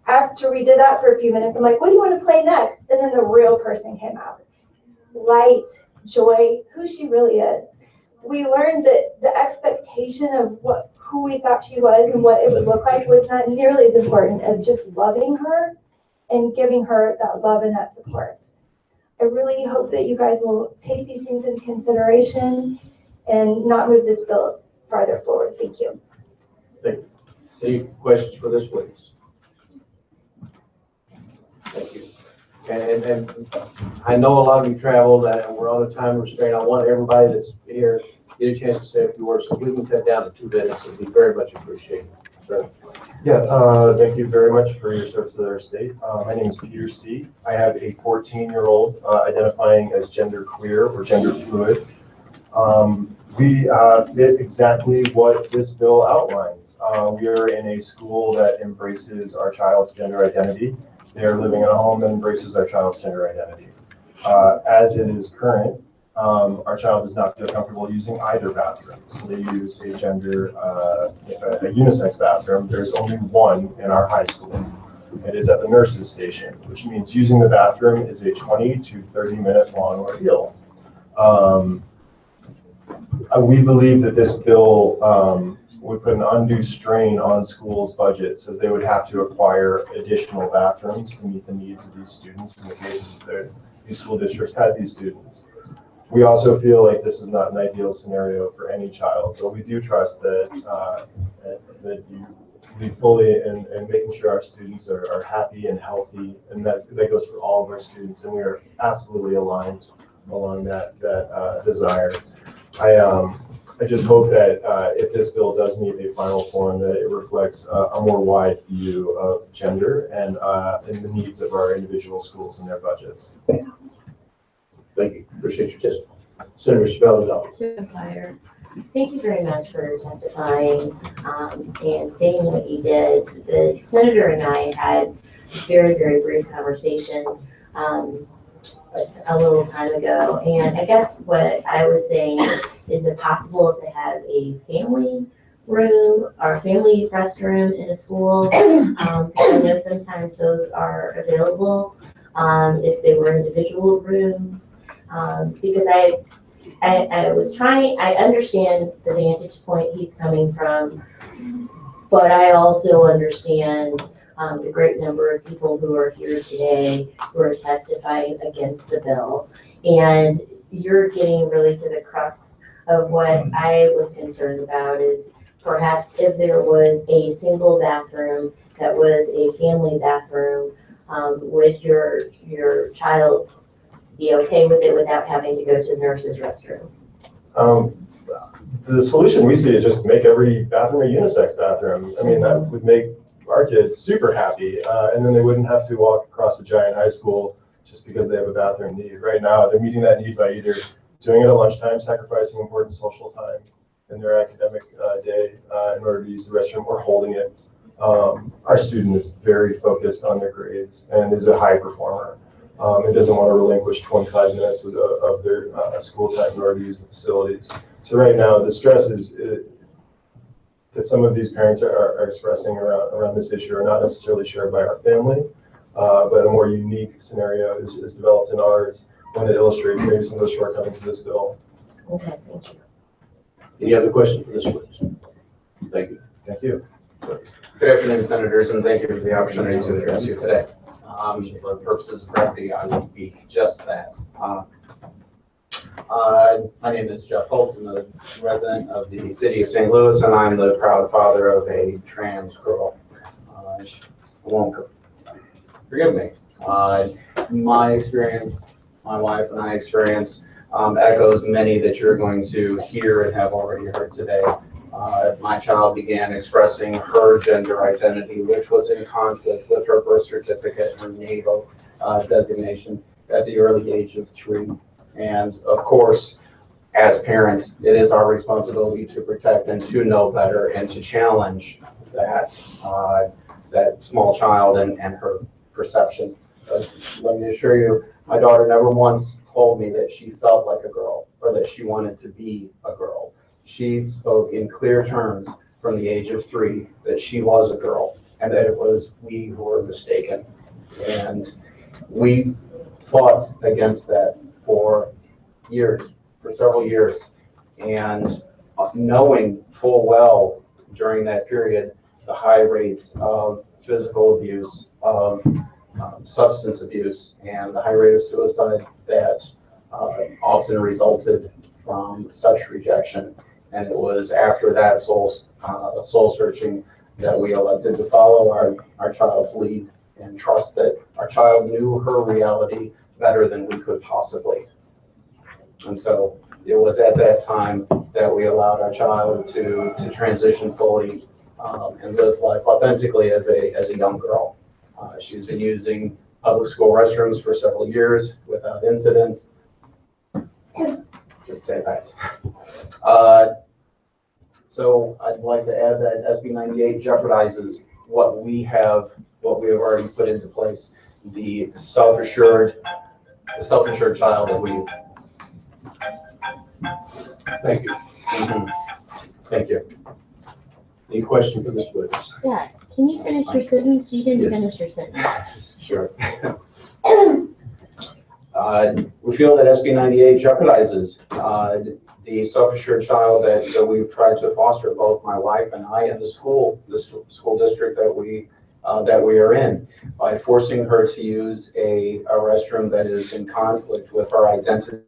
After we did that for a few minutes, I'm like, what do you want to play next? And then the real person came out. Light, joy, who she really is. We learned that the expectation of who we thought she was and what it would look like was not nearly as important as just loving her and giving her that love and that support. I really hope that you guys will take these things into consideration and not move this bill farther forward. Thank you. Thank you. Any questions for this witness? Thank you. And I know a lot of you traveled and we're on a time restraint. I want everybody that's here get a chance to say a few words. So if we can cut down to 2 minutes, it'd be very much appreciated. Sir. Yeah, thank you very much for your service to our state. My name is Peter C. I have a 14-year-old identifying as genderqueer or gender fluid. We fit exactly what this bill outlines. We are in a school that embraces our child's gender identity. They are living in a home that embraces our child's gender identity. As it is current, our child does not feel comfortable using either bathroom. So they use a unisex bathroom. There's only one in our high school. It is at the nurse's station, which means using the bathroom is a 20 to 30-minute long ordeal. We believe that this bill would put an undue strain on schools' budgets, as they would have to acquire additional bathrooms to meet the needs of these students in the cases that these school districts had these students. We also feel like this is not an ideal scenario for any child, but we do trust that you lead fully in making sure our students are happy and healthy, and that goes for all of our students, and we are absolutely aligned along that desire. I just hope that if this bill does meet a final form, that it reflects a more wide view of gender and the needs of our individual schools and their budgets. Thank you. Appreciate your testimony. Senator Spelman. Testifier, thank you very much for testifying and saying what you did. The senator and I had a very, very brief conversation a little time ago, and I guess what I was saying is it possible to have a family room or family restroom in a school? Because I know sometimes those are available if they were individual rooms. Because I understand the vantage point he's coming from, but I also understand the great number of people who are here today who are testifying against the bill. And you're getting really to the crux of what I was concerned about, is perhaps if there was a single bathroom that was a family bathroom, would your child be okay with it without having to go to the nurse's restroom? The solution we see is just make every bathroom a unisex bathroom. I mean, that would make our kids super happy, and then they wouldn't have to walk across a giant high school just because they have a bathroom need. Right now, they're meeting that need by either doing it at lunchtime, sacrificing important social time in their academic day in order to use the restroom, or holding it. Our student is very focused on their grades and is a high performer. And doesn't want to relinquish 25 minutes of their school time in order to use the facilities. So right now, the stress is that some of these parents are expressing around this issue are not necessarily shared by our family, but a more unique scenario is developed in ours, one that illustrates maybe some of the shortcomings of this bill. Okay, thank you. Any other questions for this witness? Thank you. Thank you. Good afternoon, Senators, and thank you for the opportunity to address you today. For purposes of brevity, I will be just that. My name is Jeff Holtz. I'm a resident of the city of St. Louis, and I'm the proud father of a trans girl. Forgive me. My experience, my wife and I experience, echoes many that you're going to hear and have already heard today. My child began expressing her gender identity, which was in conflict with her birth certificate and natal designation at the early age of 3. And of course, as parents, it is our responsibility to protect and to know better and to challenge that that small child and her perception. Let me assure you, my daughter never once told me that she felt like a girl or that she wanted to be a girl. She spoke in clear terms from the age of 3 that she was a girl and that it was we who were mistaken. And we fought against that for years, for several years. And knowing full well during that period the high rates of physical abuse, of substance abuse, and the high rate of suicide that often resulted from such rejection. And it was after that soul searching that we elected to follow our child's lead and trust that our child knew her reality better than we could possibly. And so it was at that time that we allowed our child to transition fully and live life authentically as a young girl. She's been using public school restrooms for several years without incident. Just say that. So I'd like to add that SB 98 jeopardizes what we have already put into place, the self-assured child that we've Thank you. Thank you. Any question for this witness? Yeah, can you finish your sentence? You didn't finish your sentence. Sure. We feel that SB 98 jeopardizes the self-assured child that we've tried to foster, both my wife and I, and the school district that we are in, by forcing her to use a restroom that is in conflict with her identity